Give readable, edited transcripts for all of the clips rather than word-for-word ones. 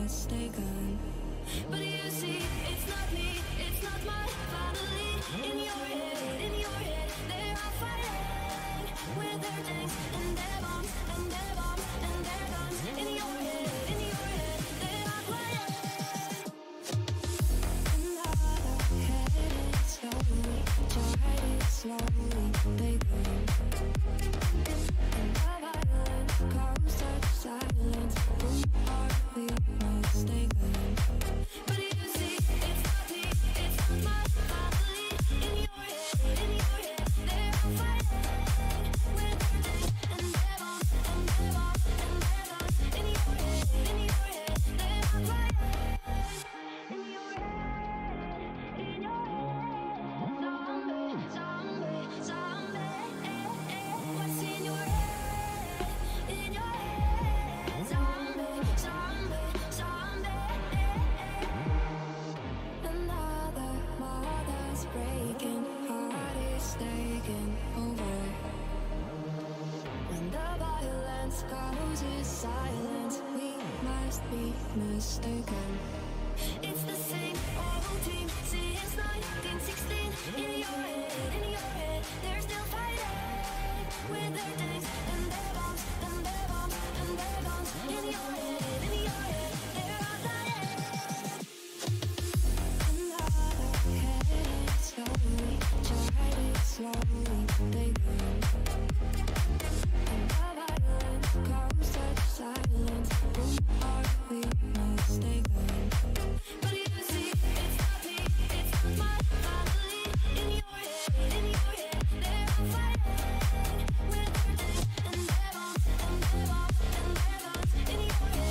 mistaken. But you see, it's not me, it's not my family. In your head, they are fighting with their tanks and their bombs and their bombs and their guns. In your head, they are quiet. And I'm headed slowly, try it slowly, they go. And the violence goes such silence. Who are we mistaken? But you see, it's not me, it's not my family. In your head, they are fighting with their tanks and their bombs and their bombs and their guns. In your head, they are quiet. In your head, zombie, what's in your head? In your head, zombie. Another mother's breaking, heart is taking over. When the violence causes silence, we must be mistaken. It's the same old team since 1916. In your head, they're still fighting with their tanks and their bombs and their bombs and their guns. In your head, they're all dying. Another headed slowly, tried it slowly, they go. And the violence caused such silence. Who are we mistaken? But you see, it's not me, it's not my family. In your head, they are fighting with their tanks and their bombs and their bombs and their guns. In your head.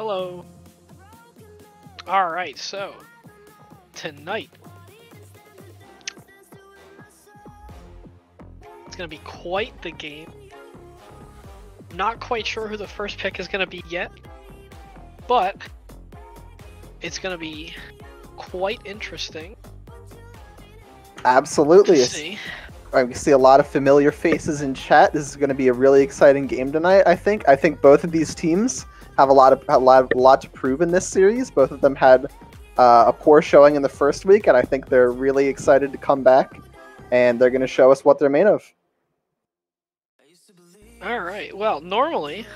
Hello. Alright, so tonight it's gonna be quite the game. Not quite sure who the first pick is gonna be yet, but it's gonna be quite interesting. Absolutely. To see. We see a lot of familiar faces in chat. This is going to be a really exciting game tonight. I think both of these teams have a lot to prove in this series. Both of them had a poor showing in the first week, and I think they're really excited to come back, and they're going to show us what they're made of. All right. Well, normally,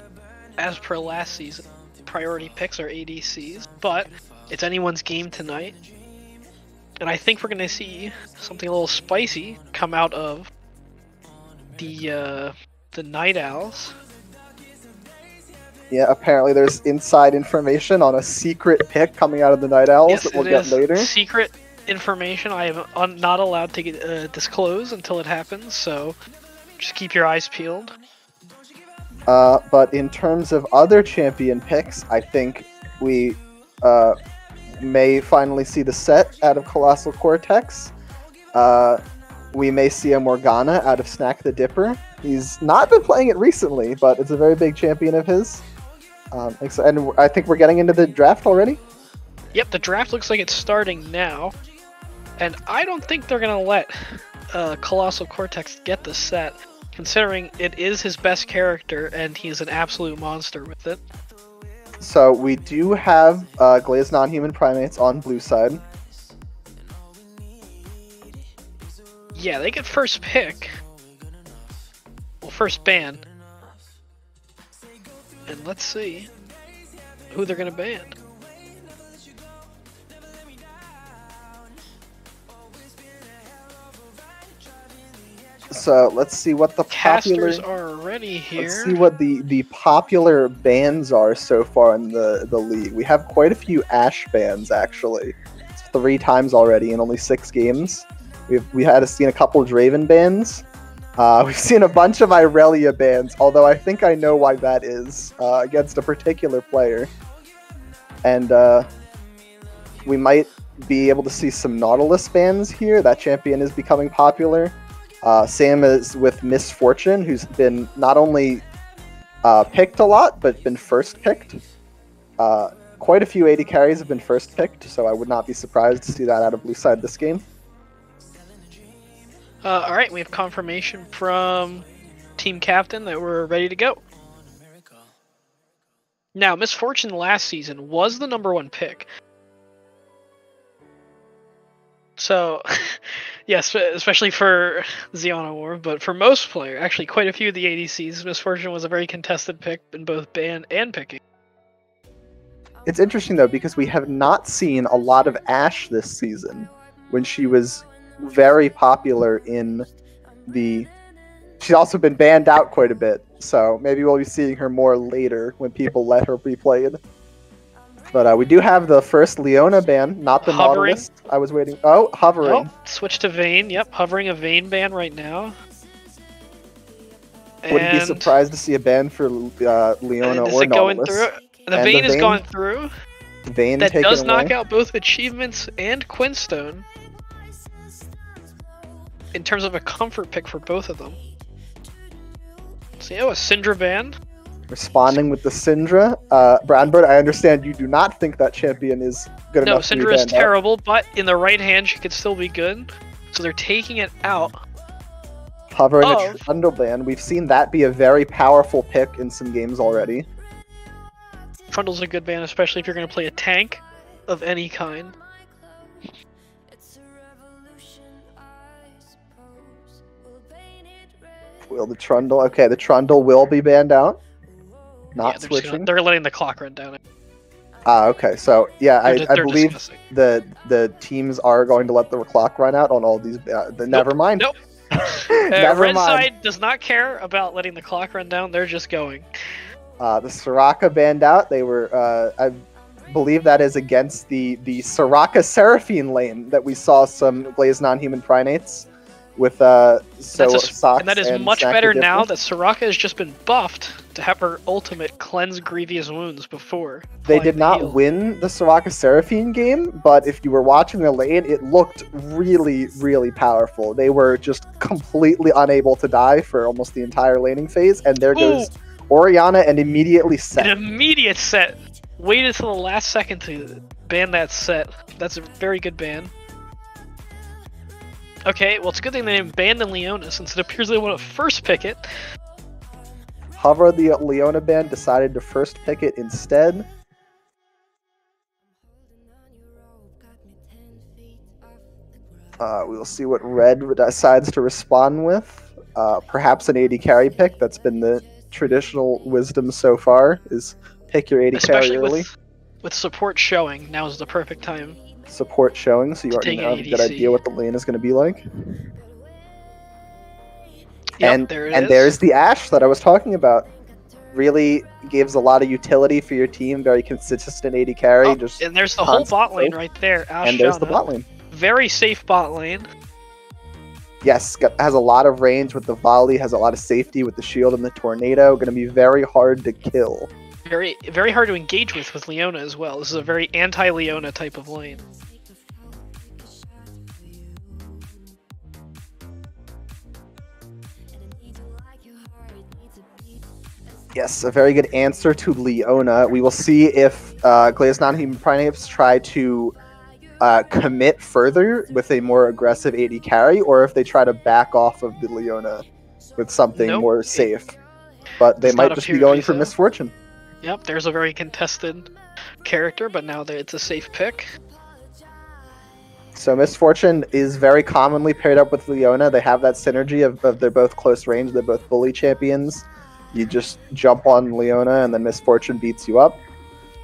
as per last season, priority picks are ADCs, but it's anyone's game tonight. And I think we're going to see something a little spicy come out of the Night Owls. Yeah, apparently there's inside information on a secret pick coming out of the Night Owls that we'll get later. Secret information I am not allowed to disclose until it happens, so just keep your eyes peeled. But in terms of other champion picks, I think we may finally see the set out of Kolossal Kortex. We may see a Morgana out of Snack the Dipper. He's not been playing it recently, but it's a very big champion of his. And I think we're getting into the draft already? Yep, the draft looks like it's starting now. And I don't think they're going to let Kolossal Kortex get the set, considering it is his best character and he's an absolute monster with it. So we do have Glazed non-human primates on blue side. Yeah, they get first pick. Well, first ban. And let's see who they're going to ban. So let's see what the popular casters are already here. Let's see what the popular bans are so far in the league. We have quite a few Ashe bans actually. It's 3 times already in only 6 games. We had seen a couple Draven bans. We've seen a bunch of Irelia bans, although I think I know why that is against a particular player. And we might be able to see some Nautilus bans here. That champion is becoming popular. Same as with Misfortune, who's been not only picked a lot, but been first picked. Quite a few AD carries have been first picked, so I would not be surprised to see that out of blue side this game. Alright, we have confirmation from Team Captain that we're ready to go. Now, Misfortune last season was the #1 pick. So, yes, especially for Xeona War, but for most players, actually quite a few of the ADCs, Misfortune was a very contested pick in both ban and picking. It's interesting, though, because we have not seen a lot of Ashe this season, when she was very popular in the... She's also been banned out quite a bit, so maybe we'll be seeing her more later when people let her be played. But we do have the first Leona ban, not the Hovering. Nautilus. I was waiting. Oh, Hovering. Oh, switch to Vayne. Yep, Hovering a Vayne ban right now. Wouldn't be surprised to see a ban for Leona or it going Nautilus. through? The Vayne is going through. Vayne that does away. knock out both achievements and Quinstone. In terms of a comfort pick for both of them. So yeah, a Syndra ban. Responding with the Syndra. Brandbird, I understand you do not think that champion is good enough to be No, Syndra is banned out. terrible, but in the right hand she could still be good. So they're taking it out. Hovering a Trundle ban. We've seen that be a very powerful pick in some games already. Trundle's a good ban, especially if you're going to play a tank of any kind. Will the Trundle... Okay, the Trundle will be banned out. Not switching. They're letting the clock run down. Okay, so yeah, I believe discussing. the teams are going to let the clock run out on all these. Never mind. Nope. Never Red mind. side does not care about letting the clock run down. They're just going. The Soraka banned out. They were, I believe that is against the Soraka Seraphine lane that we saw some Glazed non-human primates with Sox and that is and much Snack better the now Dipper. that Soraka has just been buffed to have her ultimate cleanse grievous wounds before. They applying did the not heal. win the Soraka Seraphine game, but if you were watching the lane, it looked really, really powerful. They were just completely unable to die for almost the entire laning phase, and there goes Orianna and immediately set. An immediate set. Waited till the last second to ban that set. That's a very good ban. Okay, well it's a good thing they didn't ban the Leona since it appears they want to first pick it. Hover, the Leona band, decided to first pick it instead. We will see what Red decides to respond with. Perhaps an AD carry pick. That's been the traditional wisdom so far, is pick your AD carry Especially early. with support showing, now is the perfect time. Support showing, so you To already take know an a good ADC. idea what the lane is going to be like. Yep, there it is. There's the Ashe that I was talking about. Really gives a lot of utility for your team. Very consistent AD carry. Just and there's the whole bot lane constant right there. and there's the Ashana. bot lane. Very safe bot lane. Yes, has a lot of range with the volley. Has a lot of safety with the shield and the tornado. Going to be very hard to kill. Very, very hard to engage with Leona as well. This is a very anti-Leona type of lane. Yes, a very good answer to Leona. We will see if Glazed non-human primates try to commit further with a more aggressive AD carry, or if they try to back off of the Leona with something Nope. more safe. But they Does might not just appear be to going be for so. Misfortune. Yep, there's a very contested character, but now that it's a safe pick. So Misfortune is very commonly paired up with Leona. They have that synergy of they're both close range, they're both bully champions. You just jump on Leona and then Misfortune beats you up.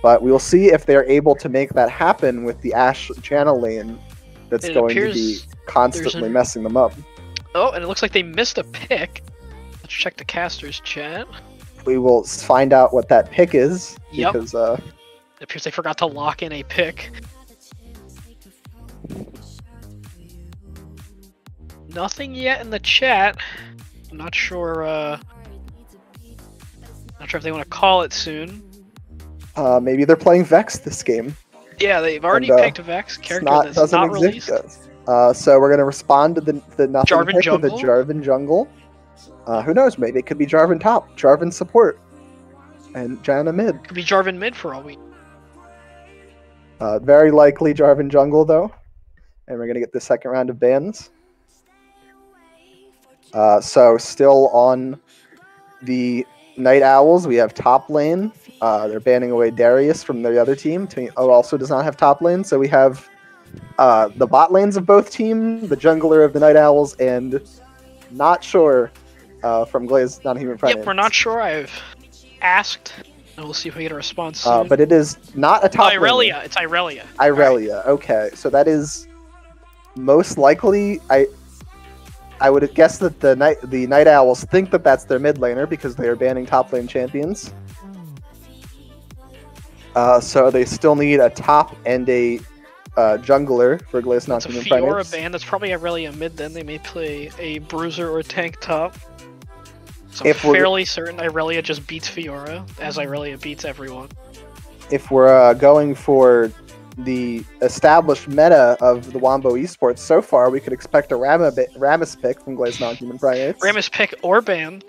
But we will see if they're able to make that happen with the Ashe channel lane that's It going to appears be constantly there's messing them up. Oh, and it looks like they missed a pick. Let's check the caster's chat. We will find out what that pick is, Yep. because It appears they forgot to lock in a pick. Nothing yet in the chat. I'm not sure. Not sure if they want to call it soon. maybe they're playing Vex this game. Yeah, they've already And, picked Vex character that's doesn't not exist released. yet. So we're going to respond to the nothing Jarvan pick with the jungle? Jarvan jungle. Who knows? Maybe it could be Jarvan top, Jarvan support, and Janna mid. Could be Jarvan mid for all we. Very likely Jarvan jungle though, and we're going to get the second round of bans. So still on the Night Owls, we have top lane. They're banning away Darius from the other team. TNO also does not have top lane, so we have the bot lanes of both teams, the jungler of the Night Owls, and not sure from Glazed non-human primates. Yep, we're not sure. I've asked, and we'll see if we get a response soon. But it is not a top lane. Irelia. It's Irelia. Irelia. Okay, so that is most likely. I would guess that the Night Owls think that that's their mid laner because they are banning top lane champions. So they still need a top and a jungler for Glazed It's a non-human Fiora primates. band. That's probably Irelia mid. Then they may play a bruiser or tank top. So If I'm we're- fairly certain Irelia just beats Fiora, as Irelia beats everyone. If we're going for the established meta of the Wombo eSports so far, we could expect a Rammus pick from Glazed non-human primates. Rammus pick or ban,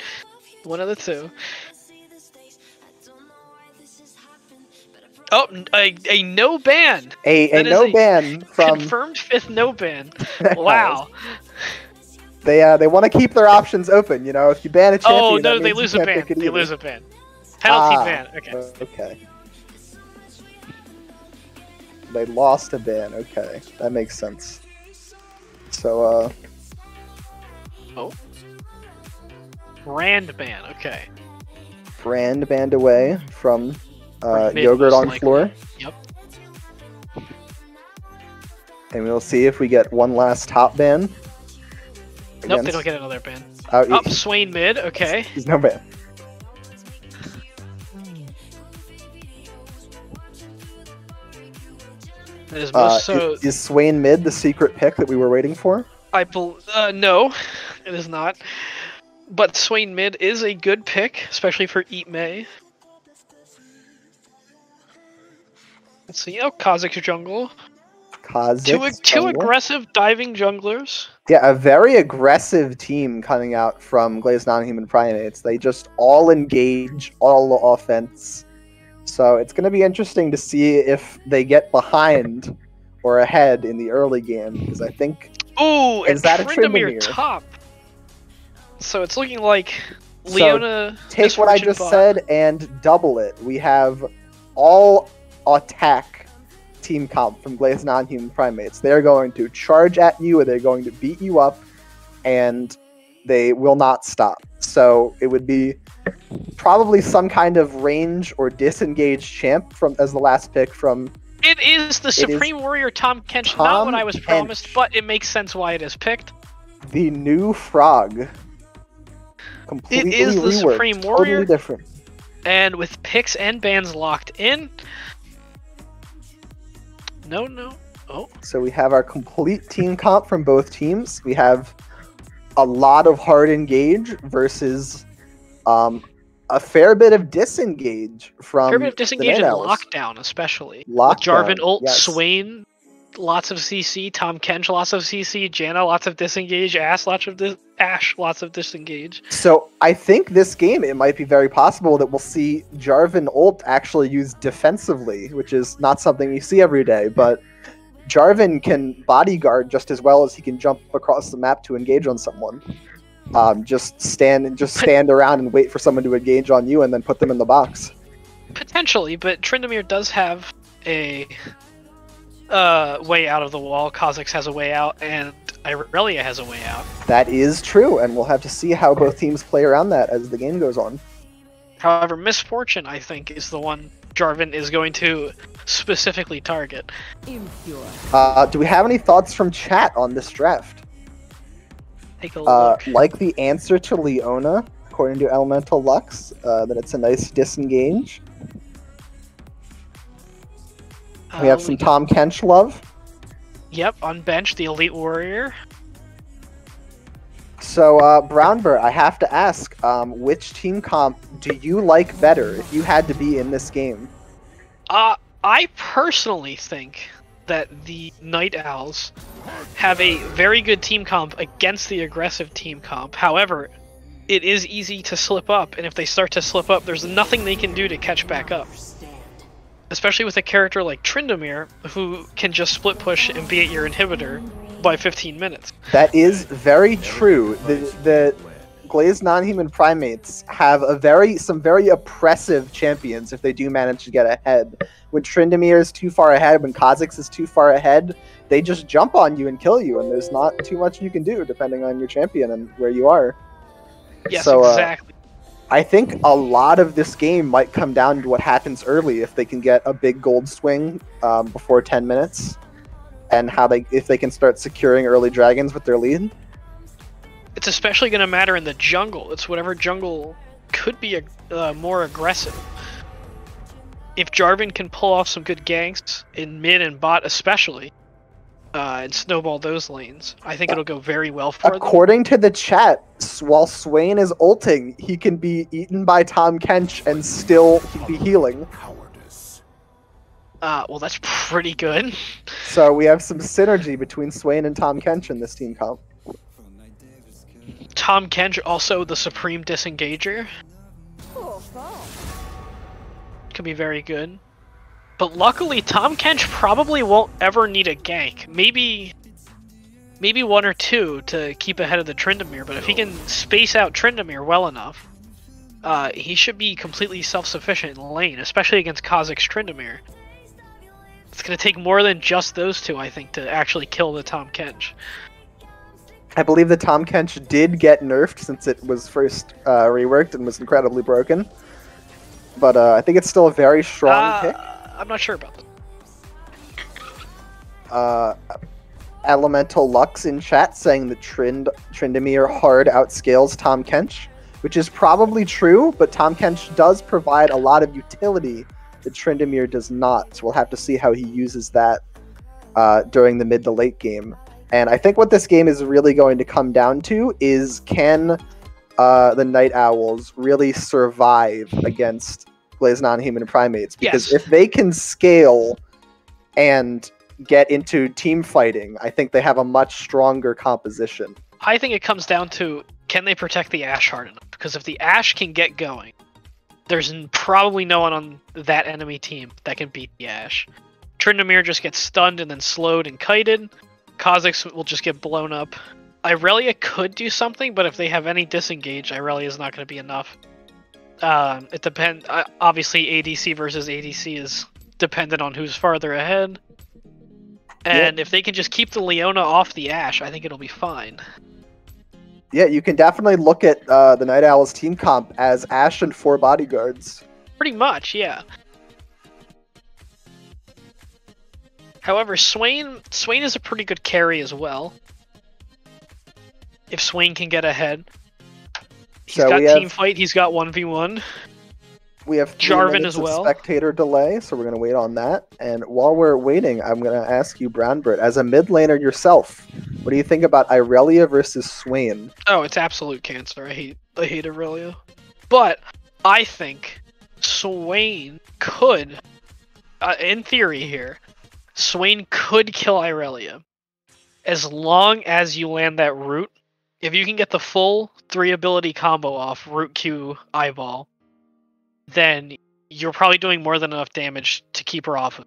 one of the two. Oh, a no ban. A That is no a ban from Confirmed fifth no ban. Night Wow. They want to keep their options open. You know, if you ban a champion, Oh that no, means they you lose a can't ban. pick it They either. lose a ban. Penalty Ah, ban. Okay. Okay. They lost a ban. Okay, that makes sense. So, Rand ban. Okay. Brand banned away from From mid, Yogurt most on likely. floor. Yep. And we'll see if we get one last top ban. Nope, they don't get another ban. Oh, Up, Swain mid. Okay. he's no ban. That is most so. Is Swain mid the secret pick that we were waiting for? No, it is not. But Swain mid is a good pick, especially for Eat May. Let's see. Oh, Kha'Zix jungle. Kha'Zix Two jungle. aggressive diving junglers. Yeah, a very aggressive team coming out from Glazed non-human primates. They just all engage, all offense. So it's going to be interesting to see if they get behind or ahead in the early game, because I think... Ooh, Is and that a Tryndamere Tryndamere? top. So it's looking like Leona... Take what I just said and double it. We have all attack team comp from Glazed non-human primates. They're going to charge at you, or they're going to beat you up, and they will not stop. So it would be probably some kind of range or disengage champ from as the last pick from... It is the Supreme Warrior Tom Kench, not what I was promised, but it makes sense why it is picked. The new frog. Completely It is the reworked, Supreme Warrior. Totally different. And with picks and bans locked in... No. Oh. So we have our complete team comp from both teams. We have a lot of hard engage versus a fair bit of disengage from Fair bit of disengage and Bananas. Lockdown, especially. Lockdown, With Jarvan ult, yes. Swain, lots of CC, Tom Kench, lots of CC, Janna, lots of disengage, Ash, lots of disengage. So I think this game, it might be very possible that we'll see Jarvan ult actually used defensively, which is not something you see every day, but Jarvan can bodyguard just as well as he can jump across the map to engage on someone. Just stand around and wait for someone to engage on you and then put them in the box. Potentially, but Tryndamere does have a way out of the wall. Kha'Zix has a way out, and Irelia has a way out. That is true, and we'll have to see how both teams play around that as the game goes on. However, Misfortune, I think, is the one Jarvan is going to specifically target. Do we have any thoughts from chat on this draft? Take a look. Like the answer to Leona, according to Elemental Lux, that it's a nice disengage. We have some Tom Kench love. Yep, on bench, the Elite Warrior. So, Brownbert, I have to ask, which team comp do you like better if you had to be in this game? I personally think that the Night Owls have a very good team comp against the aggressive team comp. However, it is easy to slip up, and if they start to slip up, there's nothing they can do to catch back up. Especially with a character like Tryndamere, who can just split push and be at your inhibitor by 15 minutes. That is very true. The Glazed non-human primates have some very oppressive champions if they do manage to get ahead. When Tryndamere is too far ahead, when Kha'Zix is too far ahead, they just jump on you and kill you, and there's not too much you can do depending on your champion and where you are. Yes, So, exactly. I think a lot of this game might come down to what happens early if they can get a big gold swing before 10 minutes, and if they can start securing early dragons with their lead. It's especially going to matter in the jungle. It's whatever jungle could be more aggressive. If Jarvan can pull off some good ganks in mid and bot especially, and snowball those lanes, I think it'll go very well for them. According to the chat, while Swain is ulting, he can be eaten by Tom Kench and still be healing. Well, that's pretty good. So we have some synergy between Swain and Tom Kench in this team comp. Tom Kench, also the Supreme Disengager. Could be very good. But luckily, Tom Kench probably won't ever need a gank. Maybe one or two to keep ahead of the Tryndamere, but if he can space out Tryndamere well enough, he should be completely self-sufficient in lane, especially against Kha'Zix Tryndamere. It's going to take more than just those two, I think, to actually kill the Tom Kench. I believe the Tom Kench did get nerfed since it was first reworked and was incredibly broken. But I think it's still a very strong pick. I'm not sure about that. Elemental Lux in chat saying that Tryndamere hard outscales Tom Kench, which is probably true, but Tom Kench does provide a lot of utility that Tryndamere does not. So we'll have to see how he uses that during the mid to late game. And I think what this game is really going to come down to is can the Night Owls really survive against Glazed non-human primates? Because Yes. if they can scale and get into team fighting, I think they have a much stronger composition. I think it comes down to, can they protect the Ashe hard enough? Because if the Ashe can get going, there's probably no one on that enemy team that can beat the Ashe. Tryndamere just gets stunned and then slowed and kited. Kha'Zix will just get blown up. Irelia could do something, but if they have any disengage, Irelia is not going to be enough. It depends. Obviously, ADC versus ADC is dependent on who's farther ahead. And if they can just keep the Leona off the Ashe, I think it'll be fine. Yeah, you can definitely look at the Night Owls team comp as Ashe and 4 bodyguards. Pretty much, yeah. However, Swain is a pretty good carry as well. If Swain can get ahead. He's got team fight, he's got 1v1. We have 3 Jarvan minutes as well. of spectator delay, so we're going to wait on that. And while we're waiting, I'm going to ask you, Brownbert, as a mid laner yourself, what do you think about Irelia versus Swain? Oh, it's absolute cancer. I hate Irelia. But I think Swain could, in theory here, Swain could kill Irelia. As long as you land that root. If you can get the full 3 ability combo off root Q eyeball, then you're probably doing more than enough damage to keep her off.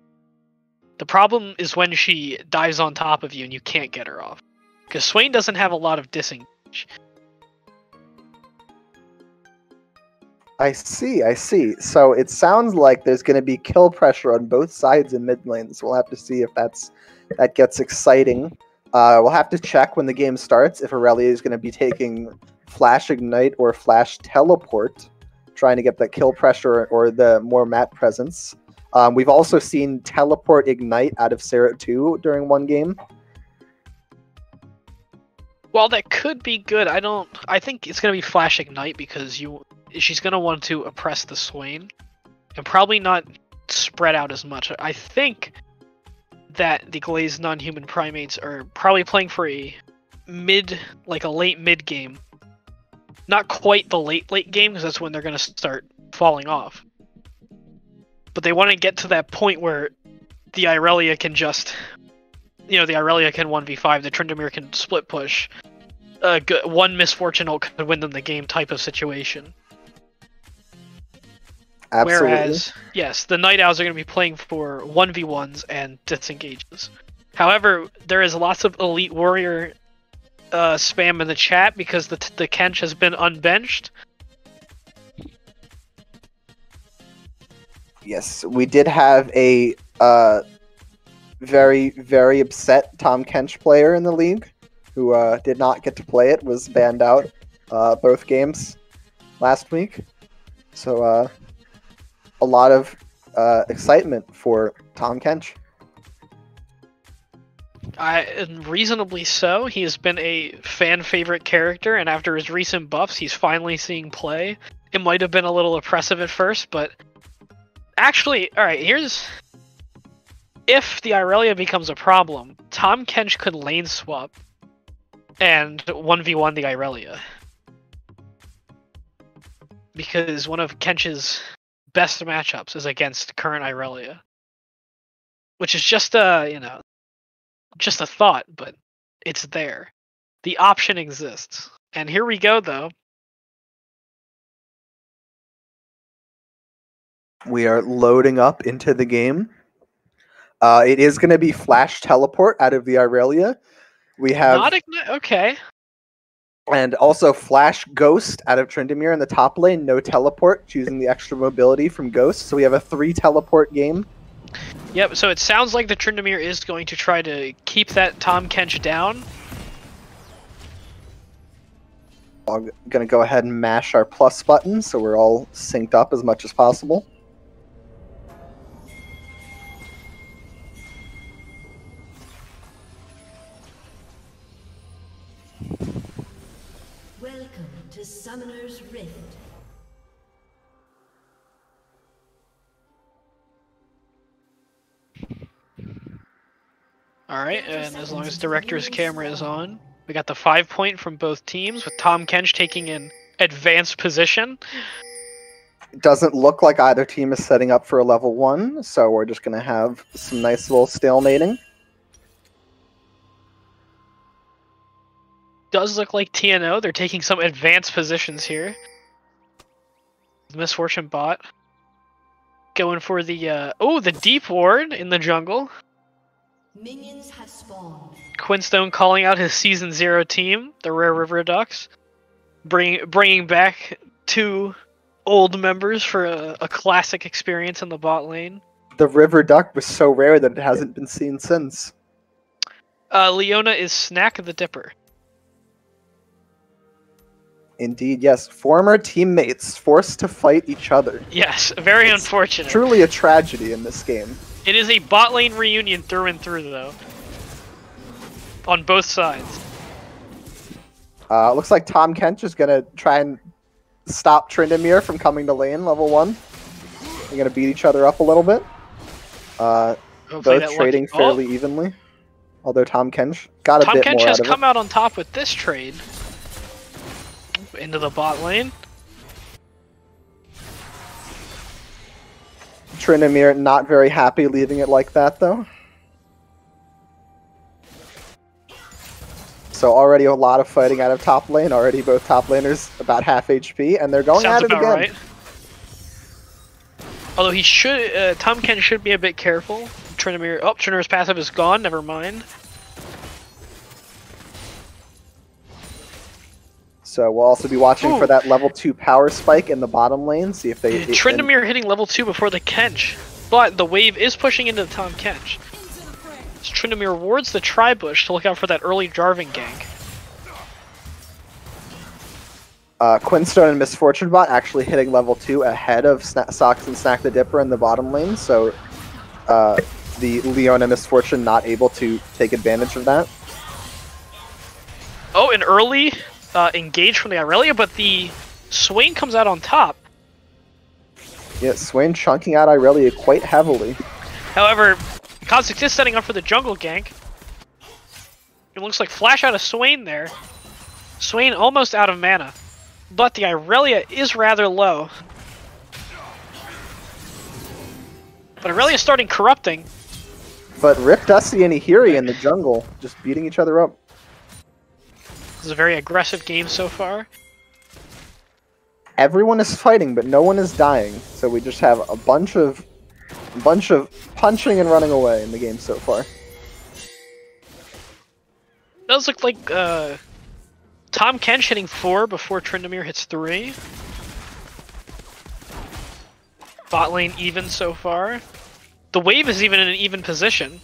The problem is when she dives on top of you and you can't get her off. Because Swain doesn't have a lot of disengage. I see. So it sounds like there's going to be kill pressure on both sides in mid lanes. We'll have to see if that gets exciting. We'll have to check when the game starts if Irelia is going to be taking Flash Ignite or Flash Teleport, trying to get the kill pressure or the more map presence. We've also seen Teleport Ignite out of Sarah 2 during one game. While that could be good, I think it's going to be Flash Ignite because she's going to want to oppress the Swain and probably not spread out as much. I think that the Glazed non-human primates are probably playing for a late mid game. Not quite the late game, because that's when they're going to start falling off. But they want to get to that point where the Irelia can just... the Irelia can 1v5, the Tryndamere can split push. One misfortune could win them the game type of situation. Absolutely. Whereas, yes, the Night Owls are going to be playing for 1v1s and disengages. However, there is lots of Elite Warrior spam in the chat because the Kench has been unbenched. Yes, we did have a very, very upset Tom Kench player in the league who did not get to play it, was banned out both games last week. So a lot of excitement for Tom Kench. Reasonably so. He has been a fan favorite character, and after his recent buffs, he's finally seeing play. It might have been a little oppressive at first, but actually, alright, if the Irelia becomes a problem, Tom Kench could lane swap and 1v1 the Irelia. Because one of Kench's best matchups is against current Irelia. Which is just just a thought, but it's there. The option exists. And here we go, though. We are loading up into the game. It is going to be Flash Teleport out of the Irelia. We have... Not Ignite? Okay. And also Flash Ghost out of Tryndamere in the top lane. No teleport, choosing the extra mobility from Ghost. So we have a 3 teleport game. Yep, so it sounds like the Tryndamere is going to try to keep that Tom Kench down. I'm going to go ahead and mash our plus button so we're all synced up as much as possible. Welcome to Summoner's Rift. Alright, and as long as director's camera is on, we got the 5-point from both teams, with Tom Kench taking an advanced position. It doesn't look like either team is setting up for a level 1, so we're just going to have some nice little stalemating. Does look like TNO, they're taking some advanced positions here. Misfortune bot. Going for the, the deep ward in the jungle. Minions have spawned. Quinstone calling out his Season 0 team, the Rare River Ducks. Bringing back 2 old members for a classic experience in the bot lane. The River Duck was so rare that it hasn't been seen since. Leona is Snack the Dipper. Indeed, yes. Former teammates forced to fight each other. Yes, very unfortunate. Truly a tragedy in this game. It is a bot lane reunion through and through, though. On both sides. Looks like Tom Kench is going to try and stop Tryndamere from coming to lane, level 1. They're going to beat each other up a little bit. Both trading fairly evenly. Although Tom Kench got a bit more out of it. Tom Kench has come out on top with this trade. Into the bot lane. Tryndamere not very happy leaving it like that, though. So already a lot of fighting out of top lane. Already both top laners about half HP, and they're going at it again. Right. Although he should, Tom Kench should be a bit careful. Tryndamere's passive is gone. Never mind. So we'll also be watching for that level 2 power spike in the bottom lane. See if they. Tryndamere hitting level 2 before the Kench, but the wave is pushing into the Tom Kench. So Tryndamere wards the tri-bush to look out for that early Jarvan gank. Quinstone and Misfortune Bot actually hitting level 2 ahead of Socks and Snack the Dipper in the bottom lane. So the Leona Misfortune not able to take advantage of that. Oh, an early engage from the Irelia, but the Swain comes out on top. Yeah, Swain chunking out Irelia quite heavily. However, Kha'Zix is setting up for the jungle gank. It looks like flash out of Swain there. Swain almost out of mana, but the Irelia is rather low. But Irelia starting corrupting. But RIPDusty and Ihiri in the jungle, just beating each other up. This is a very aggressive game so far. Everyone is fighting, but no one is dying. So we just have a bunch of punching and running away in the game so far. Does look like Tom Kench hitting 4 before Tryndamere hits 3. Bot lane even so far. The wave is even in an even position.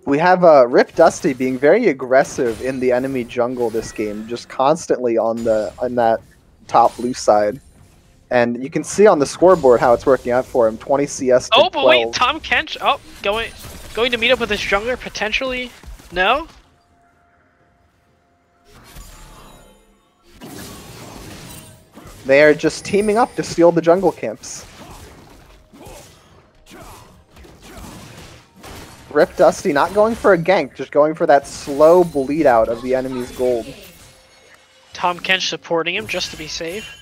We have RIPDusty being very aggressive in the enemy jungle this game, just constantly on that top blue side. And you can see on the scoreboard how it's working out for him. 20 CS to 12. But wait, Tom Kench, going to meet up with his jungler, potentially? No? They are just teaming up to steal the jungle camps. RIPDusty not going for a gank, just going for that slow bleed out of the enemy's gold. Tom Kench supporting him just to be safe.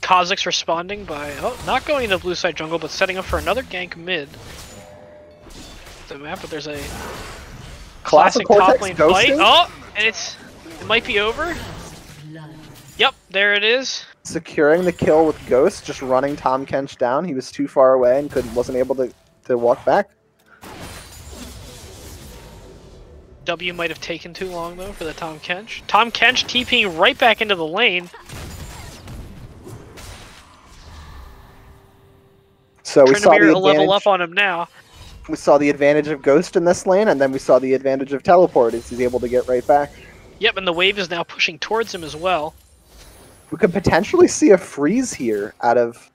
Kha'Zix responding by not going into blue side jungle, but setting up for another gank mid. The map, but there's a classic top lane fight. Oh, and it might be over. Yep, there it is. Securing the kill with Ghost, just running Tom Kench down. He was too far away and wasn't able to walk back. W might have taken too long though for the Tom Kench. Tom Kench TPing right back into the lane. So we saw the level up on him now. We saw the advantage of Ghost in this lane, and then we saw the advantage of Teleport as he's able to get right back. Yep, and the wave is now pushing towards him as well. We could potentially see a freeze here out of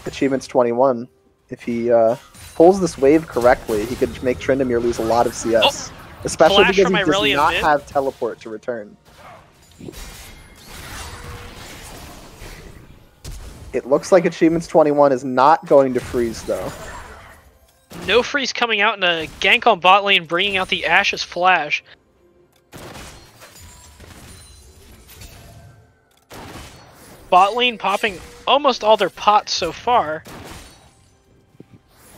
Achievements 21. If he pulls this wave correctly, he could make Tryndamere lose a lot of CS. Especially because he does not have Teleport to return. It looks like Achievements 21 is not going to freeze, though. No freeze coming out and a gank on bot lane, bringing out the Ashe's flash. Bot lane popping almost all their pots so far.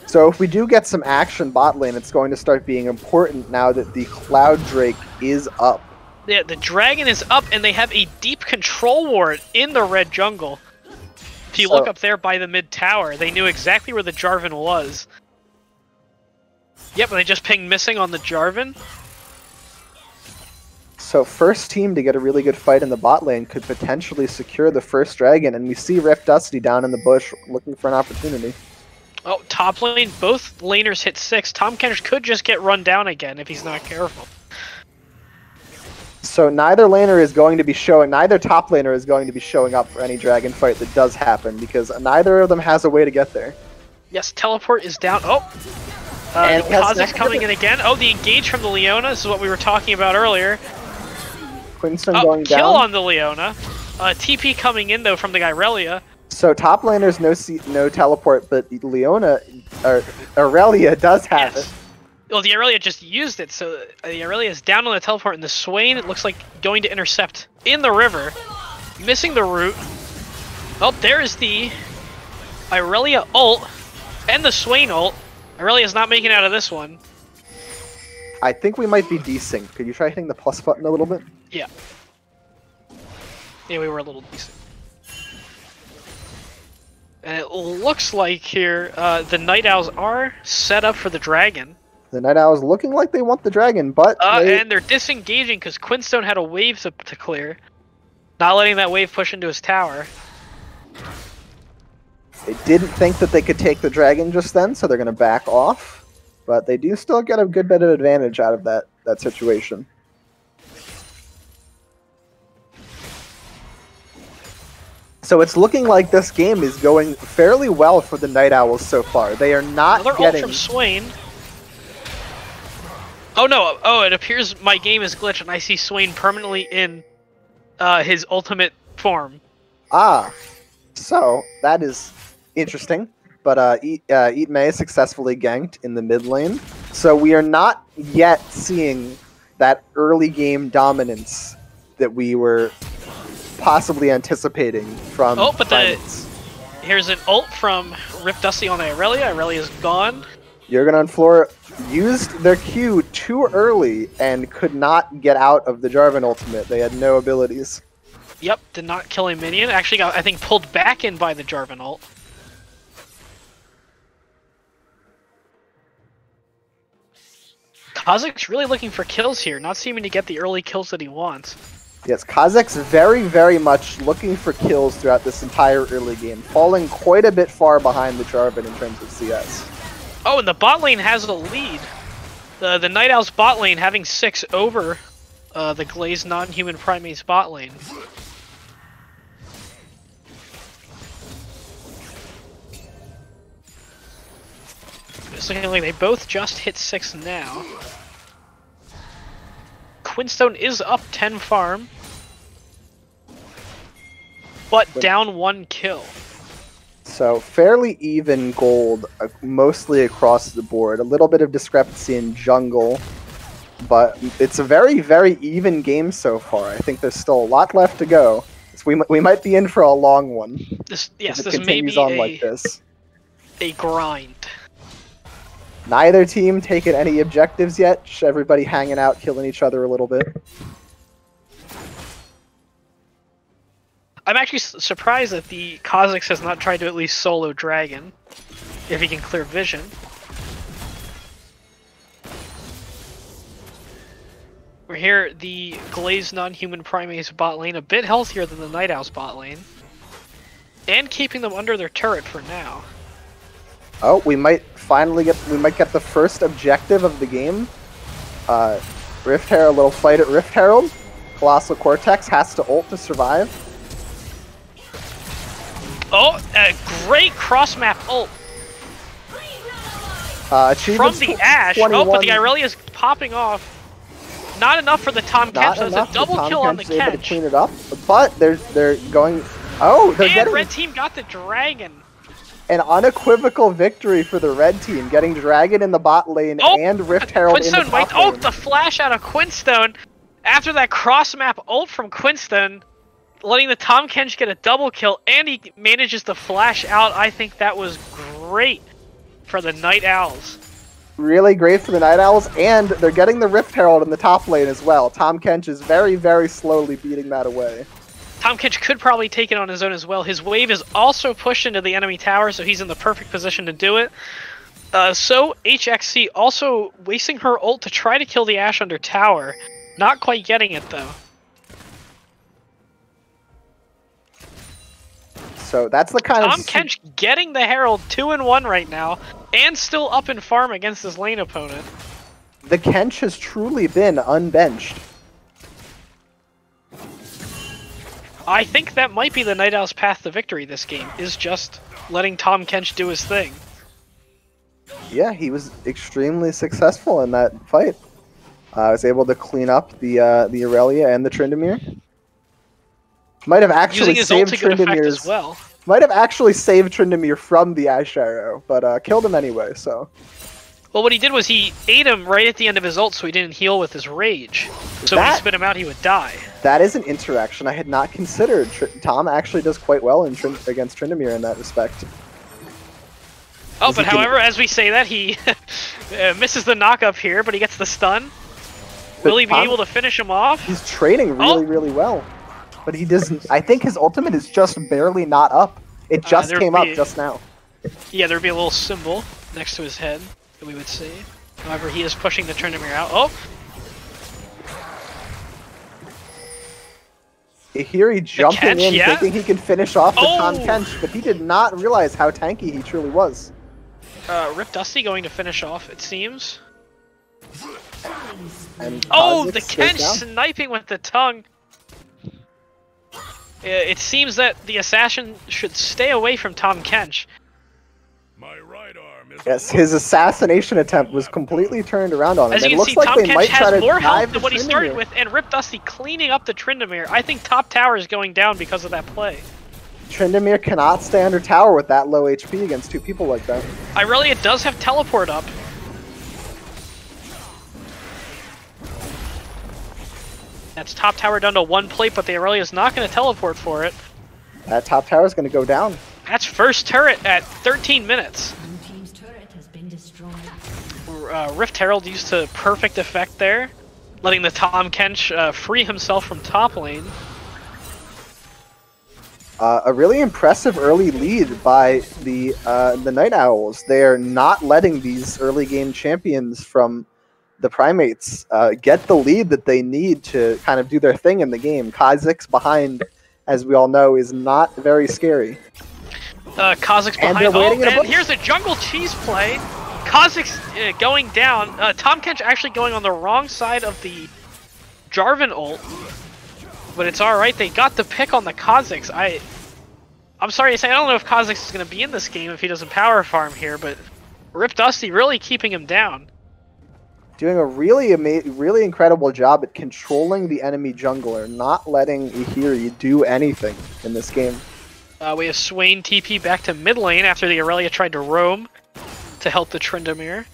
So if we do get some action bot lane, it's going to start being important now that the Cloud Drake is up. Yeah, the dragon is up, and they have a deep control ward in the red jungle. If you look up there by the mid tower, they knew exactly where the Jarvan was. Yep, and they just pinged missing on the Jarvan. So first team to get a really good fight in the bot lane could potentially secure the first dragon, and we see RIPDusty down in the bush looking for an opportunity. Oh, top lane, both laners hit 6. Tom Kench could just get run down again if he's not careful. So neither top laner is going to be showing up for any dragon fight that does happen, because neither of them has a way to get there. Yes, teleport is down. Oh! And Kha'Zix coming in again. Oh, the engage from the Leona. This is what we were talking about earlier. Quinstone going down. Kill on the Leona. TP coming in, though, from the Irelia. So top laner's no teleport, but Leona, or Irelia does have it. Well, the Irelia just used it, so the Irelia is down on the teleport, and the Swain, it looks like, going to intercept in the river. Missing the root. Oh, there is the Irelia ult, and the Swain ult. Irelia's not making out of this one. I think we might be desynced. Could you try hitting the plus button a little bit? Yeah. Yeah, we were a little decent. And it looks like here, the Night Owls are set up for the dragon. The Night Owls looking like they want the dragon, but... And they're disengaging because Quinstone had a wave to clear. Not letting that wave push into his tower. They didn't think that they could take the dragon just then, so they're going to back off. But they do still get a good bit of advantage out of that situation. So it's looking like this game is going fairly well for the Night Owls so far. They are not Another getting... ult from Swain. Oh no, oh, it appears my game is glitched and I see Swain permanently in his ultimate form. Ah, so that is interesting. But Eat May successfully ganked in the mid lane. So we are not yet seeing that early game dominance that we were possibly anticipating from Primates. Here's an ult from RIPDusty on Irelia. Irelia's gone. Jurgen on floor used their Q too early and could not get out of the Jarvan ultimate. They had no abilities. Yep, did not kill a minion. Actually got, I think, pulled back in by the Jarvan ult. Kha'Zix really looking for kills here, not seeming to get the early kills that he wants. Yes, Kha'Zix very, very much looking for kills throughout this entire early game, falling quite a bit far behind the Jarvan in terms of CS. Oh, and the bot lane has a lead. The Night Owl's bot lane having 6 over the Glazed non-human Primates bot lane. It's looking like they both just hit 6 now. Quinstone is up 10 farm, but down 1 kill. So fairly even gold, mostly across the board. A little bit of discrepancy in jungle, but it's a very, very even game so far. I think there's still a lot left to go. So we might be in for a long one. This may be like this. A grind. Neither team taken any objectives yet. Just everybody hanging out, killing each other a little bit. I'm actually surprised that the Kha'Zix has not tried to at least solo Dragon, if he can clear vision. We're here, the Glazed non-human Primates bot lane, a bit healthier than the Night Owl's bot lane, and keeping them under their turret for now. Oh, we might finally get the first objective of the game. Rift Herald, a little fight at Rift Herald. Kolossal Kortex has to ult to survive. Oh, a great cross-map ult. From the Ashe. 21. Oh, but the Irelia is popping off. Not enough for the Tom Kench. That's a double kill on the Kench. Able to Kench. clean it up, but they're going. Oh, they're and getting. red team got the dragon. an unequivocal victory for the red team, getting Dragon in the bot lane and Rift Herald in the Quinstone, top oh, lane. the flash out of Quinstone after that cross-map ult from Quinstone, letting the Tahm Kench get a double kill, and he manages to flash out. I think that was great for the Night Owls. Really great for the Night Owls, and they're getting the Rift Herald in the top lane as well. Tahm Kench is very, very slowly beating that away. Tahm Kench could probably take it on his own as well. His wave is also pushed into the enemy tower, so he's in the perfect position to do it. So HXC also wasting her ult to try to kill the Ashe under tower. Not quite getting it, though. So that's the kind Tahm of... Kench getting the Herald 2-1 right now, and still up in farm against his lane opponent. The Kench has truly been unbenched. I think that might be the Night Owl's path to victory this game, is just letting Tahm Kench do his thing. Yeah, he was extremely successful in that fight. Was able to clean up the Aurelia and the Tryndamere. Might have actually saved Tryndamere's as well. Might have actually saved Tryndamere from the Ash Arrow, but killed him anyway. So. Well, what he did was he ate him right at the end of his ult, so he didn't heal with his rage. So when he spit him out, he would die. That is an interaction I had not considered. Tahm actually does quite well against Tryndamere in that respect. Oh, but however, as we say that, he misses the knock-up here, but he gets the stun. Will he be able to finish him off? He's training really, really well. But he doesn't... I think his ultimate is just barely not up. It just came up just now. Yeah, there'd be a little symbol next to his head that we would see. However, he is pushing the Tryndamere out. Oh! Ihiri jumping in, thinking he can finish off the Tahm Kench, but he did not realize how tanky he truly was. RIPDusty going to finish off, it seems. And the Kench sniping with the tongue! It seems that the assassin should stay away from Tahm Kench. My right arm is yes, his assassination attempt was completely turned around on him. As you can see, Tahm Kench has more health than what he started with, and RIPDusty cleaning up the Tryndamere. I think top tower is going down because of that play. Tryndamere cannot stay under tower with that low HP against two people like that. Irelia does have teleport up. That's top tower down to 1 plate, but the Irelia is not going to teleport for it. That top tower is going to go down. That's first turret at 13 minutes. Blue team's turret has been destroyed. Rift Herald used to perfect effect there, letting the Tahm Kench free himself from top lane. A really impressive early lead by the Night Owls. They are not letting these early game champions from the Primates get the lead that they need to kind of do their thing in the game. Kha'Zix behind, as we all know, is not very scary. Kha'Zix behind. And here's a jungle cheese play. Kha'Zix going down. Tahm Kench actually going on the wrong side of the Jarvan ult. But it's alright, they got the pick on the Kha'Zix. I'm sorry to say, I don't know if Kha'Zix is going to be in this game if he doesn't power farm here, but RIPDusty really keeping him down. Doing a really incredible job at controlling the enemy jungler, not letting Ihiri do anything in this game. We have Swain TP back to mid lane after the Aurelia tried to roam to help the Tryndamere.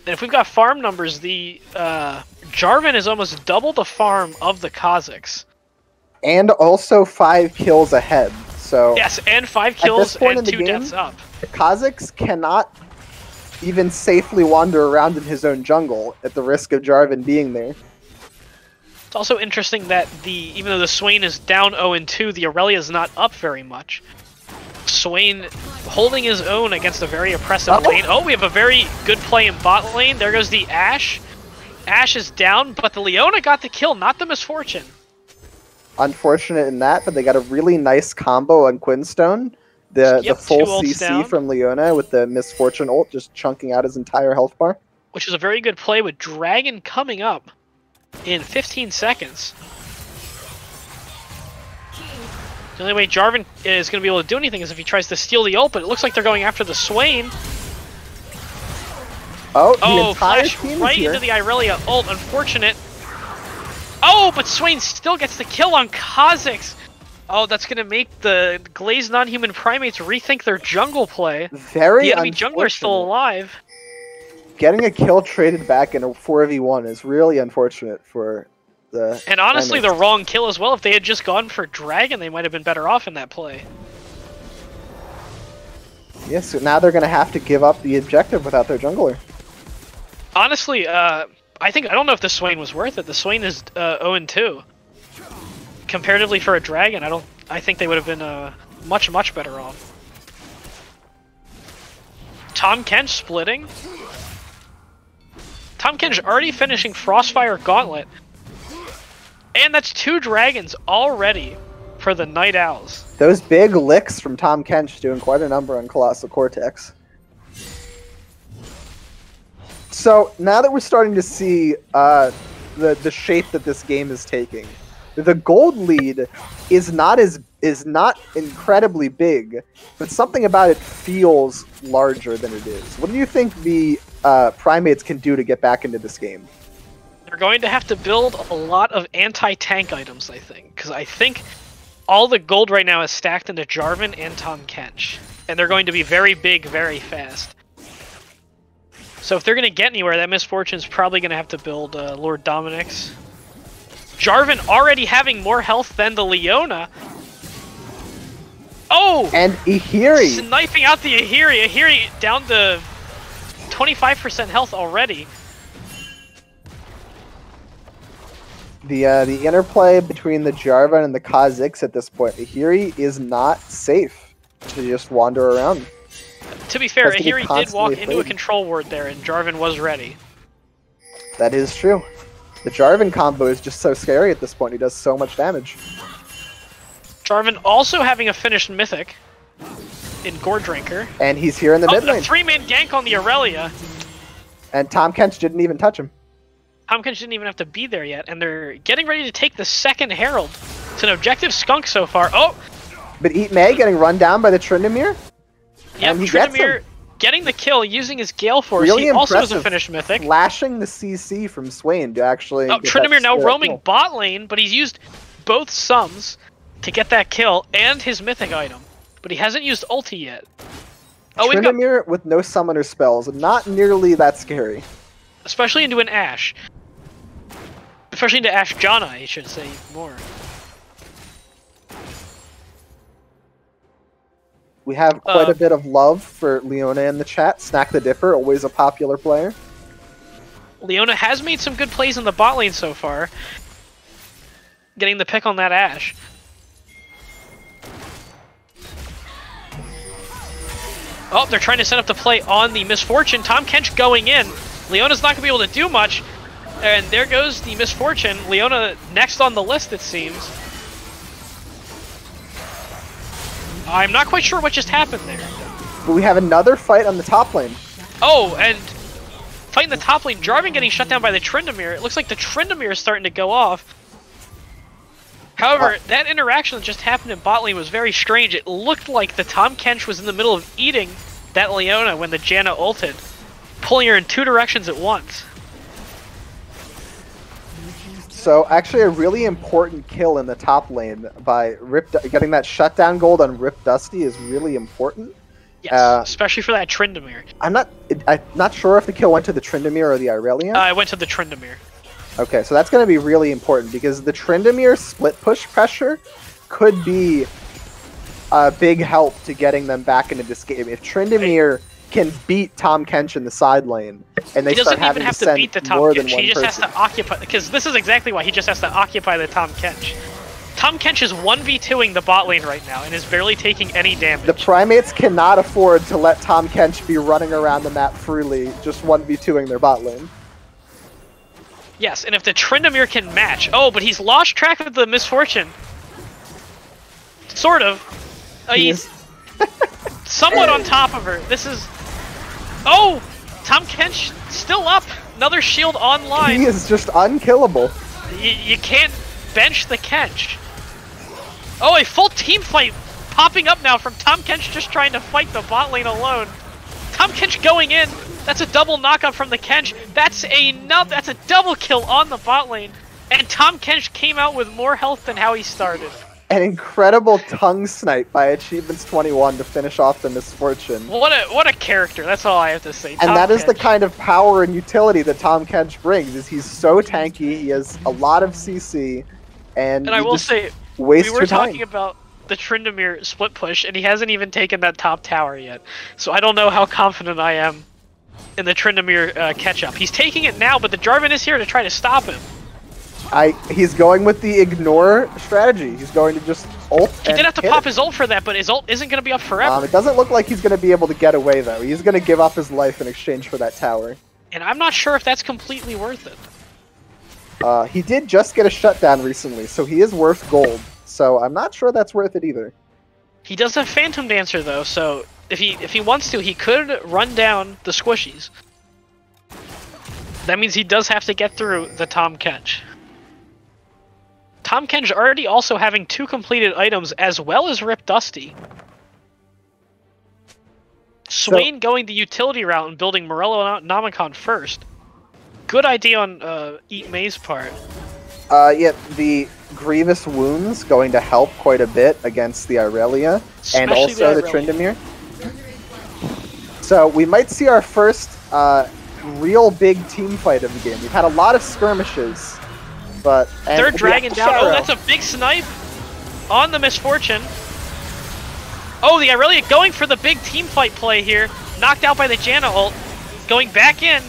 And if we've got farm numbers, the Jarvan is almost double the farm of the Kha'Zix. And also 5 kills ahead. So yes, and 5 kills and 2 deaths up. Kha'Zix cannot even safely wander around in his own jungle at the risk of Jarvan being there. It's also interesting that even though the Swain is down 0-2, the Aurelia is not up very much. Swain holding his own against a very oppressive lane. Oh, we have a very good play in bot lane. There goes the Ashe. Ashe is down, but the Leona got the kill, not the Misfortune. Unfortunate in that, but they got a really nice combo on Quinstone. The full CC down from Leona with the Misfortune ult just chunking out his entire health bar. Which is a very good play with Dragon coming up in 15 seconds. The only way Jarvan is going to be able to do anything is if he tries to steal the ult, but it looks like they're going after the Swain. Oh, the entire flash team right is here. into the Irelia ult. Unfortunate. Oh, but Swain still gets the kill on Kha'Zix. Oh, that's gonna make the Glazed non-human primates rethink their jungle play. Very The enemy jungler's still unfortunate. alive. Getting a kill traded back in a 4v1 is really unfortunate for the... And honestly, the Primates. wrong kill as well. If they had just gone for Dragon, they might have been better off in that play. Yeah, so now they're going to have to give up the objective without their jungler. Honestly, I don't know if the Swain was worth it. The Swain is 0-2. Comparatively for a Dragon, I think they would have been much better off. Tahm Kench splitting. Tahm Kench already finishing Frostfire Gauntlet. And that's 2 dragons already for the Night Owls. Those big licks from Tahm Kench doing quite a number on Kolossal Kortex. So now that we're starting to see the shape that this game is taking, the gold lead is not incredibly big, but something about it feels larger than it is. What do you think the Primates can do to get back into this game? They're going to have to build a lot of anti-tank items, I think, because I think all the gold right now is stacked into Jarvan and Tahm Kench, and they're going to be very big, very fast. So if they're going to get anywhere, that Misfortune's probably going to have to build Lord Dominic's. Jarvan already having more health than the Leona. Oh! And Ihiri! Sniping out the Ihiri. Ihiri down to 25% health already. The interplay between the Jarvan and the Kha'Zix at this point, Ihiri is not safe to just wander around. To be fair, Has to be Ihiri did constantly walk into a afraid. control ward there, and Jarvan was ready. That is true. The Jarvan combo is just so scary at this point. He does so much damage. Jarvan also having a finished Mythic in Gore Drinker. And he's here in the mid A lane. 3-man gank on the Aurelia. And Tahm Kench didn't even touch him. Tahm Kench didn't even have to be there yet, and they're getting ready to take the second Herald. It's an objective skunk so far. Oh! But Eat May getting run down by the Tryndamere. Yep, And he gets Tryndamere him. getting the kill using his Gale Force. Really He also has a impressive. finished Mythic. Flashing the CC from Swain to actually... Oh, get that Tryndamere now split roaming kill. bot lane, but he's used both sums to get that kill and his Mythic item. But he hasn't used ulti yet. Oh, we've got... Tryndamere with no summoner spells. Not nearly that scary. Especially into an Ashe. Especially into Ashe Janna, I should say more. We have quite a bit of love for Leona in the chat. Snack the Dipper, always a popular player. Leona has made some good plays in the bot lane so far. Getting the pick on that Ashe. Oh, they're trying to set up the play on the Misfortune. Tahm Kench going in. Leona's not going to be able to do much. And there goes the Misfortune. Leona next on the list, it seems. I'm not quite sure what just happened there. But we have another fight on the top lane. Oh, and fighting the top lane, Jarvan getting shut down by the Tryndamere. It looks like the Tryndamere is starting to go off. However, that interaction that just happened in bot lane was very strange. It looked like the Tahm Kench was in the middle of eating that Leona when the Janna ulted, pulling her in 2 directions at once. So actually a really important kill in the top lane by getting that shutdown gold on RIPDusty is really important. Yes, especially for that Tryndamere. I'm not sure if the kill went to the Tryndamere or the Irelia. I went to the Tryndamere. Okay, so that's going to be really important because the Tryndamere split push pressure could be a big help to getting them back into this game. If Tryndamere can beat Tahm Kench in the side lane, and they start having to send beat the Tahm more than Kench. one He just person. has to occupy, because this is exactly why he just has to occupy the Tahm Kench. Tahm Kench is 1v2ing the bot lane right now and is barely taking any damage. The Primates cannot afford to let Tahm Kench be running around the map freely, just 1v2ing their bot lane. Yes, and if the Tryndamere can match... Oh, but he's lost track of the Misfortune. Sort of. He's somewhat on top of her. This is... Oh! Tahm Kench still up! Another shield online. He is just unkillable. You can't bench the Kench. Oh, a full team fight popping up now from Tahm Kench just trying to fight the bot lane alone. Tahm Kench going in. That's a double knockup from the Kench. That's a double kill on the bot lane. And Tom Kench came out with more health than how he started. An incredible tongue snipe by Achievements 21 to finish off the Misfortune. What a character, that's all I have to say. And Tom that is the Kench. kind of power and utility that Tom Kench brings. Is he's so tanky, he has a lot of CC, and I you will just say, waste we were your time. talking about the Tryndamere split push, and he hasn't even taken that top tower yet. So I don't know how confident I am in the Tryndamere catch-up. He's taking it now, but the Jarvan is here to try to stop him. He's going with the ignore strategy. He's going to just ult. He did have to pop his ult for that, but his ult isn't going to be up forever. It doesn't look like he's going to be able to get away though. He's going to give up his life in exchange for that tower. And I'm not sure if that's completely worth it. He did just get a shutdown recently, so he is worth gold. So I'm not sure that's worth it either. He does have Phantom Dancer though, so if he wants to, he could run down the squishies. That means he does have to get through the Tom Kench. Tom Kench already also having 2 completed items as well as RIPDusty. Swain going the utility route and building Morello Nomicon first. Good idea on Eat May's part. Yeah, the Grievous Wounds going to help quite a bit against the Irelia and Especially also the Irelia. Tryndamere. So we might see our first real big team fight of the game. We've had a lot of skirmishes. But They're dragging down. Oh, that's a big snipe on the Misfortune. Oh, the Irelia going for the big team fight play here. Knocked out by the Janna ult. Going back in.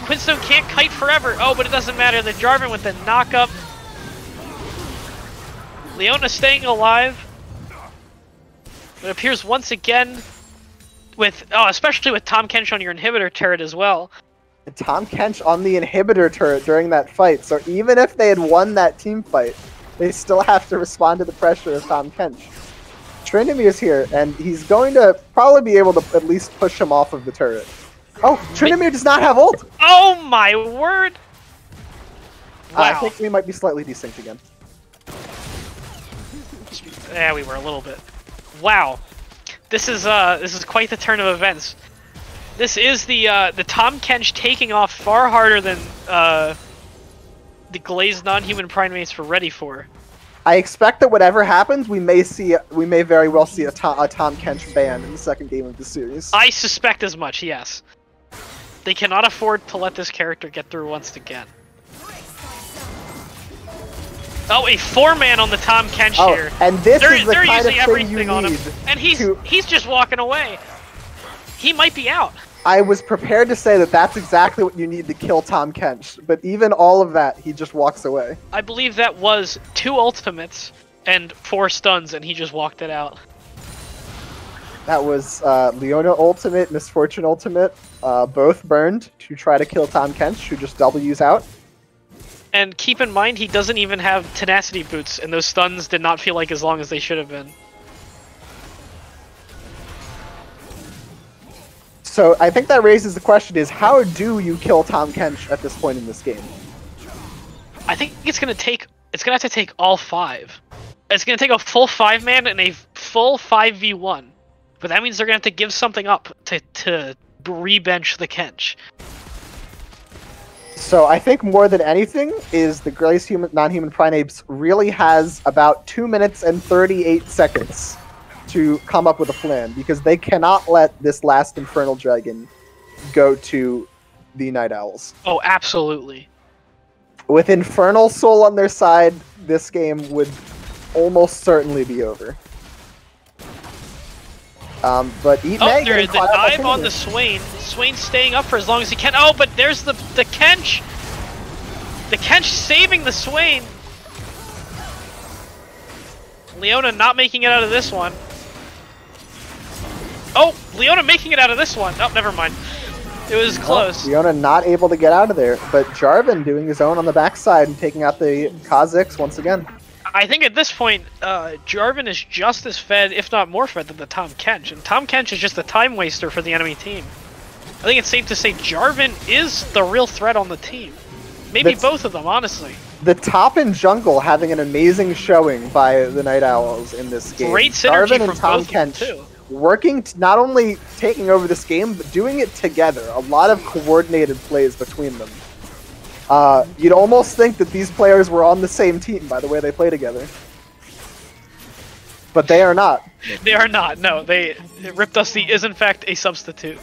Quinstone can't kite forever. Oh, but it doesn't matter. The Jarvan with the knock up. Leona staying alive. It appears once again with, especially with Tom Kench on your inhibitor turret as well. Tom Kench on the inhibitor turret during that fight, so even if they had won that team fight, they still have to respond to the pressure of Tom Kench. Tryndamere's here, and he's going to probably be able to at least push him off of the turret. Oh, Tryndamere does not have ult! Oh my word! Wow. I think we might be slightly desynced again. Yeah, we were a little bit. Wow. This is quite the turn of events. This is the Tom Kench taking off far harder than the Glazed non-human primates were ready for. I expect that whatever happens, we may very well see a Tom Kench ban in the second game of the series. I suspect as much, yes. They cannot afford to let this character get through once again. Oh, a 4-man on the Tom Kench here. And this they're, is the they're kind of using thing you everything on him, need. and he's just walking away. He might be out. I was prepared to say that that's exactly what you need to kill Tom Kench, but even all of that, he just walks away. I believe that was 2 ultimates and 4 stuns, and he just walked it out. That was Leona ultimate, Misfortune ultimate, both burned to try to kill Tom Kench, who just W's out. And keep in mind, he doesn't even have tenacity boots, and those stuns did not feel like as long as they should have been. So I think that raises the question: is how do you kill Tom Kench at this point in this game? I think it's gonna have to take all 5. It's gonna take a full 5-man and a full 5v1. But that means they're gonna have to give something up to re-bench the Kench. So I think more than anything is the Glazed non-human primates really has about 2 minutes and 38 seconds to come up with a plan, because they cannot let this last Infernal Dragon go to the Night Owls. Oh, absolutely. With Infernal Soul on their side, this game would almost certainly be over. But Eat May there's the dive on the Swain. Swain staying up for as long as he can. Oh, but there's the Kench. The Kench saving the Swain. Leona not making it out of this one. Oh, Leona making it out of this one. Oh, never mind. It was close. Leona not able to get out of there, but Jarvan doing his own on the backside and taking out the Kha'Zix once again. I think at this point, Jarvan is just as fed, if not more fed, than the Tom Kench. And Tom Kench is just a time waster for the enemy team. I think it's safe to say Jarvan is the real threat on the team. Maybe both of them, honestly. The top and jungle having an amazing showing by the Night Owls in this game. Great synergy Jarvan from and Tom both of them, Kench too. working, not only taking over this game, but doing it together. A lot of coordinated plays between them. You'd almost think that these players were on the same team by the way they play together. But they are not. They are not. No, RIPDusty is in fact a substitute.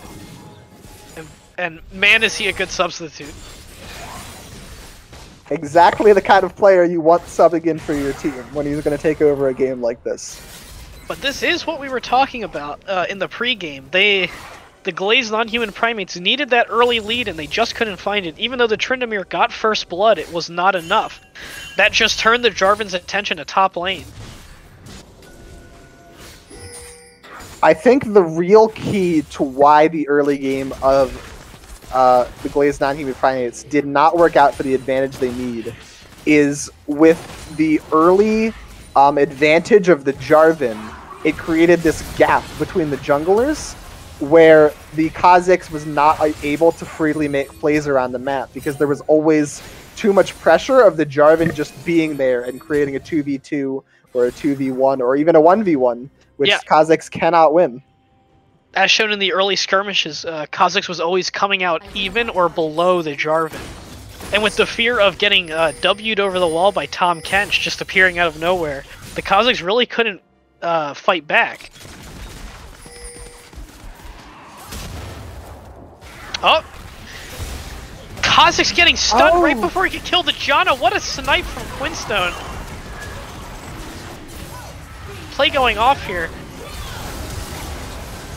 And man, is he a good substitute. Exactly the kind of player you want subbing in for your team when he's going to take over a game like this. But this is what we were talking about in the pregame. The Glazed non-human primates needed that early lead and they just couldn't find it. Even though the Tryndamere got first blood, it was not enough. That just turned the Jarvan's attention to top lane. I think the real key to why the early game of the Glazed non-human primates did not work out for the advantage they need is with the early advantage of the Jarvan, it created this gap between the junglers where the Kha'Zix was not able to freely make plays around the map because there was always too much pressure of the Jarvan just being there and creating a 2v2 or a 2v1 or even a 1v1, which Kha'Zix cannot win. As shown in the early skirmishes, Kha'Zix was always coming out even or below the Jarvan. And with the fear of getting W'd over the wall by Tahm Kench just appearing out of nowhere, the Kha'Zix really couldn't fight back. Oh! Kha'Zix getting stunned right before he could kill the Janna. What a snipe from Quinstone. Play going off here.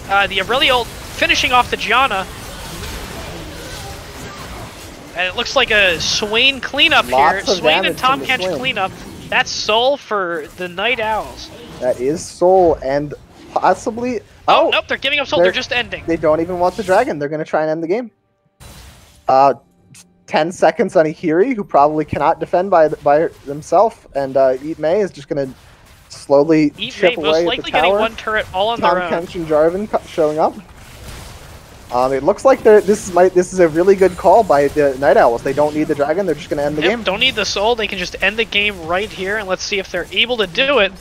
The Aurelio finishing off the Janna. And it looks like a Swain cleanup here. Swain and Tahm Kench cleanup. That's Soul for the Night Owls. That is Soul and possibly... Oh, nope, they're giving up Soul. They're just ending. They don't even want the dragon. They're going to try and end the game. 10 seconds on Ihiri, who probably cannot defend by himself, and Ihiri is just going to slowly chip away most likely at the tower. getting one turret all on their own. Tahm Kench and Jarvan showing up. It looks like this is a really good call by the Night Owls. They don't need the dragon. They're just going to end the game. Don't need the Soul. They can just end the game right here, and let's see if they're able to do it.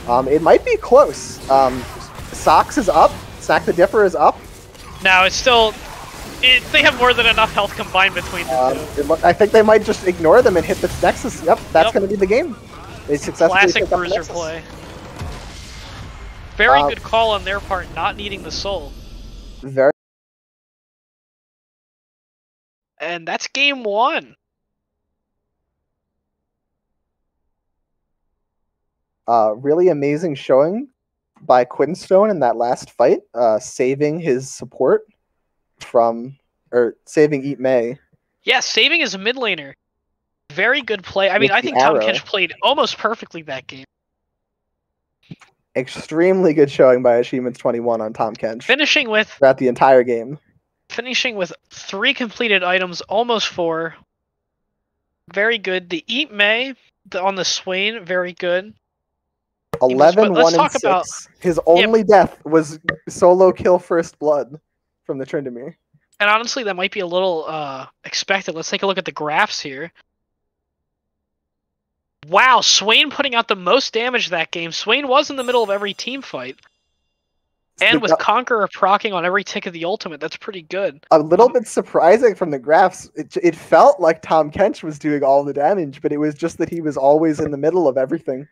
It might be close. Sox is up. Sack the Dipper is up. Now it's still... they have more than enough health combined between the two. I think they might just ignore them and hit the Nexus. Yep, that's going to be the game. They successfully Classic Bruiser play. Very good call on their part, not needing the Soul. Very. And that's game one. Really amazing showing by Quinstone in that last fight, saving his support from, or saving Ihiri. Yeah, saving his mid laner. Very good play. I mean, I think Tahm Kench played almost perfectly that game. Extremely good showing by Achievements 21 on Tahm Kench. Finishing with... throughout the entire game. Finishing with 3 completed items, almost 4. Very good. The Ihiri on the Swain, very good. 11, 1, and 6. His only death was solo kill first blood from the Tryndamere. And honestly, that might be a little expected. Let's take a look at the graphs here. Wow, Swain putting out the most damage that game. Swain was in the middle of every team fight. And with Conqueror proccing on every tick of the ultimate, that's pretty good. A little bit surprising from the graphs. It felt like Tahm Kench was doing all the damage, but it was just that he was always in the middle of everything.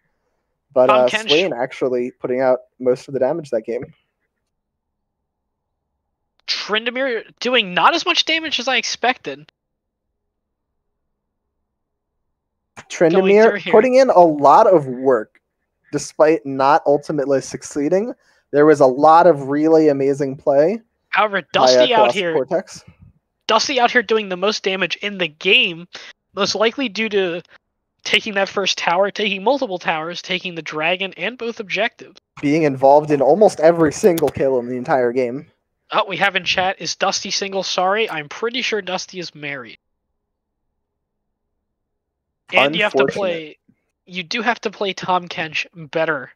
But Swain actually putting out most of the damage that game. Tryndamere doing not as much damage as I expected. Tryndamere putting in a lot of work, despite not ultimately succeeding. There was a lot of really amazing play. However, Dusty out here, Kortex. Dusty out here doing the most damage in the game, most likely due to taking that first tower, taking multiple towers, taking the dragon, and both objectives. Being involved in almost every single kill in the entire game. Oh, we have in chat, is Dusty single? Sorry, I'm pretty sure Dusty is married. And you have to play... You do have to play Tahm Kench better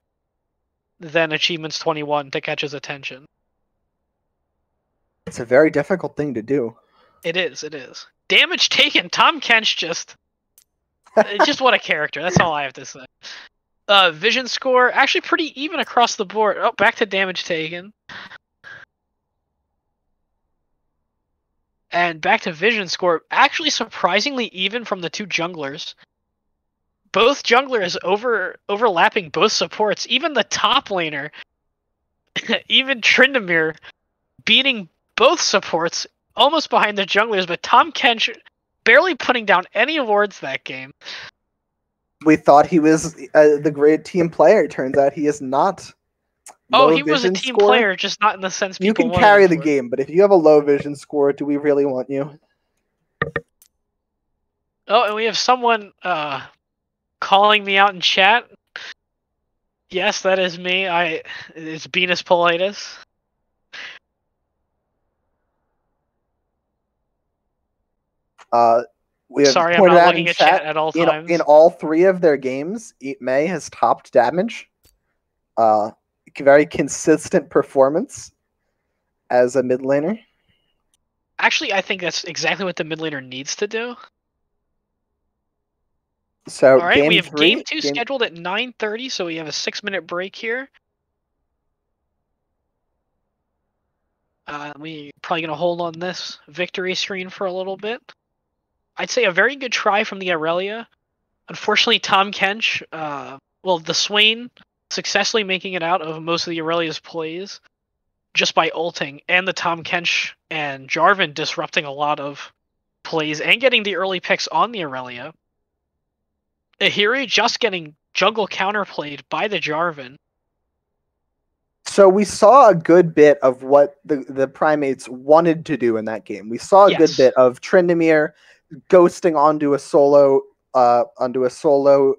than Achievements 21 to catch his attention. It's a very difficult thing to do. It is, it is. Damage taken, Tahm Kench just what a character, that's all I have to say. Vision score, actually pretty even across the board. Oh, back to damage taken. And back to vision score, actually surprisingly even from the two junglers. Both junglers overlapping both supports. Even the top laner, even Tryndamere, beating both supports almost behind the junglers, but Tom Kench barely putting down any wards that game. We thought he was the great team player. Turns out he is not. Oh, Low he was a vision team score? player, just not in the sense You people can wanted carry him the for. game, but if you have a low vision score, do we really want you? Oh, and we have someone calling me out in chat. Yes, that is me. It's Venus Politis. We have Sorry, I'm pointed not out in looking at chat, chat at all in times. all 3 of their games, May has topped damage. Very consistent performance as a mid laner. Actually, I think that's exactly what the mid laner needs to do. So All right, game we have 3, game 2 scheduled at 9:30, so we have a 6-minute break here. We're probably going to hold on this victory screen for a little bit. I'd say a very good try from the Aurelia. Unfortunately, Tom Kench, the Swain, successfully making it out of most of the Aurelia's plays just by ulting, and the Tom Kench and Jarvan disrupting a lot of plays and getting the early picks on the Aurelia. Ihiri just getting jungle counterplayed by the Jarvan. So we saw a good bit of what the Primates wanted to do in that game. We saw a good bit of Tryndamere ghosting onto a solo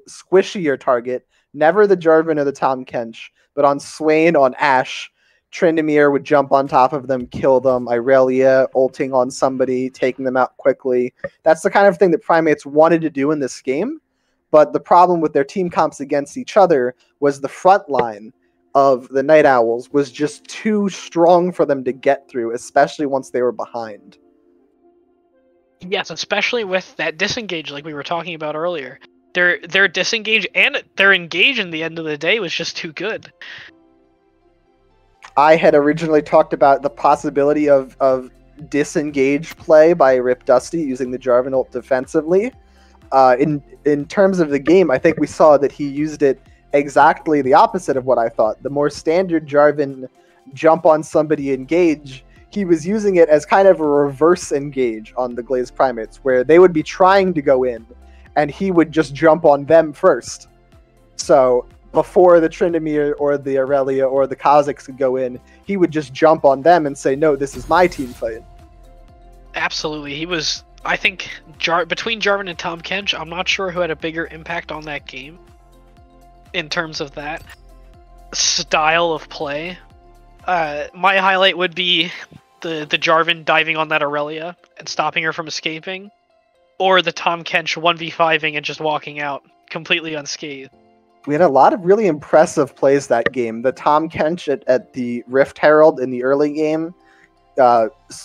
squishier target, never the Jarvan or the Tom Kench, but on Swain, on Ashe, Tryndamere would jump on top of them, kill them, Irelia ulting on somebody, taking them out quickly. That's the kind of thing that Primates wanted to do in this game, but the problem with their team comps against each other was the front line of the Night Owls was just too strong for them to get through, especially once they were behind. Yes, especially with that disengage like we were talking about earlier. Their disengage and their engage in the end of the day was just too good. I had originally talked about the possibility of disengage play by RIPDusty using the Jarvan ult defensively. In terms of the game, I think we saw that he used it exactly the opposite of what I thought. The more standard Jarvan jump on somebody engage, he was using it as kind of a reverse engage on the Glazed Primates, where they would be trying to go in, and he would just jump on them first. So before the Tryndamere or the Aurelia or the Kha'Zix could go in, he would just jump on them and say, no, this is my team fight. Absolutely. He was, I think, between Jarvan and Tom Kench, I'm not sure who had a bigger impact on that game in terms of that style of play. My highlight would be the Jarvan diving on that Aurelia and stopping her from escaping, or the Tom Kench 1v5ing and just walking out completely unscathed. We had a lot of really impressive plays that game. The Tom Kench at the Rift Herald in the early game,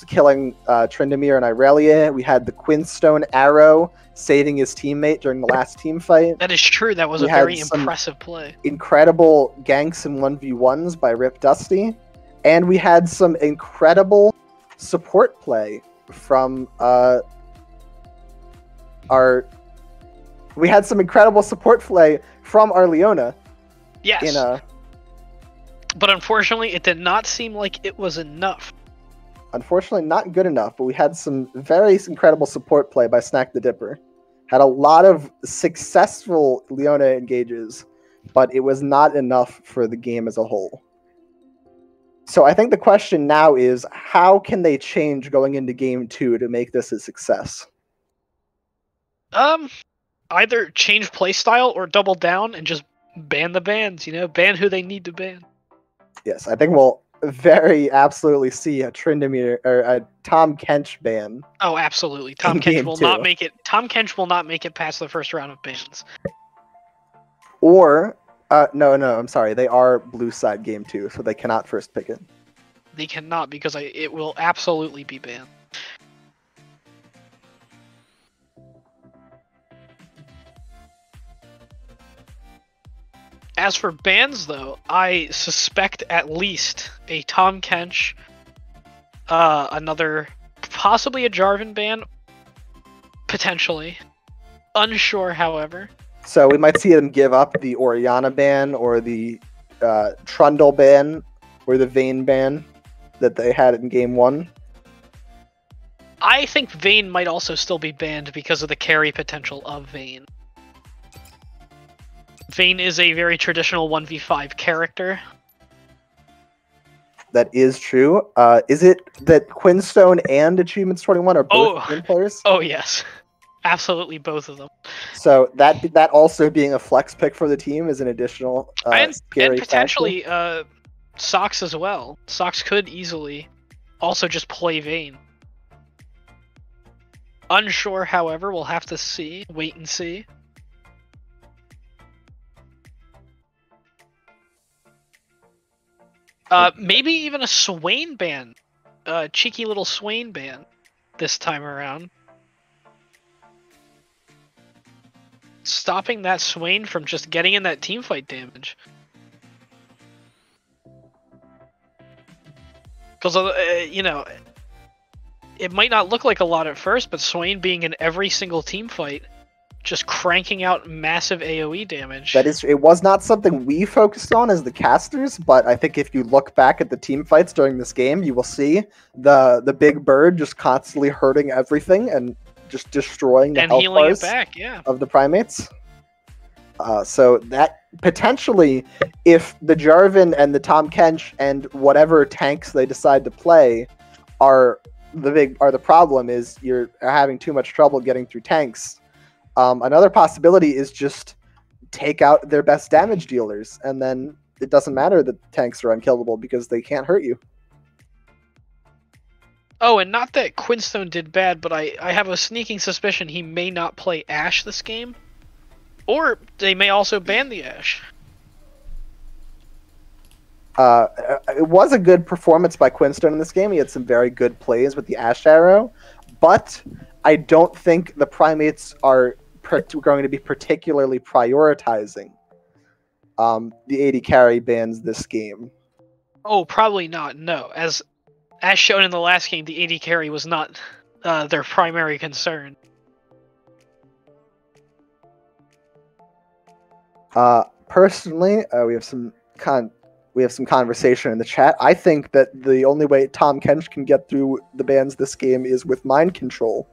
killing Tryndamere and Irelia. We had the Quinstone arrow saving his teammate during the last team fight. That is true. That was a very impressive play. Incredible ganks and 1v1s by RIPDusty. And we had some incredible support play from We had some incredible support play from our Leona. Yes. But unfortunately, it did not seem like it was enough. Unfortunately, not good enough, but we had some very incredible support play by Snack the Dipper. Had a lot of successful Leona engages, but it was not enough for the game as a whole. So I think the question now is, how can they change going into Game 2 to make this a success? Either change playstyle or double down and just ban the bans, ban who they need to ban. Yes, I think we'll absolutely see a Tryndamere or a Tom Kench ban. Oh, absolutely. Tom Kench will not make it. Tom Kench will not make it past the first round of bans. Or no, I'm sorry. They are blue side Game 2, so they cannot first pick it. They cannot because it will absolutely be banned. As for bans, though, I suspect at least a Tom Kench, another Possibly a Jarvan ban. Potentially. Unsure, however. So we might see them give up the Orianna ban or the Trundle ban or the Vayne ban that they had in Game 1. I think Vayne might also still be banned because of the carry potential of Vayne. Vayne is a very traditional 1v5 character. That is true. Is it that Quinstone and Achievements 21 are both game players? Oh, yes. Absolutely both of them. So that also being a flex pick for the team is an additional and scary potentially factor. Sox as well. Sox could easily also just play Vayne. Unsure, however, we'll have to see. Wait and see. Maybe even a Swain ban. Cheeky little Swain ban this time around. Stopping that Swain from just getting in that teamfight damage. Because, you know, it might not look like a lot at first, but Swain being in every single team fight, just cranking out massive AoE damage. That is, it was not something we focused on as the casters, but I think if you look back at the team fights during this game, you will see the big bird just constantly hurting everything and just destroying the health healing bars it back, yeah. of the Primates. So that potentially, if the Jarvan and the Tahm Kench and whatever tanks they decide to play are the problem, is you're having too much trouble getting through tanks. Another possibility is just take out their best damage dealers, and then it doesn't matter that the tanks are unkillable because they can't hurt you. Oh, and not that Quinstone did bad, but I have a sneaking suspicion he may not play Ashe this game. Or they may also ban the Ashe. It was a good performance by Quinstone in this game. He had some very good plays with the Ashe Arrow, but I don't think the Primates are going to be particularly prioritizing the AD carry bans this game. Oh, probably not, no. As shown in the last game, the AD carry was not their primary concern. Personally, we have some conversation in the chat. I think that the only way Tahm Kench can get through the bans this game is with mind control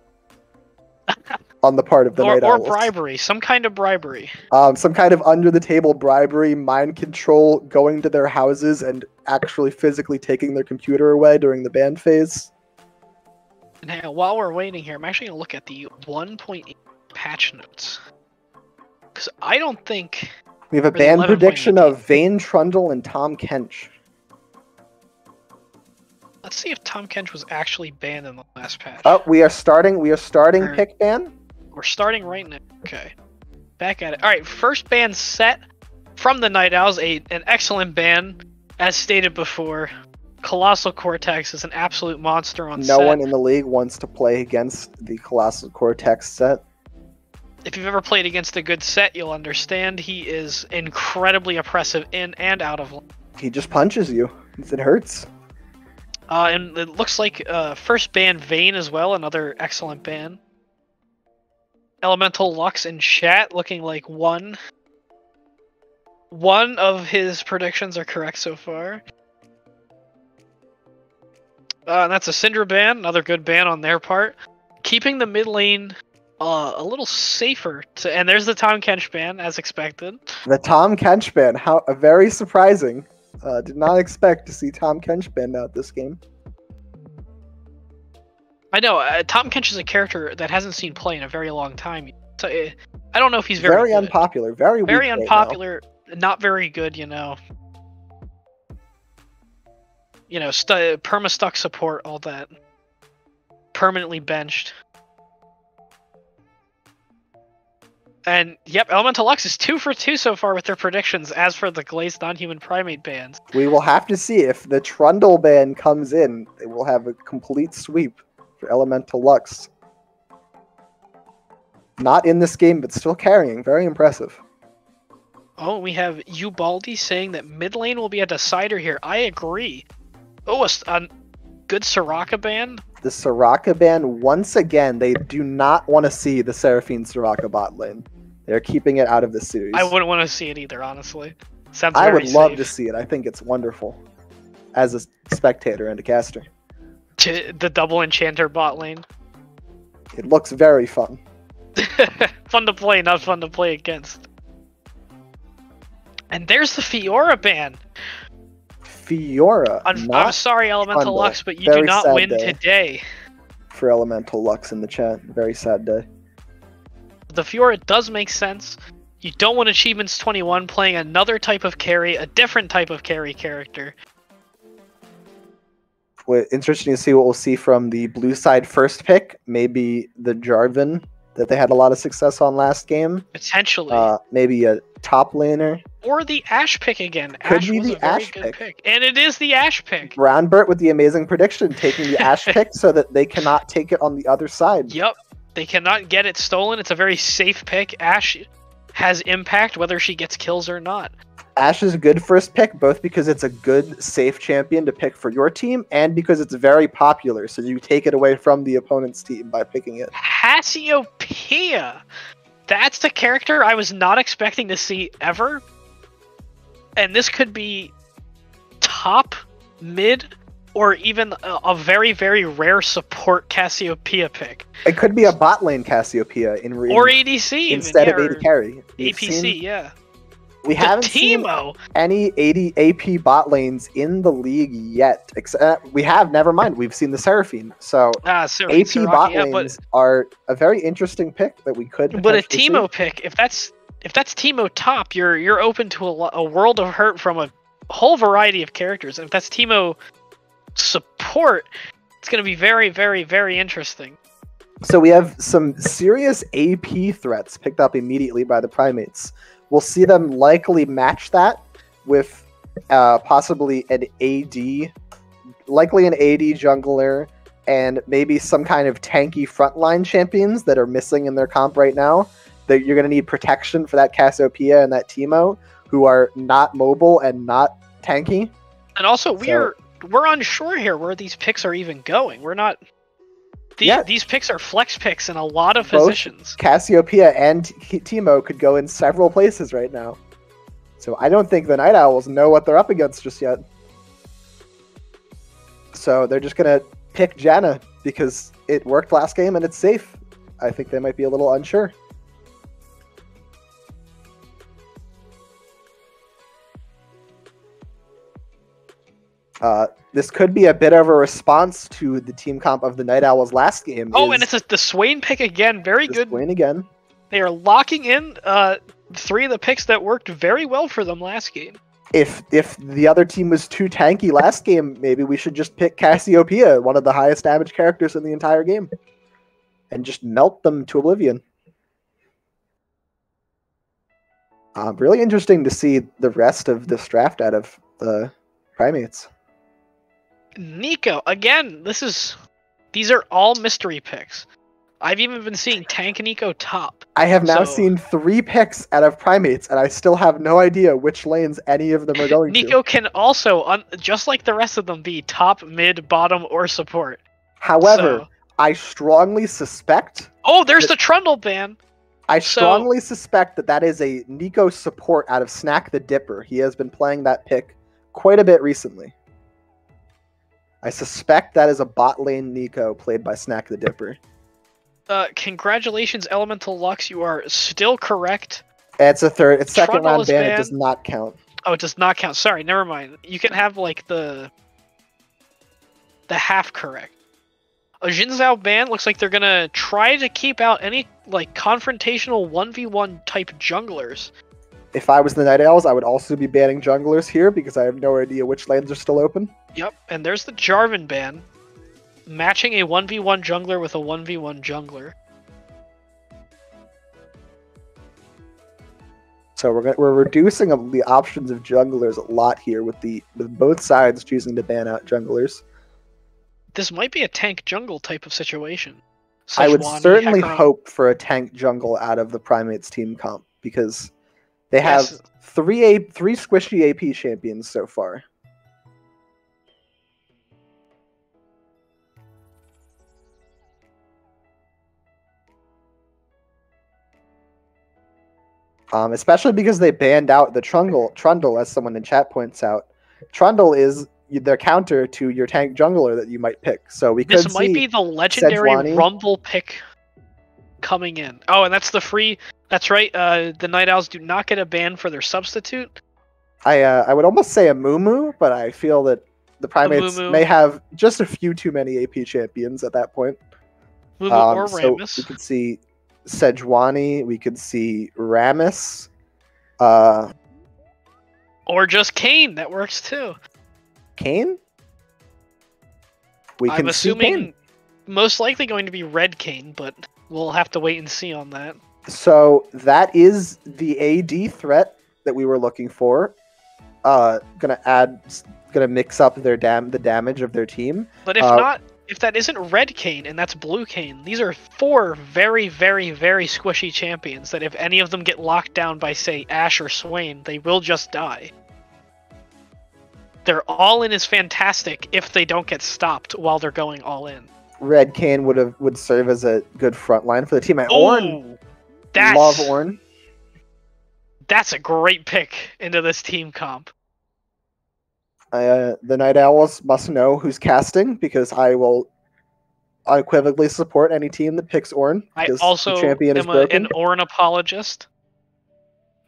on the part of the Night Owls. Or bribery, some kind of bribery. Some kind of under-the-table bribery, mind control, going to their houses and actually physically taking their computer away during the ban phase. Now, while we're waiting here, I'm actually going to look at the 1.8 patch notes. Because I don't think... We have a ban prediction of Vayne, Trundle, and Tahm Kench. Let's see if Tahm Kench was actually banned in the last patch. Oh, we are starting pick ban. We're starting right now. Okay. Back at it. Alright, first ban set from the Night Owls. An excellent ban. As stated before, Kolossal Kortex is an absolute monster on set. No one in the league wants to play against the Kolossal Kortex set. If you've ever played against a good set, you'll understand he is incredibly oppressive in and out of lane. He just punches you. It hurts. And it looks like first ban Vayne as well, another excellent ban. Elemental Lux in chat looking like one of his predictions are correct so far. And that's a Syndra ban, another good ban on their part. Keeping the mid lane a little safer, and there's the Tahm Kench ban, as expected. The Tahm Kench ban, very surprising. Did not expect to see Tahm Kench banned out this game. I know, Tahm Kench is a character that hasn't seen play in a very long time. So I don't know if he's very good. Unpopular, very unpopular, right, not very good, you know. You know, perma-stuck support, all that. Permanently benched. And, yep, Elemental Lux is 2 for 2 so far with their predictions, as for the Glazed non-human primate bans. We will have to see if the Trundle ban comes in. It will have a complete sweep for Elemental Lux. Not in this game, but still carrying. Very impressive. Oh, we have Ubaldi saying that mid lane will be a decider here. I agree. Oh, a good Soraka ban. The Soraka ban, once again, they do not want to see the Seraphine Soraka bot lane. They're keeping it out of the series. I wouldn't want to see it either, honestly. Sounds I very would love safe. to see it. I think it's wonderful as a spectator and a caster. The double enchanter bot lane. It looks very fun. Fun to play, not fun to play against. And there's the Fiora ban. Fiora. I'm sorry, Elemental Sunday. Lux, but you Very do not sad win day. today. For Elemental Lux in the chat. Very sad day. The Fiora does make sense. You don't want Achievements 21 playing another type of carry, a different type of carry character. Well, interesting to see what we'll see from the blue side first pick. Maybe the Jarvan that they had a lot of success on last game. Potentially. Maybe a top laner. Or the Ashe pick again. Could Ashe be was the a very Ashe good pick. And it is the Ashe pick. Brownbert with the amazing prediction, taking the Ashe pick so that they cannot take it on the other side. Yep. They cannot get it stolen. It's a very safe pick. Ashe has impact whether she gets kills or not. Ashe is a good first pick, both because it's a good, safe champion to pick for your team, and because it's very popular, so you take it away from the opponent's team by picking it. Cassiopeia! That's the character I was not expecting to see ever. And this could be top, mid, or even a very, very rare support Cassiopeia pick. It could be a bot lane Cassiopeia in Or ADC even, instead yeah, of AD carry. We've APC, seen- yeah. We haven't seen TNO! any AD AP bot lanes in the league yet. We have, never mind. We've seen the Seraphine. So So AP Soraka, bot yeah, lanes are a very interesting pick that we could. but a potentially Teemo see. pick, if that's Teemo top, you're open to a world of hurt from a whole variety of characters. And if that's Teemo support, it's going to be very, very, very interesting. So we have some serious AP threats picked up immediately by the Primates. We'll see them likely match that with possibly an AD, likely an AD jungler, and maybe some kind of tanky frontline champions that are missing in their comp right now. That you're going to need protection for that Cassiopeia and that Teemo, who are not mobile and not tanky. And also, we're unsure here where these picks are even going. We're not. These picks are flex picks in a lot of Both positions. Cassiopeia and Teemo could go in several places right now. So I don't think the Night Owls know what they're up against just yet. So they're just going to pick Janna because it worked last game and it's safe. I think they might be a little unsure. This could be a bit of a response to the team comp of the Night Owls last game. Oh, and it's the Swain pick again. Very good. Swain again. They are locking in 3 of the picks that worked very well for them last game. If the other team was too tanky last game, maybe we should just pick Cassiopeia, one of the highest damage characters in the entire game, and just melt them to oblivion. Really interesting to see the rest of this draft out of the Primates. Nico, again, these are all mystery picks. I've even been seeing Tank Nico top. I have now So- seen 3 picks out of Primates, and I still have no idea which lanes any of them are going Nico to. can also, just like the rest of them, be top, mid, bottom, or support. However, So- I strongly suspect... Oh, there's the Trundle ban! I strongly suspect that is a Nico support out of Snack the Dipper. He has been playing that pick quite a bit recently. I suspect that is a bot lane Nico played by Snack the Dipper. Congratulations, Elemental Lux, you are still correct. It's second Trundle round is ban. It banned. does not count. Oh, it does not count. Sorry, never mind. You can have, like, the half correct. A Jinzhou ban looks like they're gonna try to keep out any, like, confrontational 1v1 type junglers. If I was the Night Owls, I would also be banning junglers here because I have no idea which lanes are still open. Yep, and there's the Jarvan ban. Matching a 1v1 jungler with a 1v1 jungler. So we're reducing the options of junglers a lot here with both sides choosing to ban out junglers. This might be a tank jungle type of situation. I would Sejuani, certainly Hecarim. hope for a tank jungle out of the Primates team comp because they have Yes. three squishy AP champions so far. Especially because they banned out the Trundle, as someone in chat points out. Trundle is their counter to your tank jungler that you might pick. So we could This might see be the legendary Sejuani. Rumble pick coming in. Oh, and that's the free. That's right. The Night Owls do not get a ban for their substitute. I would almost say a Mumu, but I feel that the Primates Mumu. may have just a few too many AP champions at that point. Mumu or So Rammus. we could see Sejuani, we could see Rammus, uh, Or just Kane. That works too. Kane. We I'm can see assuming Kane. most likely going to be Red Kane, but we'll have to wait and see on that. So that is the AD threat that we were looking for. Gonna mix up the damage of their team. But if that isn't Red Kane and that's Blue Kane, these are 4 very, very, very squishy champions that if any of them get locked down by, say, Ashe or Swain, they will just die. Their all-in is fantastic if they don't get stopped while they're going all-in. Red Kane would serve as a good front line for the team. Ornn, love Ornn. That's a great pick into this team comp. The Night Owls must know who's casting, because I will unequivocally support any team that picks Ornn. I because also the champion is am broken. an Ornn apologist.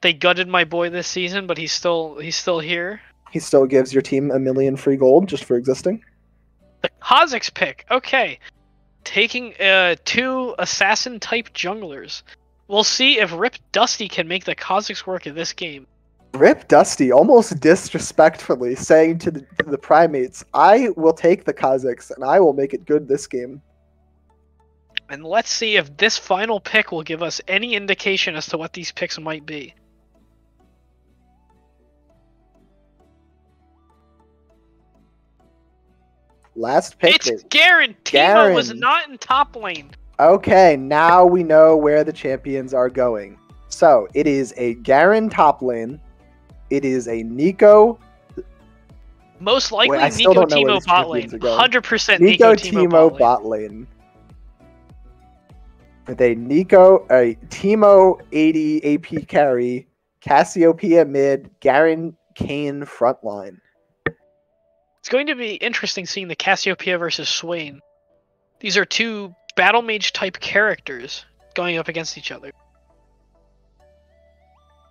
They gutted my boy this season, but he's still here. He still gives your team 1 million free gold just for existing. The Kha'Zix pick. Okay. Taking 2 assassin-type junglers. We'll see if RIPDusty can make the Kha'Zix work in this game. RIPDusty almost disrespectfully saying to the Primates, I will take the Kha'Zix and I will make it good this game. And let's see if this final pick will give us any indication as to what these picks might be. Last pick. It's Garen! Timo was not in top lane. Okay, now we know where the champions are going. So, it is a Garen top lane. It is a Nico. Most likely I still Nico don't know where Timo these bot champions lane. are going. 100% Nico Nico Timo bot lane. With a Timo 80 AP carry, Cassiopeia mid, Garen Kane front line. It's going to be interesting seeing the Cassiopeia versus Swain. These are 2 battle mage type characters going up against each other.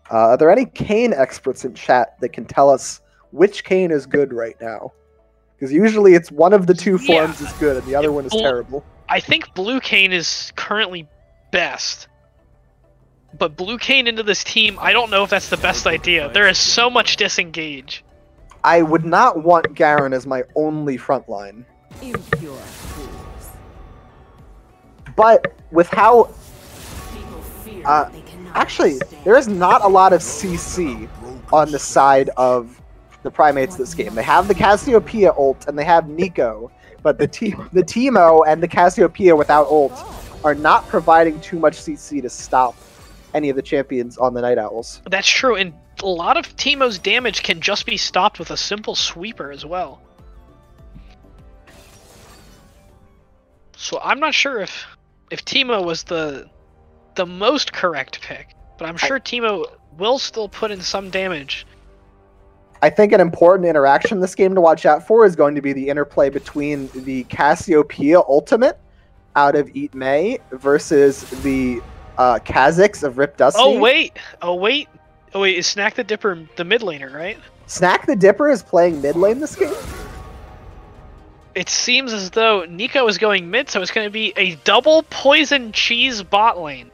Are there any Kane experts in chat that can tell us which Kane is good right now? Because usually it's one of the 2 forms is good and the other one is terrible. I think Blue Kane is currently best. But Blue Kane into this team, I don't know if that's the best idea. There is so much disengage. I would not want Garen as my only front line. Impure fools. But with how... People fear they cannot actually, withstand. there is not a lot of CC on the side of the Primates this game. They have the Cassiopeia ult and they have Nico, but the Timo and the Cassiopeia without ult are not providing too much CC to stop any of the champions on the Night Owls. That's true, and a lot of Timo's damage can just be stopped with a simple sweeper as well. So I'm not sure if Timo was the most correct pick, but I'm sure Timo will still put in some damage. I think an important interaction in this game to watch out for is going to be the interplay between the Cassiopeia ultimate out of Eat May versus the Kha'Zix of RIPDusty. Oh wait, is Snack the Dipper the mid laner, right? Snack the Dipper is playing mid lane this game? It seems as though Nico is going mid, so it's going to be a double poison cheese bot lane.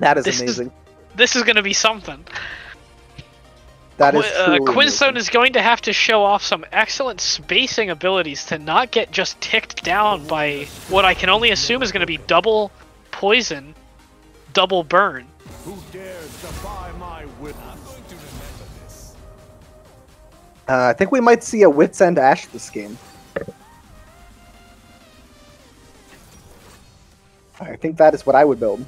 That is amazing. This is going to be something. That is truly Quinstone amazing. is going to have to show off some excellent spacing abilities to not get just ticked down by what I can only assume is going to be double poison, double burn. Who dares defy my will? I'm going to remember this. I think we might see a Wits End Ashe this game. I think that is what I would build.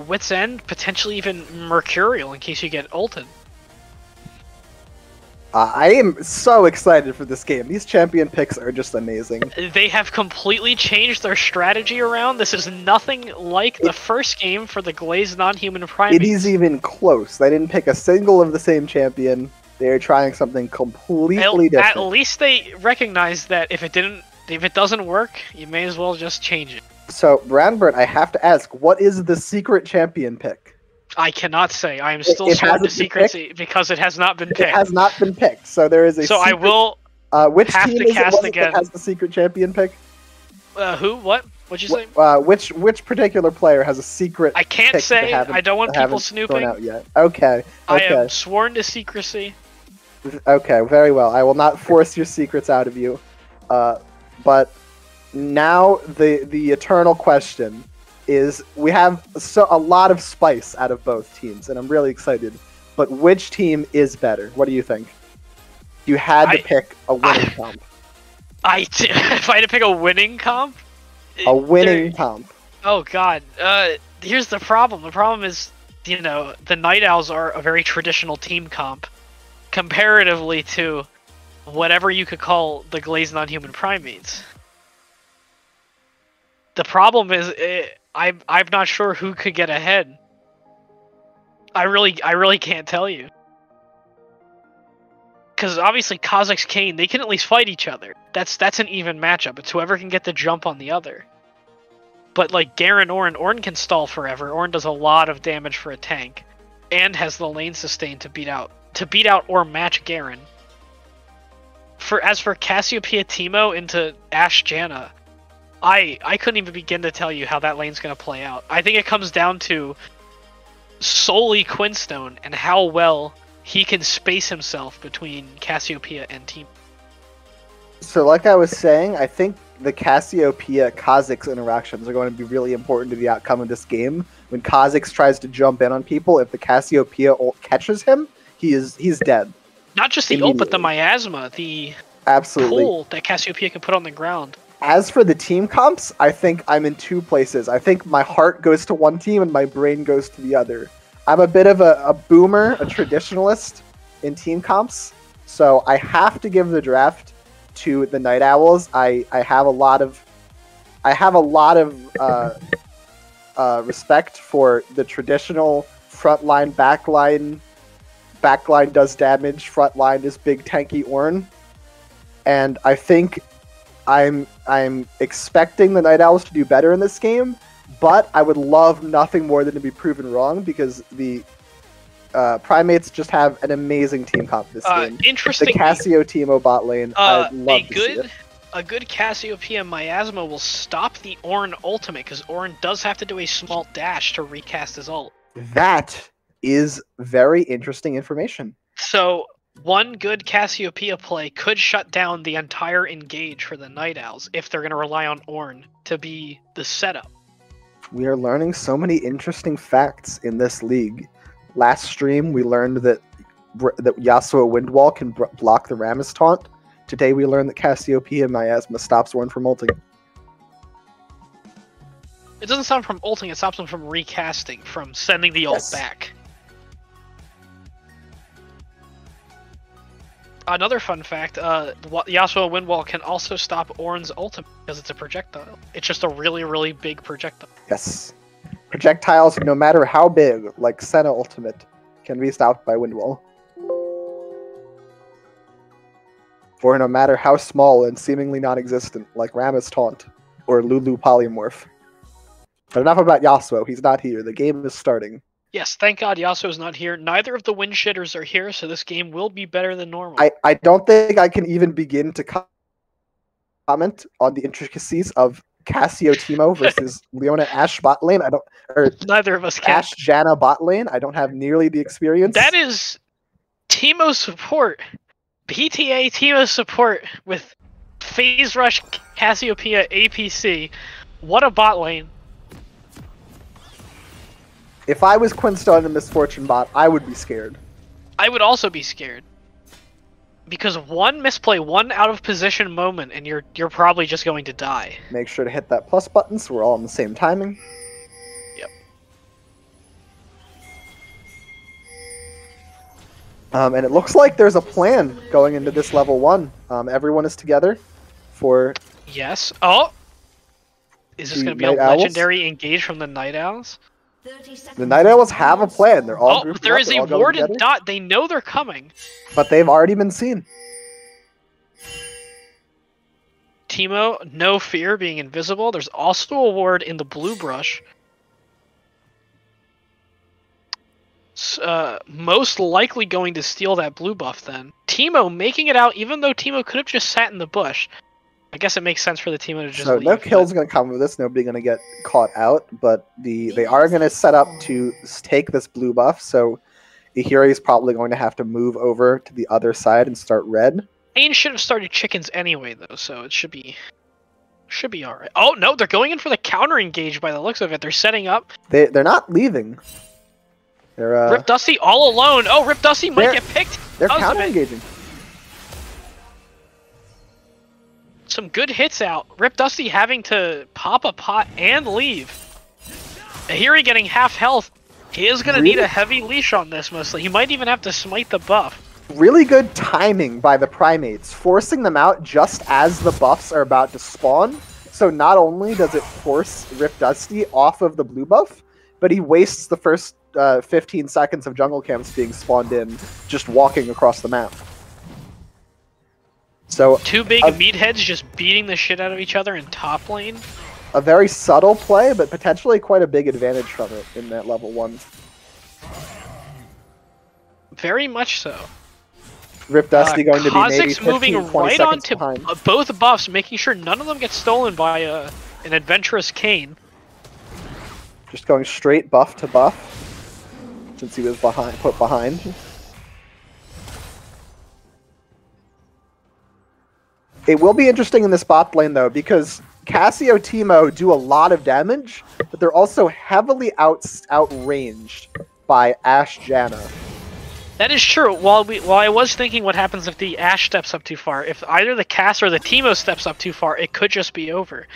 Wits End, potentially even Mercurial in case you get ulted. I am so excited for this game. These champion picks are just amazing. They have completely changed their strategy around. This is nothing like the first game for the Glazed non-human primates. It is even close. They didn't pick a single of the same champion. They're trying something completely different. At least they recognize that if it doesn't work, you may as well just change it. So, Brandbert, I have to ask, what is the secret champion pick? I cannot say. I am still sworn to secrecy because it has not been picked. It has not been picked, so there is a So secret... I will which have team to is cast it again. that has the secret champion pick? Who? What? What'd you say? Which particular player has a secret I can't pick say. that I don't want that people haven't snooping. thrown out yet? Okay. I am sworn to secrecy. Okay, very well. I will not force your secrets out of you. But now the eternal question is, we have a lot of spice out of both teams, and I'm really excited. But which team is better? What do you think? You had to pick a winning comp. If I had to pick a winning comp? A winning comp. Oh god. Here's the problem. The problem is, the Night Owls are a very traditional team comp, comparatively to whatever you could call the Glazed non-human primates. The problem is, I'm not sure who could get ahead. I really can't tell you. Because obviously Kha'Zix Kane, they can at least fight each other. That's an even matchup. It's whoever can get the jump on the other. But like Garen Ornn can stall forever. Ornn does a lot of damage for a tank, and has the lane sustain to beat out or match Garen. As for Cassiopeia Teemo into Ashe Janna, I couldn't even begin to tell you how that lane's gonna play out. I think it comes down to solely Quinstone and how well he can space himself between Cassiopeia and Teemo. So like I was saying, I think the Cassiopeia-Kha'Zix interactions are going to be really important to the outcome of this game. When Kha'Zix tries to jump in on people, if the Cassiopeia ult catches him, he's dead. Not just the ult, but the miasma, the pull that Cassiopeia can put on the ground. As for the team comps, I think I'm in two places. I think my heart goes to one team and my brain goes to the other. I'm a bit of a boomer, a traditionalist in team comps, so I have to give the draft to the Night Owls. I have a lot of respect for the traditional frontline, backline. Backline does damage, frontline is big tanky Ornn, and I think I'm expecting the Night Owls to do better in this game, but I would love nothing more than to be proven wrong, because the Primates just have an amazing team comp this game. Interesting. The Cassio Teemo bot lane, I'd love to see it. A good Cassiopeia miasma will stop the Ornn ultimate, because Ornn does have to do a small dash to recast his ult. That is very interesting information. So one good Cassiopeia play could shut down the entire engage for the Night Owls if they're going to rely on Ornn to be the setup. We are learning so many interesting facts in this league. Last stream, we learned that Yasuo Windwall can block the Rammus taunt. Today, we learned that Cassiopeia miasma stops Ornn from ulting. It doesn't stop him from ulting, it stops him from recasting, from sending the ult back. Another fun fact, Yasuo Windwall can also stop Ornn's ultimate because it's a projectile. It's just a really, really big projectile. Yes. Projectiles, no matter how big, like Senna ultimate, can be stopped by Windwall. Or no matter how small and seemingly non-existent, like Rammus taunt, or Lulu polymorph. But enough about Yasuo, he's not here, the game is starting. Yes, thank God Yasuo's not here. Neither of the wind shitters are here, so this game will be better than normal. I don't think I can even begin to comment on the intricacies of Cassio Teemo versus Leona Ashe bot lane. Neither of us can. Ashe Janna bot lane. I don't have nearly the experience. That is Teemo support. PTA Teemo support with Phase Rush Cassiopeia APC. What a bot lane. If I was Quinstone and Misfortune bot, I would be scared. I would also be scared. Because one misplay, one out of position moment, and you're probably just going to die. Make sure to hit that plus button so we're all on the same timing. Yep. And it looks like there's a plan going into this level 1. Everyone is together for Yes. Oh! Is this The going to be a Night Owls? legendary engage from the Night Owls? the Night Owls have a plan. They're all Oh, grouped there up, is they're a all going ward and together, dot. They know they're coming. but they've already been seen. Teemo, no fear being invisible. There's also a ward in the blue brush. Most likely going to steal that blue buff then. Teemo making it out, even though Teemo could have just sat in the bush. I guess it makes sense for the Teemo to just So leave. no kills going to come with this. Nobody going to get caught out. But they are going to set up to take this blue buff. So Ihiri is probably going to have to move over to the other side and start red. Kane should have started chickens anyway, though, so it should be all right. Oh no, they're going in for the counter engage by the looks of it. They're setting up. They're not leaving. They're RIPDusty all alone. Oh, RIPDusty might get picked. They're Because of counter it. engaging. Some good hits out. RIPDusty having to pop a pot and leave. Ihiri getting half health. He is going to need a heavy leash on this mostly. He might even have to smite the buff. Really good timing by the Primates, forcing them out just as the buffs are about to spawn. So not only does it force RIPDusty off of the blue buff, but he wastes the first 15 seconds of jungle camps being spawned in, just walking across the map. So Two big meatheads just beating the shit out of each other in top lane. a very subtle play, but potentially quite a big advantage from it in that level 1. Very much so. RIPDusty going to be maybe Kha'Zix 15, moving 20 right seconds onto behind. both buffs, making sure none of them get stolen by an adventurous Kane. Just going straight buff to buff, since he was put behind. It will be interesting in this bot lane, though, because Cassio Teemo do a lot of damage, but they're also heavily outranged by Ashe Janna. That is true. While I was thinking what happens if the Ashe steps up too far. If either the Cass or the Teemo steps up too far, it could just be over.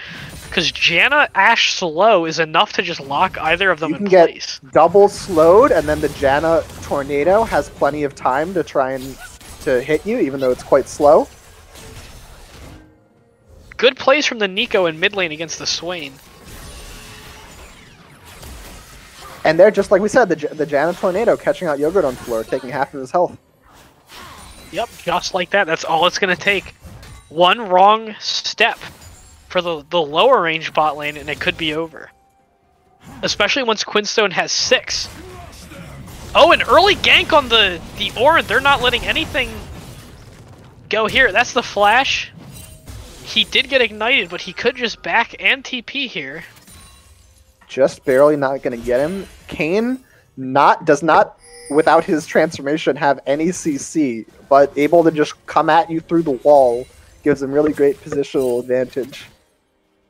Because Janna Ashe slow is enough to just lock either of them You in can get place. double slowed, and then the Janna Tornado has plenty of time to try and to hit you, even though it's quite slow. Good plays from the Nico in mid lane against the Swain. And they're just like we said, the Janna Tornado catching out Yogurt on floor, taking half of his health. Yep, just like that. That's all it's going to take. One wrong step for the lower range bot lane, and it could be over. Especially once Quinstone has 6. Oh, an early gank on the Ornn. They're not letting anything go here. That's the flash. He did get ignited, but he could just back and TP here. Just barely not going to get him. Kane does not, without his transformation, have any CC, but able to just come at you through the wall gives him really great positional advantage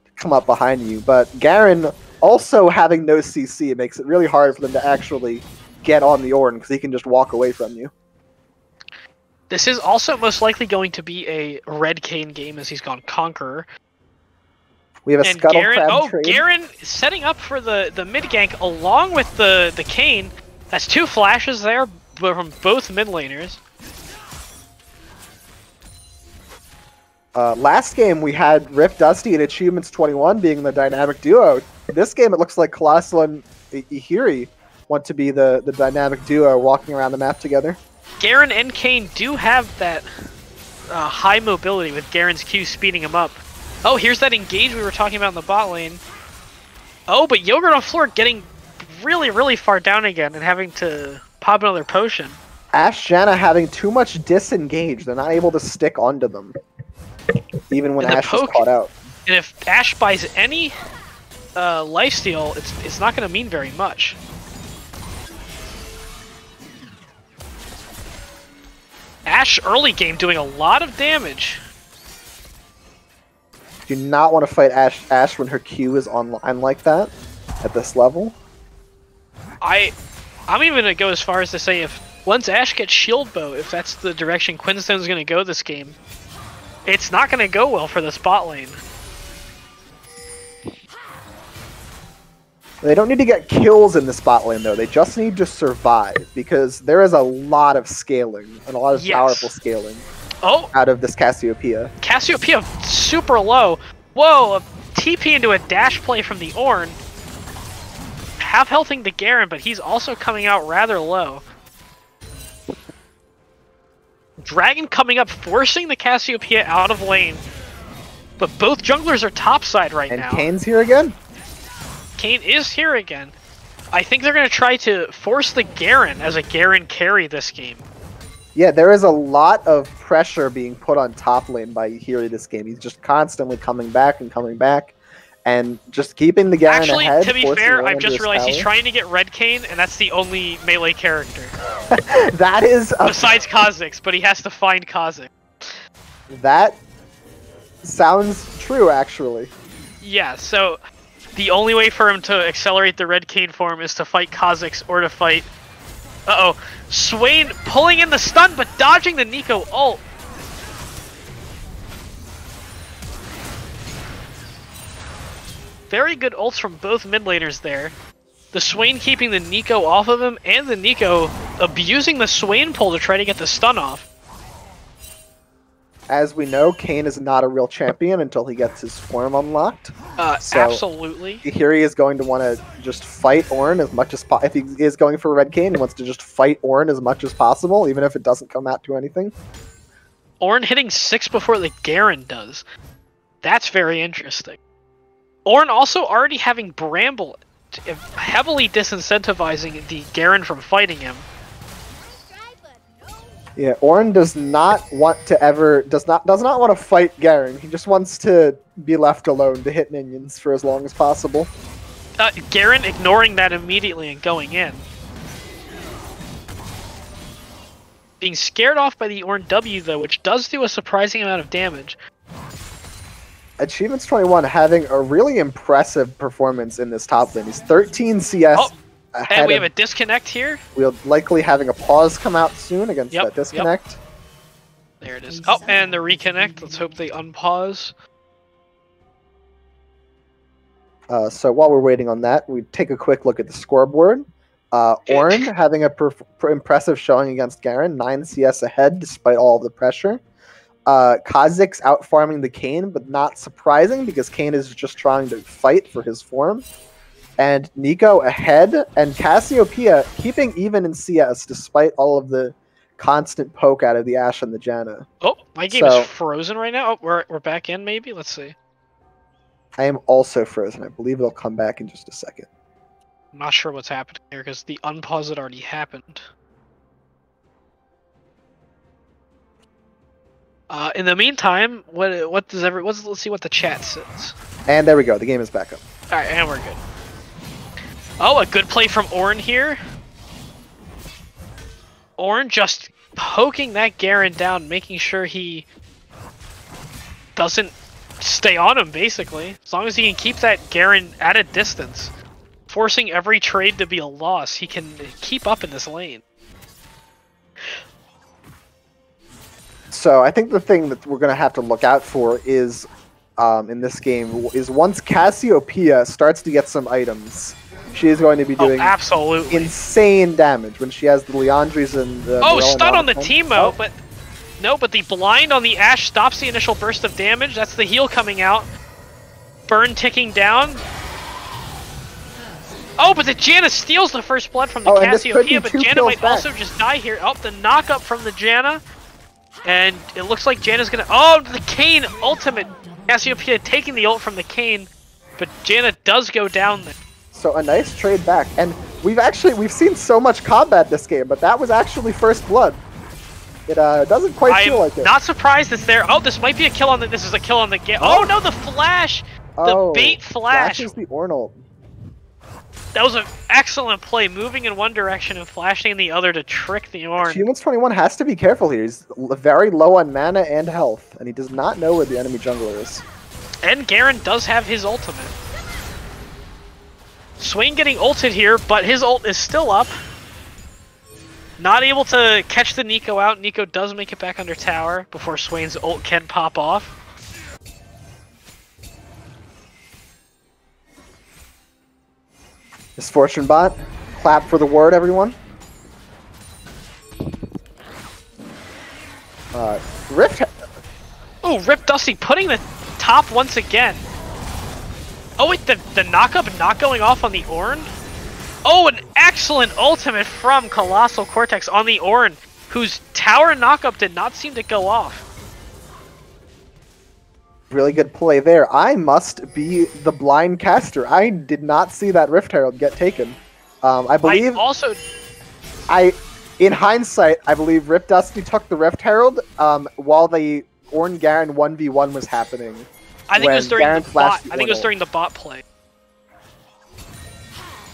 to come up behind you. But Garen also having no CC makes it really hard for them to actually get on the Ornn because he can just walk away from you. This is also most likely going to be a red Kane game as he's gone Conqueror. We have a And Scuttle Garen, Crab trade. Garen setting up for the mid gank along with the Kane. That's 2 flashes there from both mid laners. Last game we had RIPDusty and Achievements 21 being the dynamic duo. This game it looks like Kolossal and Ihiri want to be the dynamic duo walking around the map together. Garen and Kane do have that high mobility with Garen's Q speeding him up. Oh, here's that engage we were talking about in the bot lane. Oh, but Yogurt on floor getting really, really far down again and having to pop another potion. Ashe Janna having too much disengage. They're not able to stick onto them. Even when And the Ashe is poke- caught out. And if Ashe buys any lifesteal, it's not going to mean very much. Ashe early game doing a lot of damage. Do not want to fight Ashe when her Q is online like that at this level. I'm even going to go as far as to say if once Ashe gets shield bow, if that's the direction Quinstone's going to go this game, it's not going to go well for the spot lane. They don't need to get kills in the bot lane, though. They just need to survive, because there is a lot of scaling, and a lot of powerful scaling out of this Cassiopeia. Cassiopeia super low. Whoa, a TP into a dash play from the Ornn. Half healthing the Garen, but he's also coming out rather low. Dragon coming up, forcing the Cassiopeia out of lane. But both junglers are topside right now. And Kane's here again? Kane is here again. I think they're going to try to force the Garen as a Garen carry this game. Yeah, there is a lot of pressure being put on top lane by Ihiri this game. He's just constantly coming back and just keeping the Garen Actually, ahead. to be fair, I've just realized he's trying to get Red Kane, and that's the only melee character. That is... Besides Kha'Zix, but he has to find Kha'Zix. That sounds true, actually. Yeah, so the only way for him to accelerate the Red Kane form is to fight Kha'Zix or to fight... Uh-oh. Swain pulling in the stun, but dodging the Nico ult. Very good ults from both mid laners there. The Swain keeping the Nico off of him, and the Nico abusing the Swain pull to try to get the stun off. As we know, Kane is not a real champion until he gets his form unlocked. So Absolutely. Ihiri is going to want to just fight Ornn as much as if he is going for Red Kane, he wants to just fight Ornn as much as possible, even if it doesn't come out to anything. Ornn hitting 6 before the Garen does. That's very interesting. Ornn also already having Bramble, heavily disincentivizing the Garen from fighting him. Yeah, Ornn does not want to does not want to fight Garen. He just wants to be left alone to hit minions for as long as possible. Garen ignoring that immediately and going in. Being scared off by the Ornn W though, which does do a surprising amount of damage. Achievements 21 having a really impressive performance in this top lane. He's 13 CS ahead. And we have a disconnect here. We'll likely having a pause come out soon against that disconnect. There it is. Oh, and the reconnect. Let's hope they unpause. So while we're waiting on that, we take a quick look at the scoreboard. Ornn having a impressive showing against Garen, 9 CS ahead despite all the pressure. Kha'Zix out farming the Kane, but not surprising because Kane is just trying to fight for his form. And Nico ahead, and Cassiopeia keeping even in CS despite all of the constant poke out of the Ashe and the Janna. Oh, my game is frozen right now. Oh, we're back in maybe? Let's see. I am also frozen. I believe it'll come back in just a second. I'm not sure what's happening here because the unpause had already happened. In the meantime, let's see what the chat says. And there we go. The game is back up. All right, and we're good. Oh, a good play from Ornn here. Ornn just poking that Garen down, making sure he doesn't stay on him, basically. As long as he can keep that Garen at a distance, forcing every trade to be a loss, he can keep up in this lane. So I think the thing that we're going to have to look out for is, in this game, is once Cassiopeia starts to get some items, she is going to be doing absolutely insane damage when she has the Leandries and the... Oh, stun on the Teemo, but... No, but the blind on the Ashe stops the initial burst of damage. That's the heal coming out. Burn ticking down. Oh, but the Janna steals the first blood from the Cassiopeia, but Janna might also just die here. Oh, the knock-up from the Janna. And it looks like Janna's gonna... Oh, the Kayn ultimate! Cassiopeia taking the ult from the Kayn, but Janna does go down there. So a nice trade back. And we've seen so much combat this game, but that was actually first blood. It doesn't quite feel like it. I'm not surprised it's there. Oh, this might be a kill on the... This is a kill on the... Oh, no, the flash! The bait flash! Flashes the Ornn ult. That was an excellent play, moving in one direction and flashing in the other to trick the Ornn. Humans 21 has to be careful here. He's very low on mana and health, and he does not know where the enemy jungler is. And Garen does have his ultimate. Swain getting ulted here, but his ult is still up. Not able to catch the Nico out. Nico does make it back under tower before Swain's ult can pop off. Misfortune bot. Clap for the word, everyone. Rift. Oh, RIPDusty putting the top once again. Oh wait, the knockup not going off on the Ornn? Oh, an excellent ultimate from Kolossal Kortex on the Ornn, whose tower knockup did not seem to go off. Really good play there. I must be the blind caster. I did not see that Rift Herald get taken. I believe. In hindsight, I believe RIPDusty took the Rift Herald while the Ornn Garen 1v1 was happening. I think it was during the bot. I think it was during the bot play.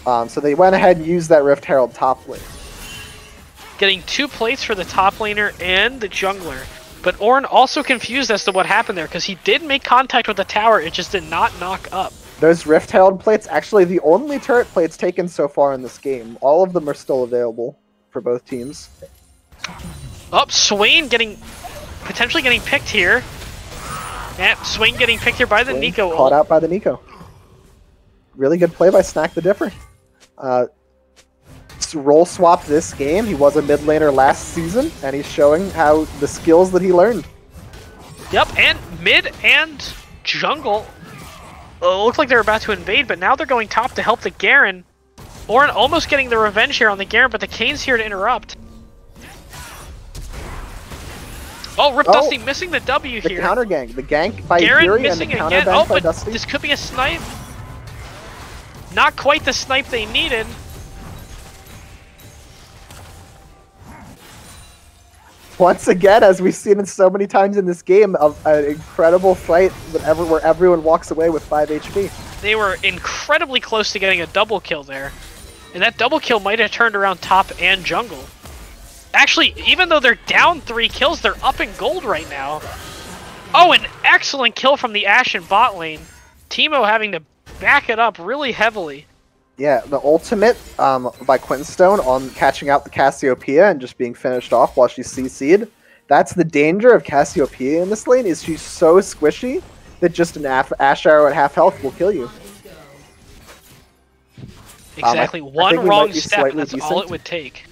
So they went ahead and used that Rift Herald top lane. Getting 2 plates for the top laner and the jungler. But Ornn also confused as to what happened there, because he did make contact with the tower, it just did not knock up. Those Rift Herald plates, actually the only turret plates taken so far in this game. All of them are still available for both teams. Oh, Swain potentially getting picked here. Yeah, Swain getting picked here by the Nico. Caught out by the Nico. Really good play by Snack the Dipper. Role swap this game. He was a mid laner last season, and he's showing how the skills that he learned. Yep, and mid and jungle looked like they were about to invade, but now they're going top to help the Garen. Ornn almost getting the revenge here on the Garen, but the Kane's here to interrupt. Oh, RIPDusty missing the W here. The counter gank. The gank by Garen Ihiri missing and the counter again. gank Oh, by but Dusty. this could be a snipe. Not quite the snipe they needed. Once again, as we've seen it so many times in this game, an incredible fight where everyone walks away with 5 HP. They were incredibly close to getting a double kill there. And that double kill might have turned around top and jungle. Actually, even though they're down 3 kills, they're up in gold right now. Oh, an excellent kill from the Ashe in bot lane. TNO having to back it up really heavily. Yeah, the ultimate by Quinstone on catching out the Cassiopeia and just being finished off while she's CC'd. That's the danger of Cassiopeia in this lane, is she's so squishy that just an Ashe arrow at half health will kill you. Exactly, one wrong step and that's all it would take.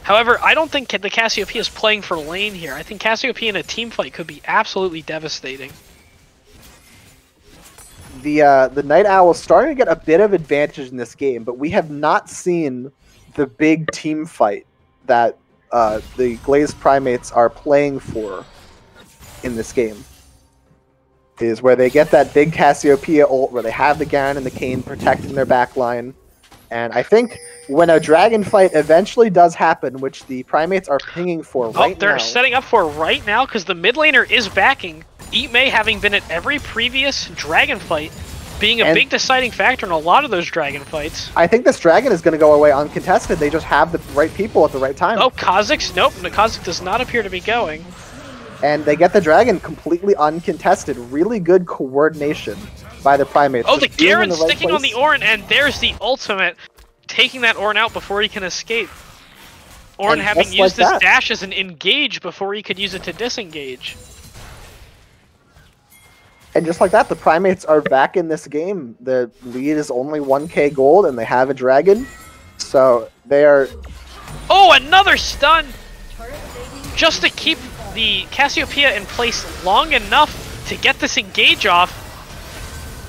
However, I don't think the Cassiopeia is playing for lane here. I think Cassiopeia in a team fight could be absolutely devastating. The Night Owl is starting to get a bit of advantage in this game, but we have not seen the big team fight that the Glazed Primates are playing for in this game. Is where they get that big Cassiopeia ult, where they have the Garen and the Kayn protecting their backline. And I think when a dragon fight eventually does happen, which the Primates are pinging for right now... they're setting up for right now, because the mid laner is backing. Eatmay having been at every previous dragon fight, being a big deciding factor in a lot of those dragon fights. I think this dragon is going to go away uncontested. They just have the right people at the right time. Oh, Kha'Zix? Nope, the Kha'Zix does not appear to be going. And they get the dragon completely uncontested. Really good coordination by the Primates. Oh, the Garen's sticking on the Ornn, and there's the ultimate, taking that Ornn out before he can escape. Ornn having used his dash as an engage before he could use it to disengage. And just like that, the Primates are back in this game. The lead is only 1k gold, and they have a dragon. So they are... Oh, another stun! Just to keep the Cassiopeia in place long enough to get this engage off.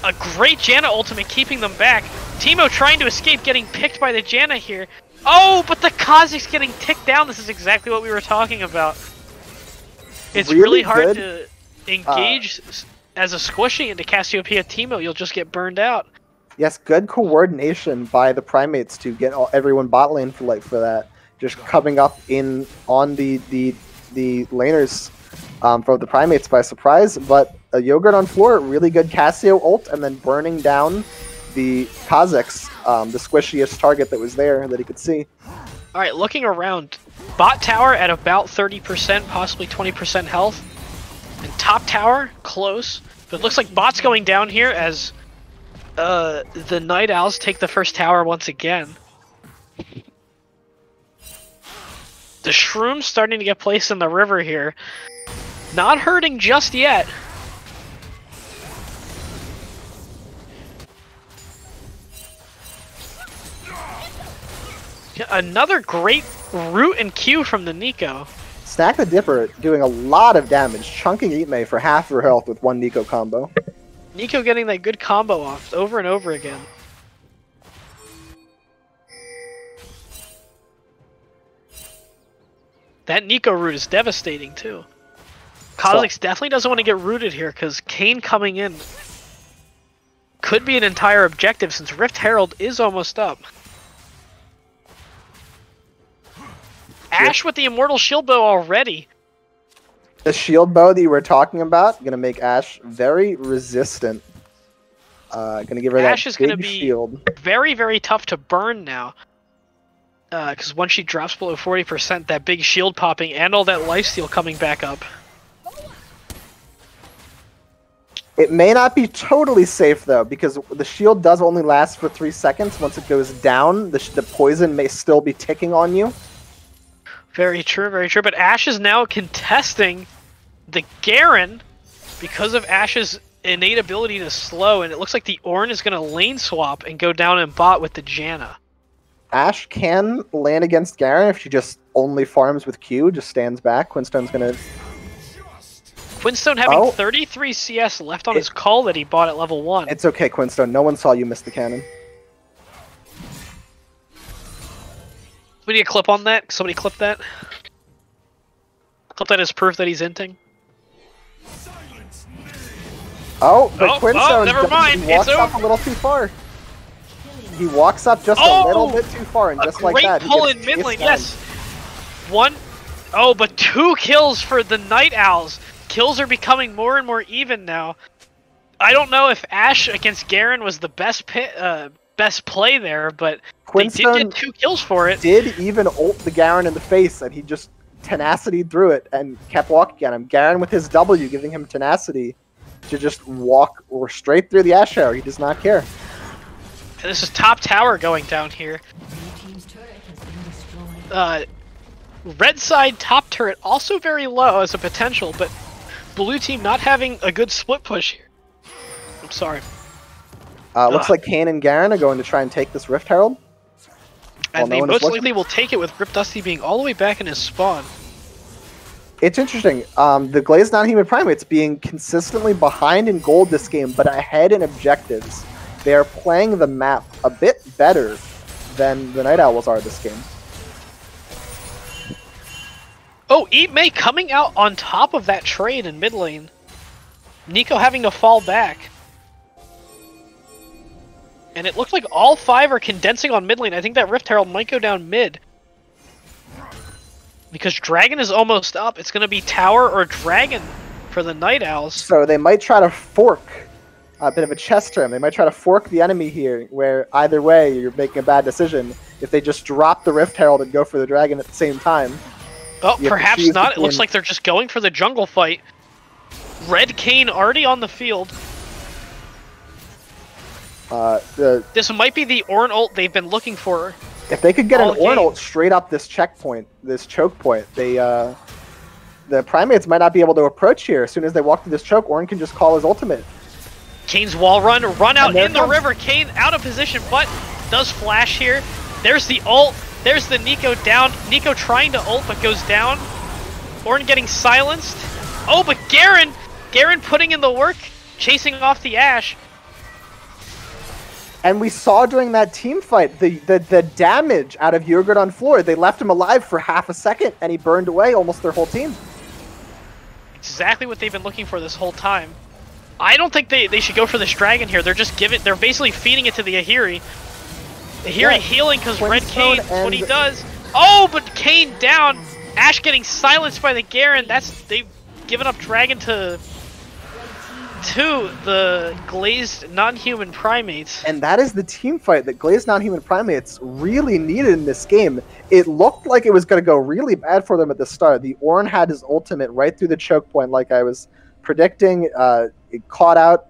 A great Janna ultimate keeping them back. TNO trying to escape, getting picked by the Janna here. Oh, but the Kha'Zix getting ticked down. This is exactly what we were talking about. It's really hard to engage as a squishy into Cassiopeia TNO. You'll just get burned out. Yes, good coordination by the Primates to get everyone bot lane for that. Just coming up on the laners for the Primates by surprise, but a Yogurt on floor, really good Cassio ult, and then burning down the Kha'Zix, the squishiest target that was there that he could see. Alright, looking around, bot tower at about 30%, possibly 20% health, and top tower, close, but it looks like bot's going down here as the Night Owls take the first tower once again. The Shroom's starting to get placed in the river here. Not hurting just yet. Another great root and Q from the Nico. Snack the Dipper doing a lot of damage, chunking Itme for half her health with one Nico combo. Nico getting that good combo off over and over again. That Nico root is devastating too. Kha'Zix definitely doesn't want to get rooted here because Kayn coming in could be an entire objective since Rift Herald is almost up. Ashe with the Immortal Shield Bow already. The shield bow that you were talking about, gonna make Ashe very resistant. Gonna give her Ashe that is big gonna be shield. very, very tough to burn now. Because once she drops below 40%, that big shield popping and all that lifesteal coming back up. It may not be totally safe though, because the shield does only last for 3 seconds. Once it goes down, the poison may still be ticking on you. Very true, very true. But Ashe is now contesting the Garen because of Ashe's innate ability to slow, and it looks like the Ornn is going to lane swap and go down and bot with the Janna. Ashe can land against Garen if she just only farms with Q, just stands back. Quinstone's gonna... Quinstone having 33 CS left on his call that he bought at level 1. It's okay, Quinstone. No one saw you miss the cannon. We need a clip on that. Somebody clip that. Clip that as proof that he's inting. Oh, but Quinstone never mind. He walks It's up a little too far. He walks up just a little bit too far, and just like that, great pull in mid lane, yes. One, but 2 kills for the Night Owls. Kills are becoming more and more even now. I don't know if Ashe against Garen was the best play there, but Quinstone they did get 2 kills for it. Did even ult the Garen in the face, and he just tenacity through it and kept walking at him. Garen with his W giving him tenacity to just walk or straight through the Ashe Tower. He does not care. And this is top tower going down here. Red side top turret also very low as a potential, but blue team not having a good split push here. I'm sorry. Looks like Kayn and Garen are going to try and take this Rift Herald. And they most likely will take it with RIPDusty being all the way back in his spawn. It's interesting. The Glazed non-human primates being consistently behind in gold this game, but ahead in objectives. They are playing the map a bit better than the Night Owls are this game. Oh, Itme coming out on top of that trade in mid lane. Nico having to fall back. And it looks like all 5 are condensing on mid lane. I think that Rift Herald might go down mid. Because Dragon is almost up. It's going to be Tower or Dragon for the Night Owls. So they might try to fork a bit of a chess term. They might try to fork the enemy here, where either way you're making a bad decision. If they just drop the Rift Herald and go for the Dragon at the same time. Oh, perhaps not. It looks like they're just going for the jungle fight. Red Kayn already on the field. This might be the Ornn ult they've been looking for. If they could get an Ornn ult straight up this checkpoint, this choke point, the Primates might not be able to approach here. As soon as they walk through this choke, Ornn can just call his ultimate. Kayn's wall run out in the river. Kayn out of position, but does flash here. There's the ult. There's the Nico down. Nico trying to ult, but goes down. Ornn getting silenced. Oh, but Garen putting in the work, chasing off the Ashe. And we saw during that team fight the damage out of Yurgard on floor. They left him alive for half a second, and he burned away almost their whole team. Exactly what they've been looking for this whole time. I don't think they should go for this dragon here. They're just they're basically feeding it to the Ihiri. Ihiri healing because Red Kayn, that's what he does. Oh, but Kayn down. Ashe getting silenced by the Garen. They've given up dragon to the Glazed non-human primates. And that is the team fight that Glazed non-human primates really needed in this game. It looked like it was going to go really bad for them at the start. The Ornn had his ultimate right through the choke point like I was predicting. It caught out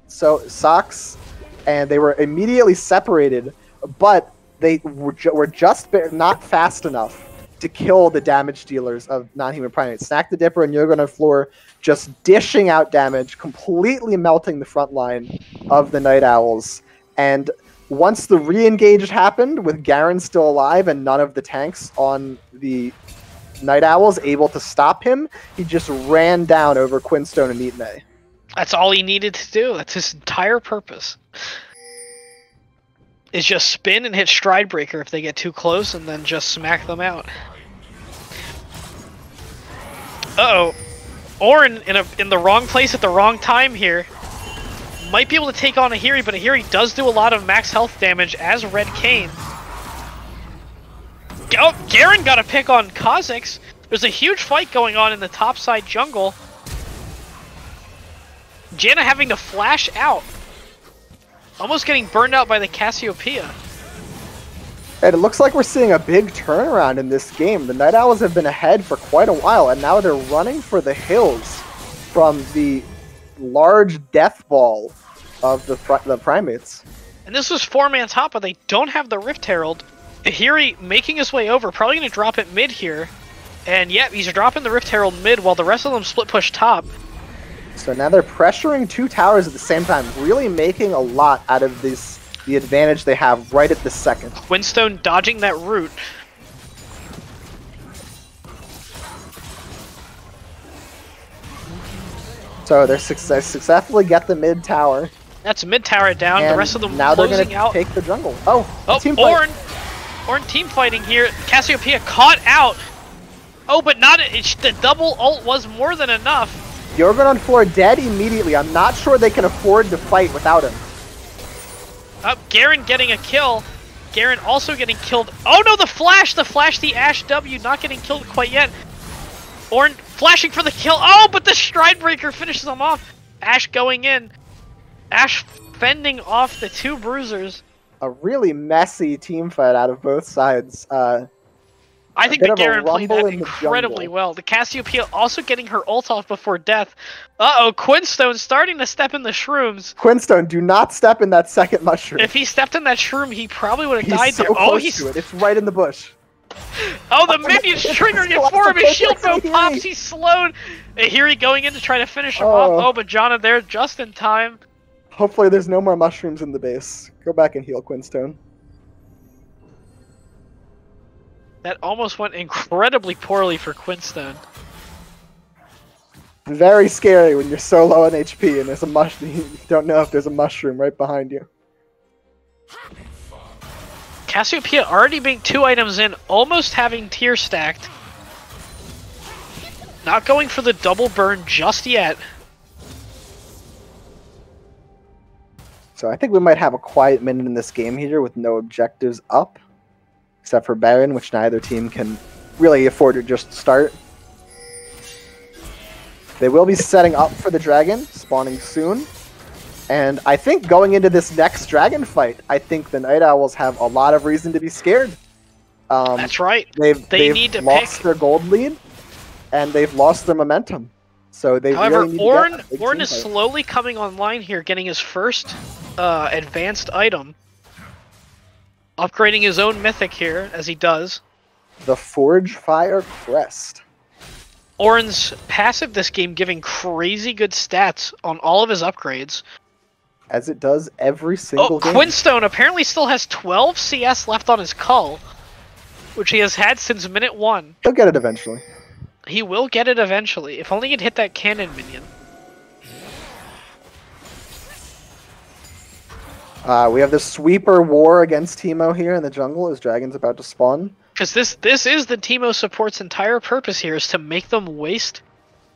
Socks, and they were immediately separated, but they were just not fast enough to kill the damage dealers of non-human primates. Snack the Dipper and Yurgard on floor just dishing out damage, completely melting the front line of the Night Owls. And once the re-engage happened with Garen still alive and none of the tanks on the Night Owls able to stop him, he just ran down over Quinstone and Ihiri. That's all he needed to do. That's his entire purpose. Is just spin and hit Stride Breaker if they get too close, and then just smack them out. Uh-oh. Orin in the wrong place at the wrong time here. Might be able to take on Ihiri, but Ihiri does do a lot of max health damage as Red Kayn. Oh, Garen got a pick on Kha'Zix. There's a huge fight going on in the topside jungle. Janna having to flash out. Almost getting burned out by the Cassiopeia. And it looks like we're seeing a big turnaround in this game. The Night Owls have been ahead for quite a while, and now they're running for the hills from the large death ball of the Primates. And this was 4-man top, but they don't have the Rift Herald. Ihiri making his way over, probably going to drop it mid here. And yep, he's dropping the Rift Herald mid while the rest of them split push top. So now they're pressuring 2 towers at the same time, really making a lot out of the advantage they have right at this second. Quinstone dodging that root. So they're successfully get the mid tower. That's mid tower down. And the rest of them now they're closing gonna out. take the jungle. Oh, team Ornn! fight. Ornn team fighting here. Cassiopeia caught out. Oh, but not the double ult was more than enough. Jorgen on floor dead immediately. I'm not sure they can afford to fight without him. Garen getting a kill. Garen also getting killed. Oh no, the flash, the Ashe W, not getting killed quite yet. Ornn flashing for the kill. Oh, but the Stride Breaker finishes him off. Ashe going in. Ashe fending off the 2 bruisers. A really messy team fight out of both sides. I think that Garen played that in the incredibly jungle. well. The Cassiopeia also getting her ult off before death. Uh-oh, Quinstone starting to step in the shrooms. Quinstone, do not step in that second mushroom. If he stepped in that shroom, he probably would have He's died so there. close Oh, he's... to it. It's right in the bush. Oh, the minion's triggering it for him. His shield bow pops. He's slowed. Ihiri going in to try to finish him off. Oh, but Janna there just in time. Hopefully there's no more mushrooms in the base. Go back and heal Quinstone. That almost went incredibly poorly for Quinstone. Very scary when you're so low on HP and there's a mushroom. You don't know if there's a mushroom right behind you. Cassiopeia already being 2 items in, almost having tier stacked. Not going for the double burn just yet. So I think we might have a quiet minute in this game here with no objectives up. Except for Baron, which neither team can really afford to just start. They will be setting up for the dragon, spawning soon. And I think going into this next dragon fight, I think the Night Owls have a lot of reason to be scared. That's right. They've need to lost their gold lead, and they've lost their momentum. So they However, really need to get Ornn is slowly coming online here, getting his first advanced item. Upgrading his own mythic here, as he does. The Forge Fire Crest. Ornn's passive this game giving crazy good stats on all of his upgrades. As it does every single game. Quinstone apparently still has 12 CS left on his Cull, which he has had since minute 1. He'll get it eventually. He will get it eventually, if only he'd hit that cannon minion. We have the sweeper war against Teemo here in the jungle as Dragon's about to spawn. Because this is the Teemo support's entire purpose here, is to make them waste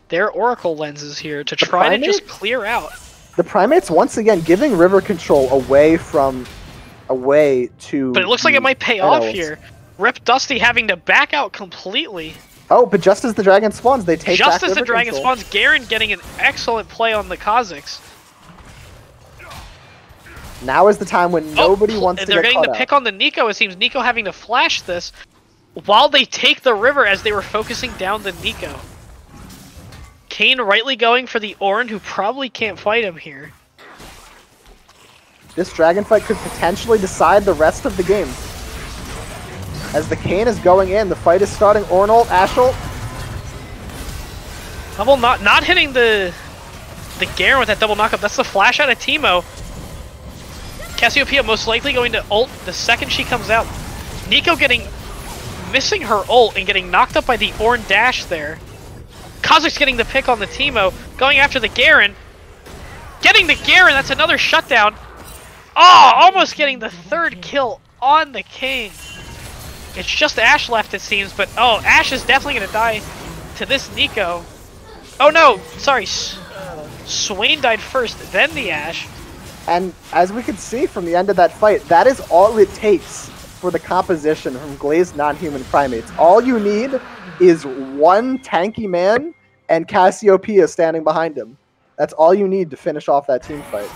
their Oracle lenses here, to try to just clear out. The Primates, once again, giving river control away to... But it looks like it might pay off here. RIPDusty having to back out completely. Oh, but just as the Dragon spawns, they take Just back as the river Dragon control. spawns, Garen getting an excellent play on the Kha'Zix. Now is the time when nobody wants to get They're getting caught the out. pick on the Nico. It seems Nico having to flash this while they take the river as they were focusing down the Nico. Kayn rightly going for the Ornn, who probably can't fight him here. This Dragon fight could potentially decide the rest of the game. As the Kayn is going in, the fight is starting. Ornn ult, Ashe ult. Double not hitting the Garen with that double knockup. That's the flash out of Teemo. Cassiopeia most likely going to ult the second she comes out. Nico missing her ult and getting knocked up by the Ornn dash there. Kha'Zix getting the pick on the Teemo, going after the Garen. Getting the Garen, that's another shutdown. Oh, almost getting the third kill on the King. It's just Ashe left, it seems, but oh, Ashe is definitely going to die to this Nico. Oh no, sorry, Swain died first, then the Ashe. And as we can see from the end of that fight, that is all it takes for the composition from Glazed non-human primates. All you need is one tanky man and Cassiopeia standing behind him. That's all you need to finish off that team fight.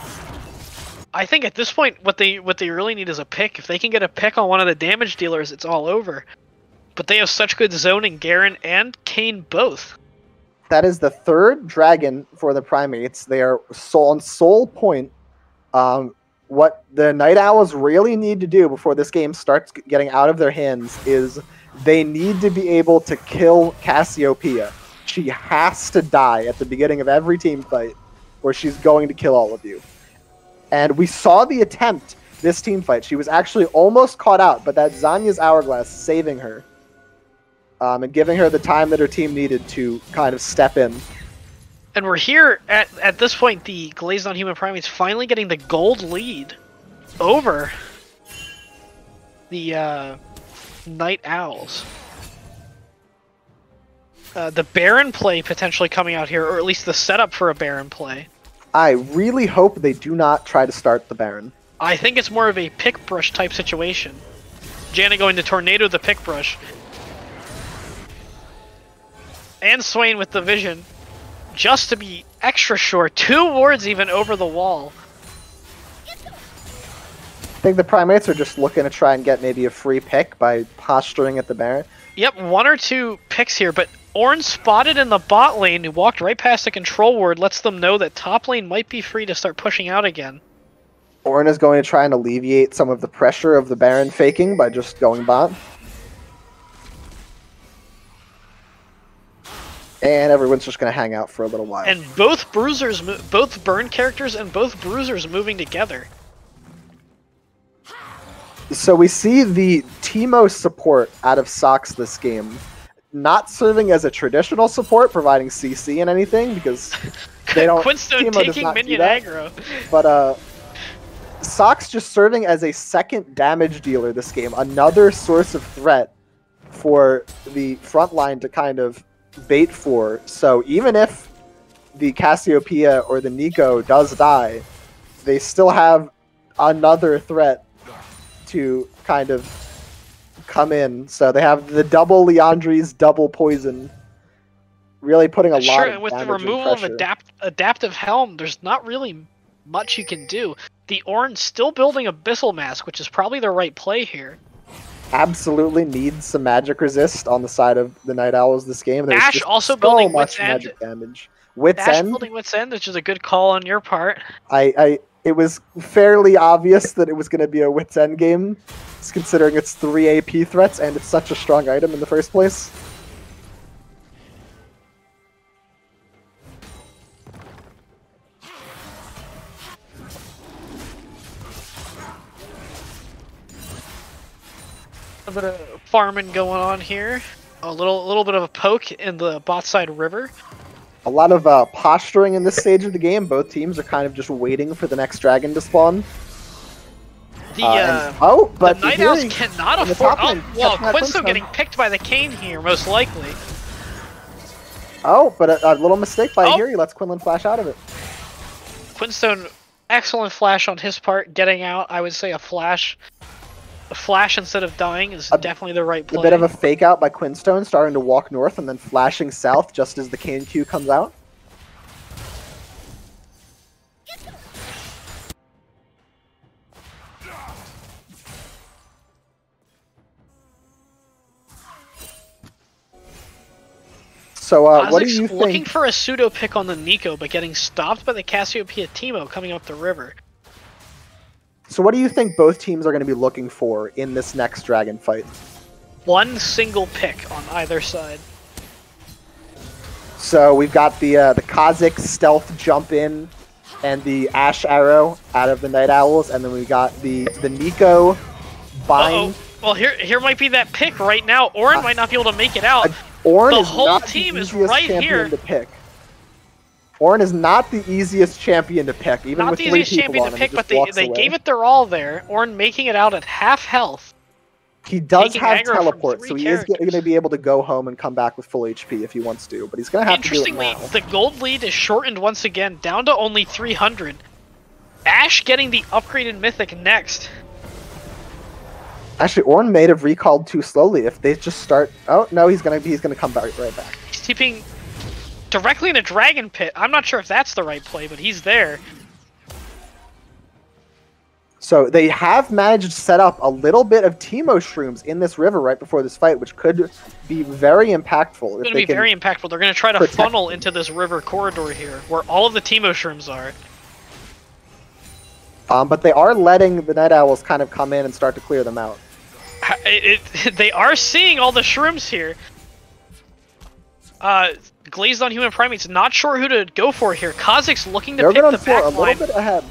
I think at this point, what they really need is a pick. If they can get a pick on one of the damage dealers, it's all over. But they have such good zoning, Garen and Kayn both. That is the third dragon for the primates. They are on soul point. What the Night Owls really need to do before this game starts getting out of their hands is they need to be able to kill Cassiopeia. She has to die at the beginning of every team fight, or she's going to kill all of you. And we saw the attempt this team fight. She was actually almost caught out, but that Zanya's Hourglass saving her and giving her the time that her team needed to kind of step in. And we're here at this point, the Glazed non-human primates finally getting the gold lead over the Night Owls. The Baron play potentially coming out here, or at least the setup for a Baron play. I really hope they do not try to start the Baron. I think it's more of a pick brush type situation. Janet going to tornado the pick brush. And Swain with the vision. Just to be extra sure. 2 wards even over the wall. I think the primates are just looking to try and get maybe a free pick by posturing at the Baron. Yep, 1 or 2 picks here, but Ornn spotted in the bot lane, who walked right past the control ward, lets them know that top lane might be free to start pushing out again. Ornn is going to try and alleviate some of the pressure of the Baron faking by just going bot. And everyone's just going to hang out for a little while. And both bruisers, both burn characters and both bruisers moving together. So we see the Teemo support out of Sox this game not serving as a traditional support, providing CC and anything, because they don't. Quinstone taking minion aggro. But Sox just serving as a second damage dealer this game, another source of threat for the front line to kind of bait for. So even if the Cassiopeia or the Nico does die, they still have another threat to kind of come in. So they have the double Leandri's, double poison, really putting a lot of with the damage removal and of pressure. adaptive helm, there's not really much you can do. The Ornn still building Abyssal Mask, which is probably the right play here. Absolutely needs some magic resist on the side of the Night Owls this game. There's Ashe just also so building much Wit's End. magic damage. Wit's Ashe End. building Wit's End, which is a good call on your part. It was fairly obvious that it was going to be a Wit's End game, considering it's 3 AP threats and it's such a strong item in the first place. A bit of farming going on here. A little bit of a poke in the bot side river. A lot of posturing in this stage of the game. Both teams are kind of just waiting for the next dragon to spawn. The but Night Ihiri Owls cannot in the afford. top lane, Well, catching that Quinstone Quinstone. getting picked by the Kayn here, most likely. Oh, but a little mistake by Oh. Ihiri lets Quinlan flash out of it. Quinstone, excellent flash on his part, getting out. I would say a flash instead of dying is definitely the right play. A bit of a fake out by Quinstone, starting to walk north and then flashing south just as the Kayn Q comes out. So, what do you think? Looking for a pseudo pick on the Nico, but getting stopped by the Cassiopeia Teemo coming up the river. So, what do you think both teams are going to be looking for in this next dragon fight? One single pick on either side. So we've got the Kha'Zix stealth jump in and the Ash Arrow out of the Night Owls, and then we got the Nico bind. Well, here might be that pick right now. Ornn might not be able to make it out. Ornn The is whole not team the is easiest right champion here. to pick. Ornn is not the easiest champion to pick, even Not with the 3 easiest people champion on to him, pick, he but just walks they away. gave it their all there. Ornn making it out at half health. He does taking have aggro from teleport, 3 so he characters. is going to be able to go home and come back with full HP if he wants to, but he's going to have to do it Interestingly, now. the gold lead is shortened once again, down to only 300. Ash getting the upgraded mythic next. Actually, Ornn may have recalled too slowly. If they just start, oh no, he's gonna come back right back. He's keeping directly in a dragon pit. I'm not sure if that's the right play, but he's there. So they have managed to set up a little bit of Teemo shrooms in this river right before this fight, which could be very impactful. It's going to be very impactful. They're going to try to funnel into this river corridor here, where all of the Teemo shrooms are. But they are letting the Night Owls kind of come in and start to clear them out. They are seeing all the shrooms here. Glazed on human primates, not sure who to go for here. Kha'Zix's looking to They're pick going the for a back little line. bit ahead.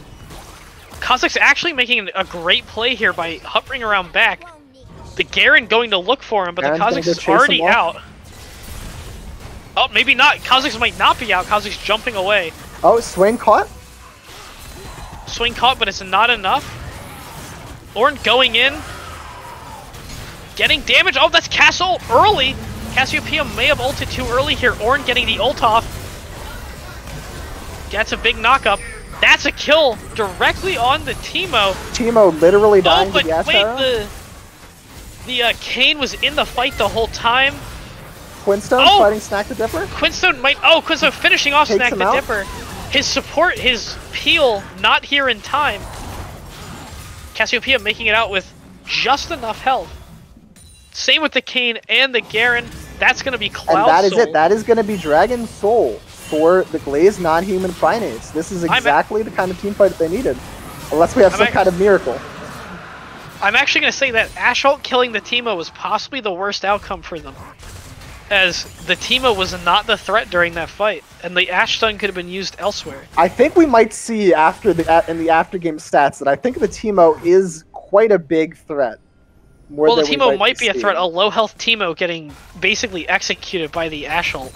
Kha'Zix's actually making a great play here by hovering around back. The Garen going to look for him, but Garen's the gonna Kha'Zix go is chase already him off. out. Oh, maybe not. Kha'Zix might not be out. Kha'Zix jumping away. Oh, swing caught. Swing caught, but it's not enough. Ornn going in. Getting damage. Oh, that's Castle early. Cassiopeia may have ulted too early here. Ornn getting the ult off. That's a big knock-up. That's a kill directly on the Teemo. Teemo literally dying Oh, to but the Ash wait, Arrow. the Kane was in the fight the whole time. Quinstone Oh! fighting Snack the Dipper. Quinstone might... Oh, Quinstone finishing off Takes Snack him the out. Dipper. His support, his peel, not here in time. Cassiopeia making it out with just enough health. Same with the Kane and the Garen. That's going to be Cloud And that is Soul. it. That is going to be Dragon Soul for the Glazed non-human primates. This is exactly the kind of team fight that they needed. Unless we have some kind of miracle. I'm actually going to say that Ashult killing the Teemo was possibly the worst outcome for them. As the Teemo was not the threat during that fight, and the Ash Stun could have been used elsewhere. I think we might see after in the after-game stats that I think the Teemo is quite a big threat. Well, the Teemo might be a threat. A low-health Teemo getting basically executed by the Ashult.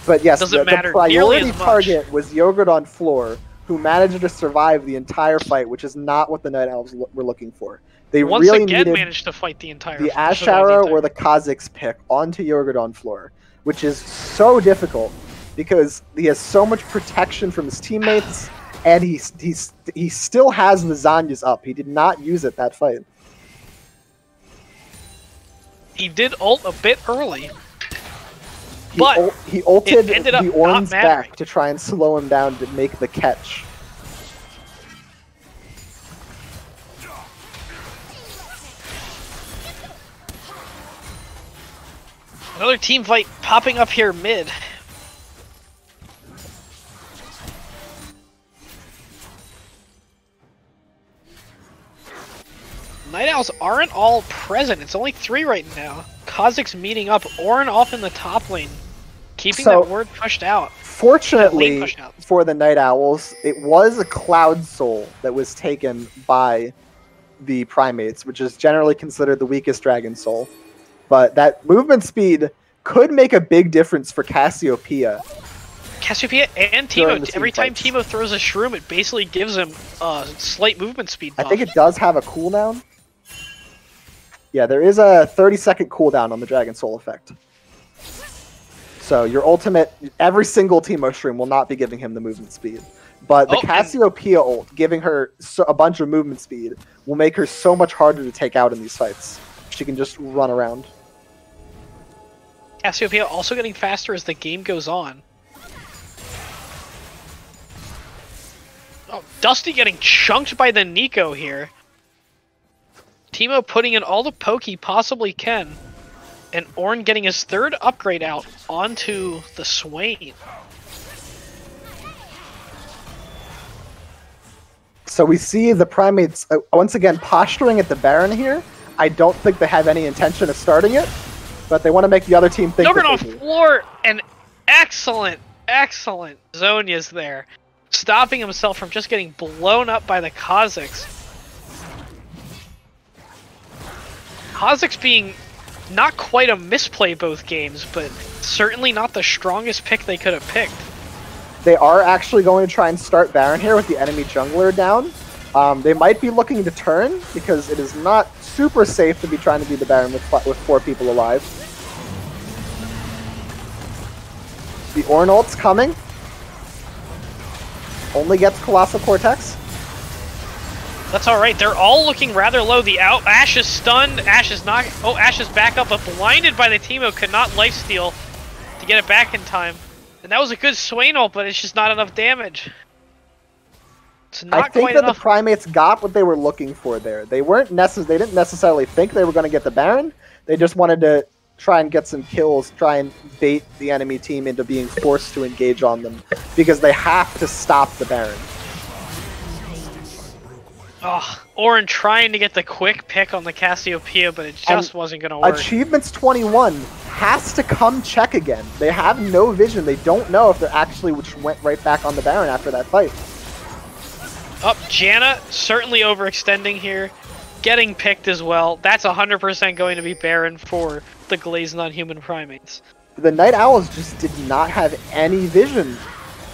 But yes, Doesn't the matter priority nearly as much. target was Yogurt on floor, who managed to survive the entire fight, which is not what the Night Elves were looking for. They Once really again needed managed to fight the entire the Ash Arrow or the Kha'Zix pick onto Yogurt on floor, which is so difficult because he has so much protection from his teammates, and he still has the Zanyas up. He did not use it that fight. He did ult a bit early. But he ulted it ended up the not Ornn's mattering. back to try and slow him down to make the catch. Another team fight popping up here mid. Night Owls aren't all present. It's only 3 right now. Kha'Zix meeting up. Ornn off in the top lane. Keeping that word pushed out. Fortunately pushed out. for the Night Owls, it was a Cloud Soul that was taken by the Primates, which is generally considered the weakest Dragon Soul. But that movement speed could make a big difference for Cassiopeia. Cassiopeia and During the Teemo. team Every time fights. Teemo throws a shroom, it basically gives him a slight movement speed I buff. think it does have a cooldown. Yeah, there is a 30-second cooldown on the Dragon Soul effect. So your ultimate, every single Teemo stream will not be giving him the movement speed. But the Cassiopeia ult, giving her a bunch of movement speed, will make her so much harder to take out in these fights. She can just run around. Cassiopeia also getting faster as the game goes on. Oh, Dusty getting chunked by the Nico here. Teemo putting in all the poke he possibly can. And Ornn getting his 3rd upgrade out onto the Swain. So we see the Primates, once again, posturing at the Baron here. I don't think they have any intention of starting it, but they want to make the other team think Juggernaut that they do. floor and excellent Zonia's there. stopping himself from just getting blown up by the Kazakhs. Kazakhs being not quite a misplay both games, but certainly not the strongest pick they could have picked. They are actually going to try and start Baron here with the enemy jungler down. They might be looking to turn, because it is not super safe to be trying to do the Baron with 4 people alive. The Ornn ult's coming. Only gets Kolossal Kortex. That's alright, they're all looking rather low. The Ashe is stunned, Ashe is not. Oh, Ashe is back up, but blinded by the TNO, could not lifesteal to get it back in time. And that was a good Swain ult, but it's just not enough damage. It's not I think quite that enough. the Primates got what they were looking for there. They didn't necessarily think they were going to get the Baron. They just wanted to try and get some kills, try and bait the enemy team into being forced to engage on them, because they have to stop the Baron. Oh, Ornn trying to get the quick pick on the Cassiopeia, but it just wasn't going to work. Achievements 21 has to come check again. They have no vision. They don't know if they're actually, which went right back on the Baron after that fight. Up, Janna certainly overextending here, getting picked as well. That's 100% going to be Baron for the Glazed non-human Primates. The Night Owls just did not have any vision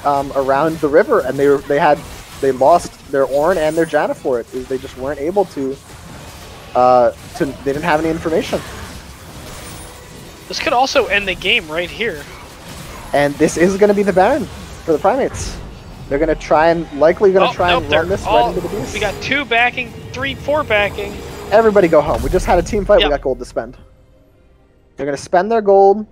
around the river, and they lost their Ornn and their Janna for it. They just weren't able to. They didn't have any information. This could also end the game right here. And this is going to be the Baron for the Primates. They're going to try and run this right into the beast. We got 2 backing, 3, 4 backing. Everybody go home. We just had a team fight. Yep. We got gold to spend. They're going to spend their gold.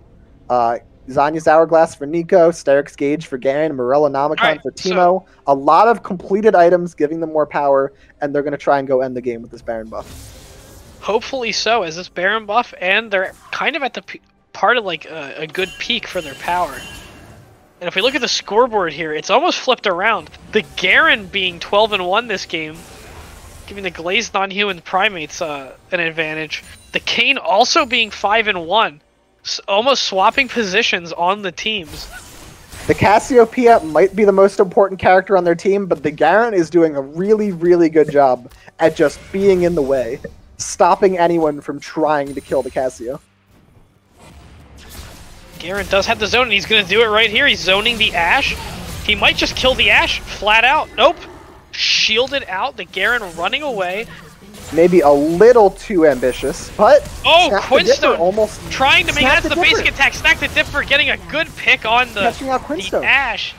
Zanya's Hourglass for Nico, Steric's Gauge for Garen, Morella Nomicon for Timo. A lot of completed items, giving them more power, and they're going to try and go end the game with this Baron buff. Hopefully so, as this Baron buff, and they're kind of at the part of like a good peak for their power. And if we look at the scoreboard here, it's almost flipped around. The Garen being 12-1 this game, giving the Glazed non-human Primates an advantage. The Kayn also being 5-1. Almost swapping positions on the teams. The Cassiopeia might be the most important character on their team, but the Garen is doing a really, really good job at just being in the way, stopping anyone from trying to kill the Cassio. Garen does have the zone, and he's going to do it right here. He's zoning the Ashe. He might just kill the Ashe flat out. Nope. Shielded out. The Garen running away. Maybe a little too ambitious, but oh, Quinstone almost trying to make that the basic attack. Snack the Dipper getting a good pick on the Ashe.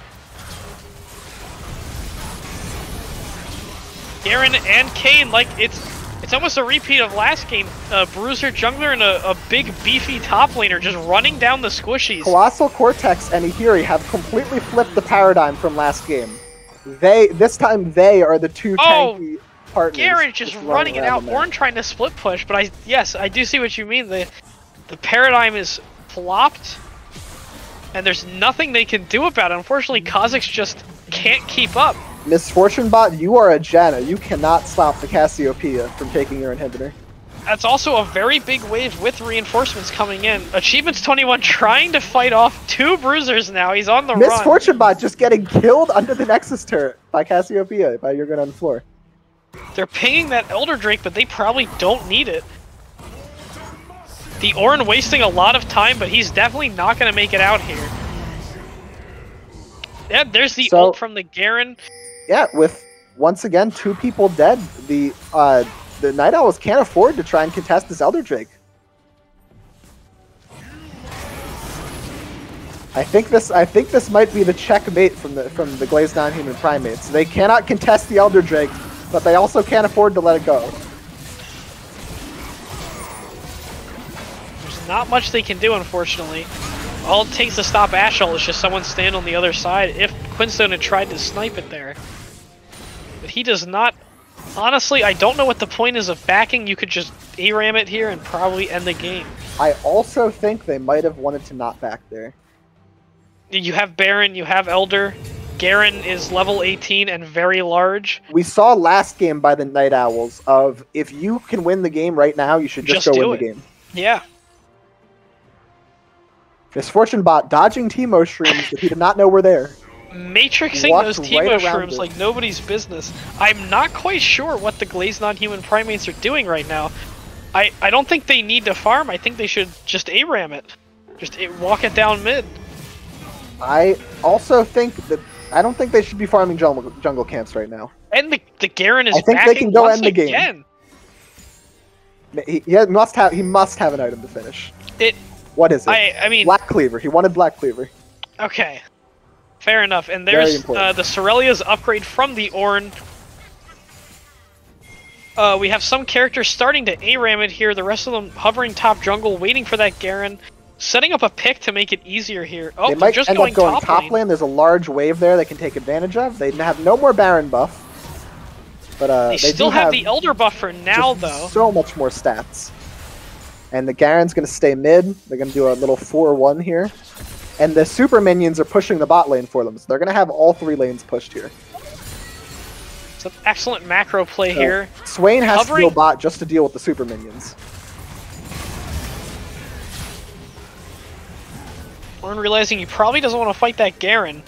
Garen and Kayn, like it's almost a repeat of last game. Bruiser jungler and a big beefy top laner just running down the squishies. Kolossal Kortex and Ihiri have completely flipped the paradigm from last game. This time they are the two tanky partners. Garen just running it out. Ornn trying to split push, but I do see what you mean. The paradigm is flopped, and there's nothing they can do about it. Unfortunately, Kazakhs just can't keep up. Misfortune Bot, you are a Janna. You cannot stop the Cassiopeia from taking your inhibitor. That's also a very big wave with reinforcements coming in. Achievements 21 trying to fight off 2 bruisers now. He's on the run. Misfortune Bot just getting killed under the Nexus turret by Cassiopeia, by Jurgen on the floor. They're pinging that Elder Drake, but they probably don't need it. The Ornn wasting a lot of time, but he's definitely not going to make it out here. Yeah, there's the ult from the Garen. Yeah, with, once again, 2 people dead, the Night Owls can't afford to try and contest this Elder Drake. I think this might be the checkmate from the Glazed non-human Primates. They cannot contest the Elder Drake, but they also can't afford to let it go. There's not much they can do, unfortunately. All it takes to stop Ashe ult is just someone stand on the other side if Quinstone had tried to snipe it there. But he does not. Honestly, I don't know what the point is of backing. You could just ARAM it here and probably end the game. I also think they might have wanted to not back there. You have Baron, you have Elder. Garen is level 18 and very large. We saw last game by the Night Owls of, if you can win the game right now, you should just go win the game. Yeah. Misfortune Bot dodging Timo streams that he did not know were there. matrixing walked those right Teemo around shrooms it. like nobody's business. I'm not quite sure what the Glazed non-human primates are doing right now. I don't think they need to farm. I think they should just ARAM it. Just walk it down mid. I also think that I don't think they should be farming jungle camps right now. And the Garen is I think they backing can go once end the game. again. He must have an item to finish. It. What is it? I mean. Black Cleaver. He wanted Black Cleaver. Okay. Fair enough. And Very there's important. the Sorelia's upgrade from the Ornn. We have some characters starting to ARAM it here. The rest of them hovering top jungle, waiting for that Garen. Setting up a pick to make it easier here. Oh, They they're might just end going up going top top lane. lane. There's a large wave there they can take advantage of. They have no more Baron buff. But They they still do have the Elder buff for now, just though. so much more stats. And the Garen's going to stay mid. They're going to do a little 4-1 here. And the super minions are pushing the bot lane for them. So they're going to have all 3 lanes pushed here. It's an excellent macro play So here. Swain has Hovering- to go bot just to deal with the super minions. Ornn realizing he probably doesn't want to fight that Garen.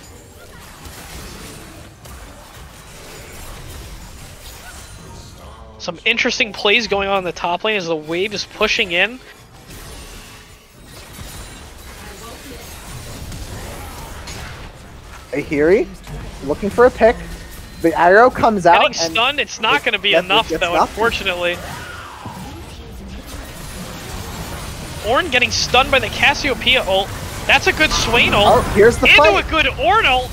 Some interesting plays going on in the top lane as the wave is pushing in. Ihiri looking for a pick. The arrow comes out. Getting stunned, it's not going to be Yes, enough it's though, not. unfortunately. Ornn getting stunned by the Cassiopeia ult. That's a good Swain ult. Oh, here's the Into fight. a good Ornn ult.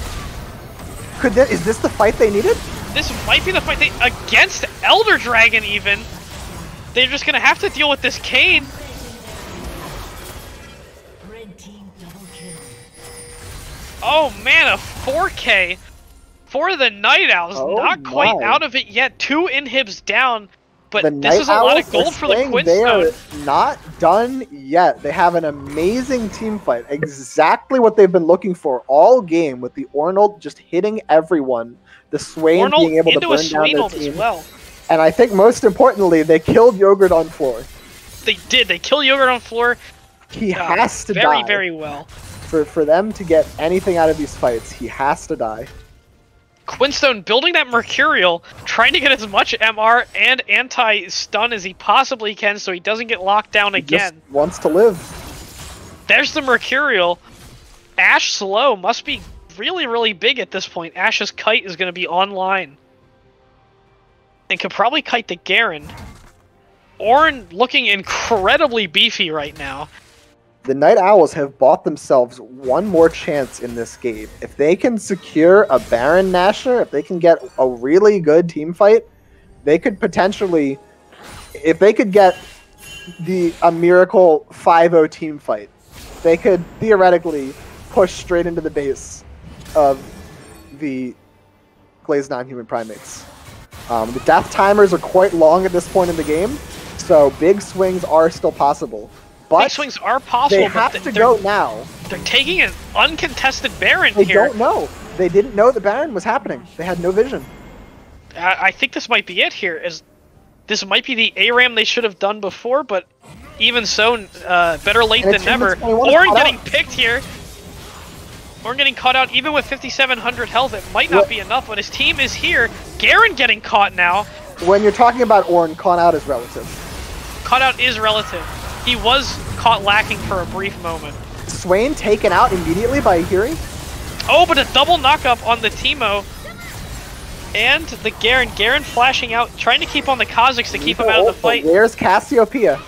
Is this the fight they needed? This might be the fight they against Elder Dragon even. They're just gonna have to deal with this Cade. Red team double kill. Oh man, a 4K for the Night Owls. Oh Not quite my. out of it yet. 2 inhibs down, but The this Night is a lot Owls of gold are for the saying They are Quinstone. not done yet. They have an amazing team fight. Exactly what they've been looking for all game, with the Ornald just hitting everyone. The Swain Ornn ult being able to into a burn down Swain their ult as team. well. And I think most importantly, they killed Yogurt on floor. They did. They kill Yogurt on floor. He has to very, die. very well. For them to get anything out of these fights, he has to die. Quinstone building that Mercurial, trying to get as much MR and anti-stun as he possibly can so he doesn't get locked down He again. just wants to live. There's the Mercurial. Ash slow must be really, really big at this point. Ash's kite is going to be online. And could probably kite the Garen. Ornn looking incredibly beefy right now. The Night Owls have bought themselves one more chance in this game. If they can secure a Baron Nashor, if they can get a really good team fight, they could potentially, if they could get a miracle 5-0 team fight, they could theoretically push straight into the base of the Glazed non-human primates. The death timers are quite long at this point in the game, so big swings are still possible. But Big swings are possible, they have but to go now. they're taking an uncontested Baron They here. don't know. They didn't know the Baron was happening. They had no vision. I think this might be it here. This might be the ARAM they should have done before, but even so, better late And than it's never. 21 Ornn caught getting out. picked here. Ornn getting caught out, even with 5,700 health, it might not be enough, but his team is here. Garen getting caught now. When you're talking about Ornn, caught out is relative. Caught out is relative. He was caught lacking for a brief moment. Swain taken out immediately by Ihiri. Oh, but a double knockup on the Teemo. And the Garen. Garen flashing out, trying to keep on the Kazakhs to keep him out of the fight. Where's Cassiopeia?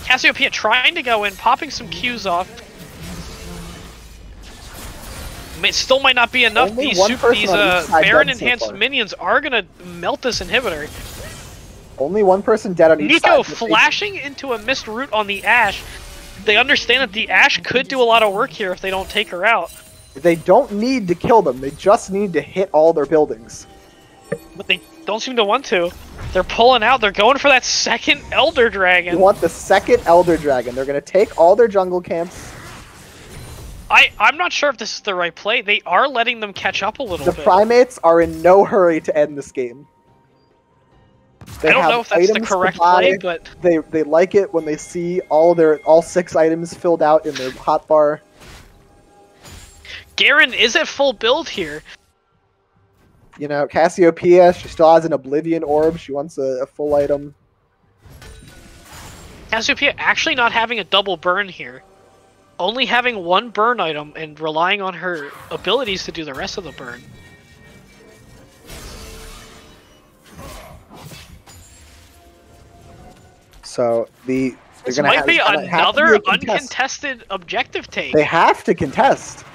Cassiopeia trying to go in, popping some Qs off. It still might not be enough. Only These one person on each side Baron dead so enhanced far. minions are gonna melt this inhibitor. Only one person dead on each Nico side. flashing into a missed route on the Ashe. They understand that the Ashe could do a lot of work here if they don't take her out. They don't need to kill them. They just need to hit all their buildings. But they don't seem to want to. They're pulling out. They're going for that second Elder Dragon. You want the second Elder Dragon. They're going to take all their jungle camps. I'm not sure if this is the right play. They are letting them catch up a little The bit. Primates are in no hurry to end this game. They I don't have know if that's the items to correct buy. play, but They like it when they see all 6 items filled out in their hotbar. Garen is at full build here. You know, Cassiopeia, she still has an Oblivion Orb. She wants a full item. Cassiopeia actually not having a double burn here. Only having one burn item and relying on her abilities to do the rest of the burn. So they're This gonna might be it's gonna have to another be a contest. uncontested objective take. They have to contest.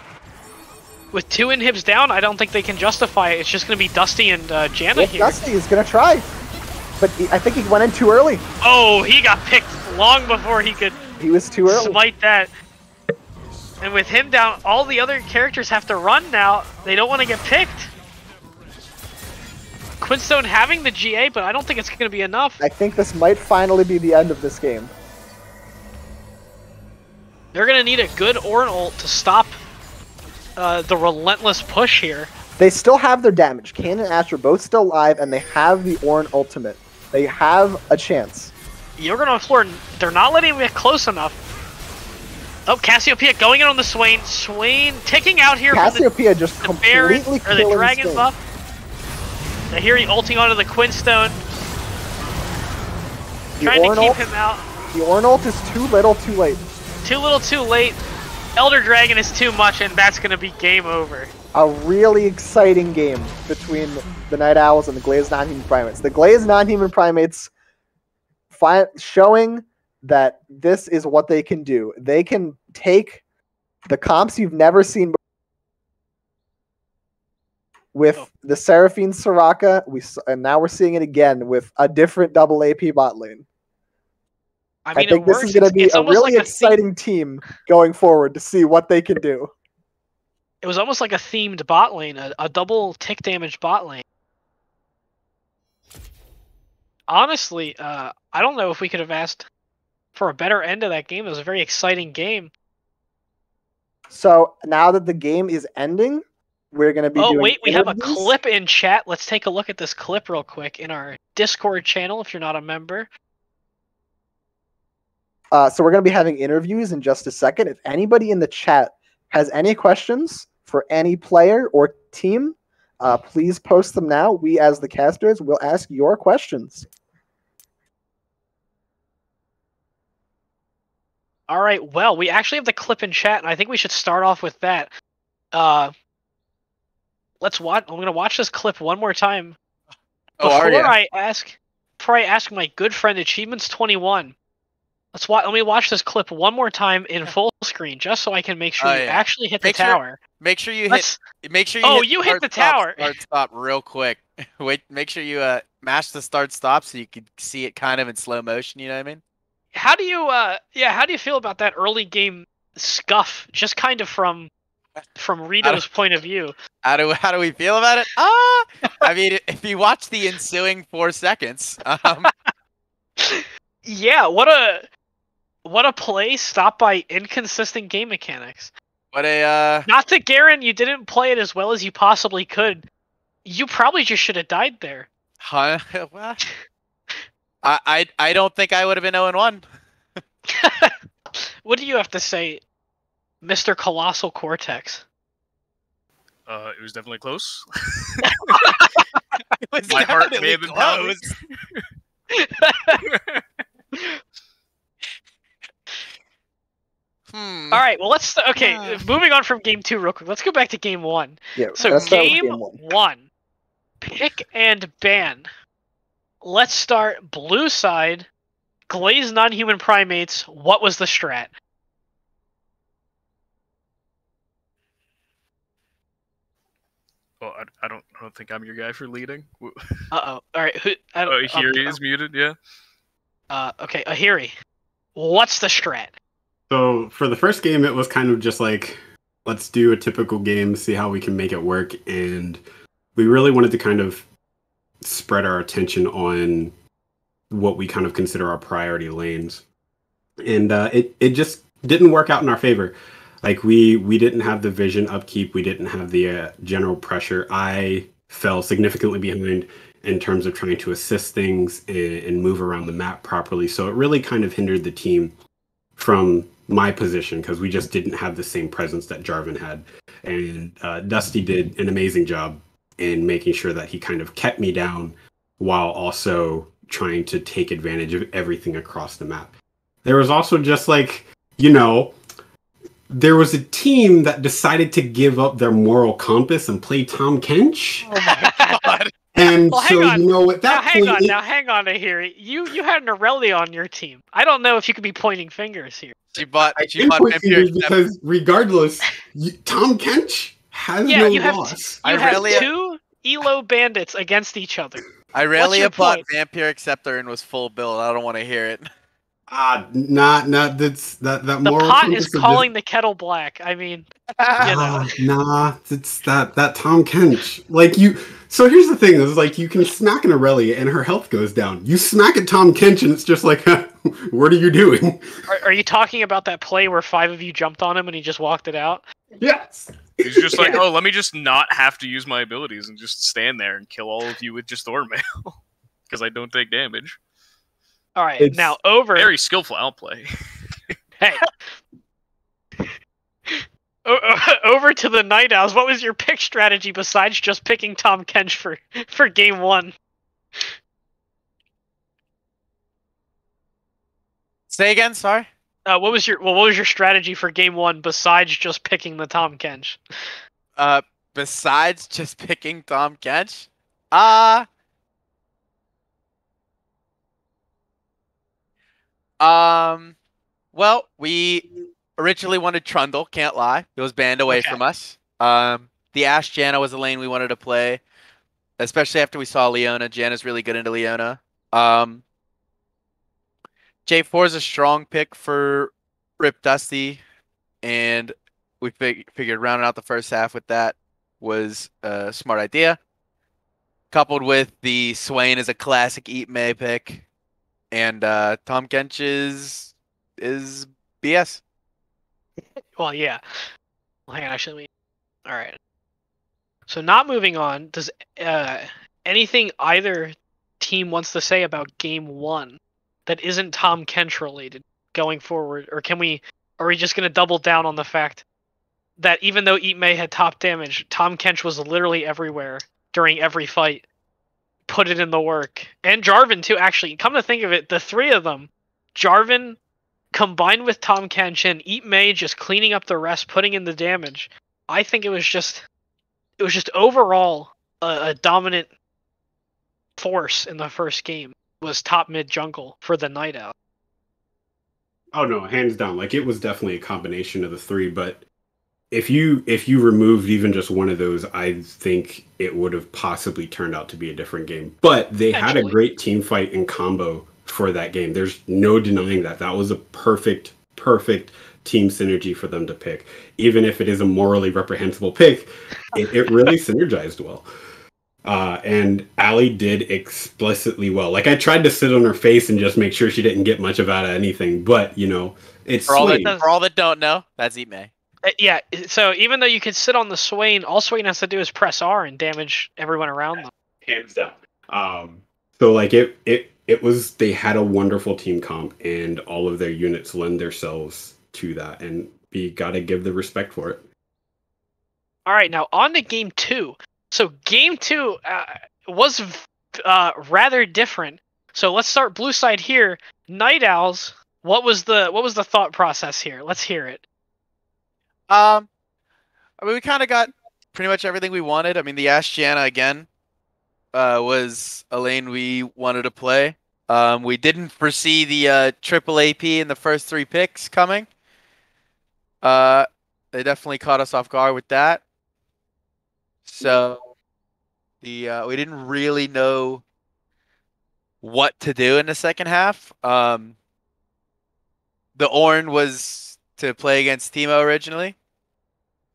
With 2 inhibs down, I don't think they can justify it. It's just going to be Dusty and Janna Yep, here. Dusty is gonna try, but I think he went in too early. Oh, he got picked long before he could He was too early. smite that. And with him down, all the other characters have to run now. They don't want to get picked. Quinstone having the GA, but I don't think it's going to be enough. I think this might finally be the end of this game. They're going to need a good Ornn ult to stop the relentless push here. They still have their damage. Kayn and Ashe are both still alive, and they have the Ornn ultimate. They have a chance. You're going to floor. They're not letting him get close enough. Oh, Cassiopeia going in on the Swain. Swain ticking out here Cassiopeia just for the Baron, completely or the killing Dragon Swain. buff. Ihiri ulting onto the Quinstone. The Trying to Ornn keep ult- him out. The Ornn ult is too little, too late. Too little, too late. Elder Dragon is too much, and that's going to be game over. A really exciting game between the Night Owls and the Glazed non-human primates. The Glazed non-human primates showing that this is what they can do. They can take the comps you've never seen before. With the Seraphine Soraka, and now we're seeing it again with a different double AP bot lane. I mean, I think it this works. is going to be It's a almost really like exciting team going forward to see what they can do. It was almost like a themed bot lane, a double tick damage bot lane. Honestly, I don't know if we could have asked for a better end of that game. It was a very exciting game. So now that the game is ending, we're going to be doing wait, we have a interviews. clip in chat. Let's take a look at this clip real quick in our Discord channel if you're not a member. So we're going to be having interviews in just a second. If anybody in the chat has any questions for any player or team, please post them now. We, as the casters, will ask your questions. All right, well, we actually have the clip in chat, and I think we should start off with that. Let's watch. I'm going to watch this clip one more time. Before I ask my good friend Achievements21, let me watch this clip one more time in full screen, just so I can make sure you actually hit the tower. Make sure you hit. Make sure you. Oh, hit you hit the tower. Start stop real quick. Wait. Make sure you mash the start stop so you can see it kind of in slow motion. You know what I mean? How do you how do you feel about that early game scuff? Just kind of from Rito's point of view. How do we feel about it? I mean, if you watch the ensuing 4 seconds, yeah, what a play stopped by inconsistent game mechanics. what a Not that Garen, you didn't play it as well as you possibly could. You probably just should have died there. Huh? Well, I don't think I would have been 0-1. What do you have to say, Mr. Kolossal Kortex? It was definitely close. It was My heart may definitely have been pounding. All right, well moving on from game 2 real quick. Let's go back to game 1. Yeah, So let's start with game game 1. 1, pick and ban. Let's start blue side, Glazed non-human primates. What was the strat? Well, I don't think I'm your guy for leading. All right. Ihiri is muted. Yeah. Okay, Ihiri. What's the strat? So for the first game, it was kind of just like, let's do a typical game, see how we can make it work. And we really wanted to kind of spread our attention on what we kind of consider our priority lanes. And it just didn't work out in our favor. Like we didn't have the vision upkeep. We didn't have the general pressure. I fell significantly behind in terms of trying to assist things and move around the map properly. So it really kind of hindered the team from my position because we just didn't have the same presence that Jarvan had. And Dusty did an amazing job in making sure that he kind of kept me down while also trying to take advantage of everything across the map. There was also just like, there was a team that decided to give up their moral compass and play Tom Kench. Oh my god. And Well, so, hang on. at that hang point... hang on, Ihiri. You had an Irelia on your team. I don't know if you could be pointing fingers here. She bought point fingers Vampire because regardless, Tom Kench has no you have loss. you have Irelia- two Elo bandits against each other. Irelia bought point? Vampire Acceptor and was full build. I don't want to hear it. Not that's that The moral pot compass is of calling the kettle black. I mean, nah, it's that Tom Kench. Like so here's the thing, is like you can smack an Aurelia and her health goes down. You smack at Tom Kench and it's just like, what are you doing? are you talking about that play where 5 of you jumped on him and he just walked it out? Yes. He's just like, oh, let me just not have to use my abilities and just stand there and kill all of you with just Thornmail. Because I don't take damage. All right, It's now over. Very skillful outplay. Hey. Over to the Night Owls. What was your pick strategy besides just picking Tom Kench for game 1? Say again, sorry? What was your strategy for game 1 besides just picking the Tom Kench? Besides just picking Tom Kench? Well, we originally wanted Trundle, can't lie. It was banned away from us. The Ashe Janna was a lane we wanted to play, especially after we saw Leona. Janna's really good into Leona. J4 is a strong pick for RIPDusty, and we figured rounding out the first half with that was a smart idea. Coupled with the Swain is a classic Eat May pick, and Tom Kench is BS. Well, yeah. Well, hang on, actually. All right. So, not moving on. Does anything either team wants to say about game 1 that isn't Tom Kench related going forward, or are we just going to double down on the fact that even though Eat May had top damage, Tom Kench was literally everywhere during every fight, put it in the work, and Jarvan too. Actually, come to think of it, the 3 of them, Jarvan combined with Tom Kench and Eat May just cleaning up the rest, putting in the damage. I think it was just overall a dominant force in the first game was top mid jungle for the Night Owl. Oh no, hands down. Like it was definitely a combination of the 3, but if you removed even just one of those, I think it would have possibly turned out to be a different game. But they had a great team fight and combo for that game. There's no denying that. That was a perfect team synergy for them to pick. Even if it is a morally reprehensible pick, it really synergized well. And Allie did explicitly well. Like I tried to sit on her face and just make sure she didn't get much of out of anything. But it's for all that don't know, that's Eat May. Yeah, so even though you could sit on the Swain, all Swain has to do is press R and damage everyone around them. Hands down. So like it was, they had a wonderful team comp and all of their units lend themselves to that, and we gotta give the respect for it. All right, now on to game 2. So game 2 was rather different. So let's start blue side here. Night Owls. What was the thought process here? Let's hear it. I mean, we kind of got pretty much everything we wanted. I mean, the Ashe Janna again was a lane we wanted to play. We didn't foresee the triple AP in the first 3 picks coming. They definitely caught us off guard with that. So we didn't really know what to do in the second half. The Ornn was to play against TNO originally,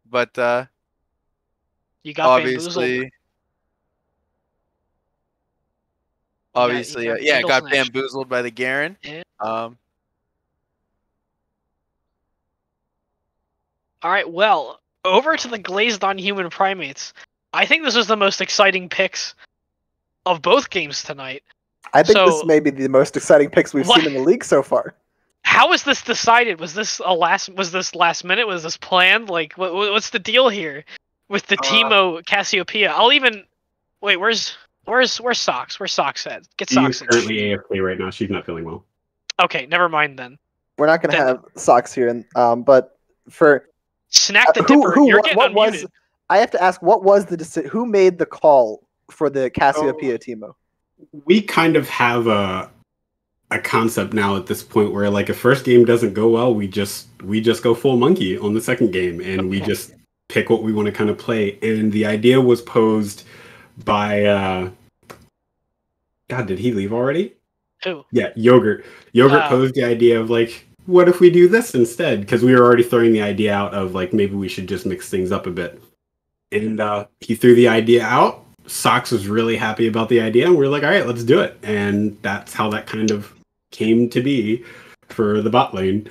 but you got bamboozled. Obviously, yeah, got bamboozled by the Garen. Yeah. All right, well, over to the Glazed on human Primates. I think this was the most exciting picks of both games tonight. I think this may be the most exciting picks we've seen in the league so far. How was this decided? Was this last minute? Was this planned? Like, what's the deal here with the TNO Cassiopeia? I'll even wait. Where's Socks? Where's Socks at? Get She's Socks in. currently AFK right now. She's not feeling well. Okay, never mind then. We're not going to Then- have Socks here, but for Snack the Dipper. You're getting what unmuted. was? I have to ask, what was the decision? Who made the call for the Cassiopeia Teemo? We kind of have a concept now at this point where like a first game doesn't go well, we just go full monkey on the second game, and we just pick what we want to kind of play. And the idea was posed by God, did he leave already? Who? Yeah, Yogurt posed the idea of like, what if we do this instead? Because we were already throwing the idea out of like maybe we should just mix things up a bit. And he threw the idea out. Socks was really happy about the idea, and we were like, all right, let's do it. And that's how that kind of came to be for the bot lane.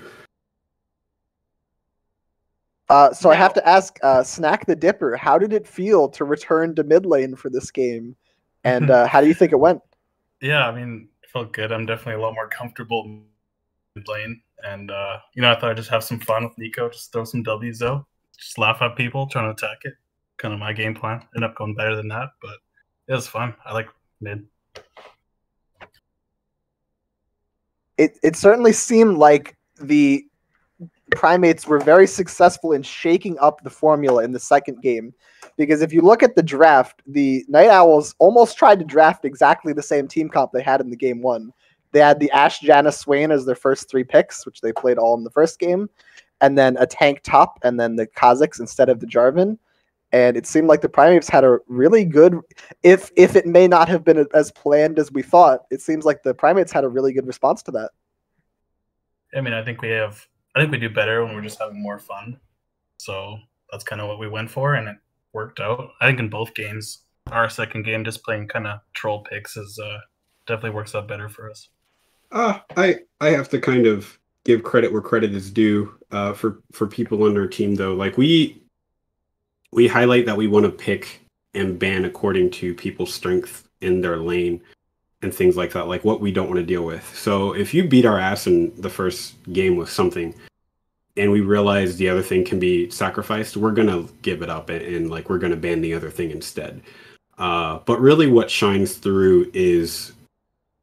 So I have to ask, Snack the Dipper, how did it feel to return to mid lane for this game? And how do you think it went? Yeah, I mean, it felt good. I'm definitely a lot more comfortable mid lane. And, I thought I'd just have some fun with Nico, just throw some W's though. Just laugh at people, trying to attack it. Kind of my game plan. Ended up going better than that, but it was fun. I like mid. It certainly seemed like the Primates were very successful in shaking up the formula in the second game. Because if you look at the draft, the Night Owls almost tried to draft exactly the same team comp they had in the game one. They had the Ashe, Janna, Swain as their first 3 picks, which they played all in the first game, and then a tank top, and then the Kha'Zix instead of the Jarvan. And it seemed like the Primates had a really good, if it may not have been as planned as we thought, it seems like the Primates had a really good response to that. I mean, I think we do better when we're just having more fun. So that's kind of what we went for, and it worked out. I think in both games, our second game, just playing kind of troll picks is definitely works out better for us. I have to kind of give credit where credit is due for people on our team, though. Like we highlight that we want to pick and ban according to people's strength in their lane and things like that, like what we don't want to deal with. So if you beat our ass in the first game with something and we realize the other thing can be sacrificed, we're going to give it up and like we're going to ban the other thing instead. But really what shines through is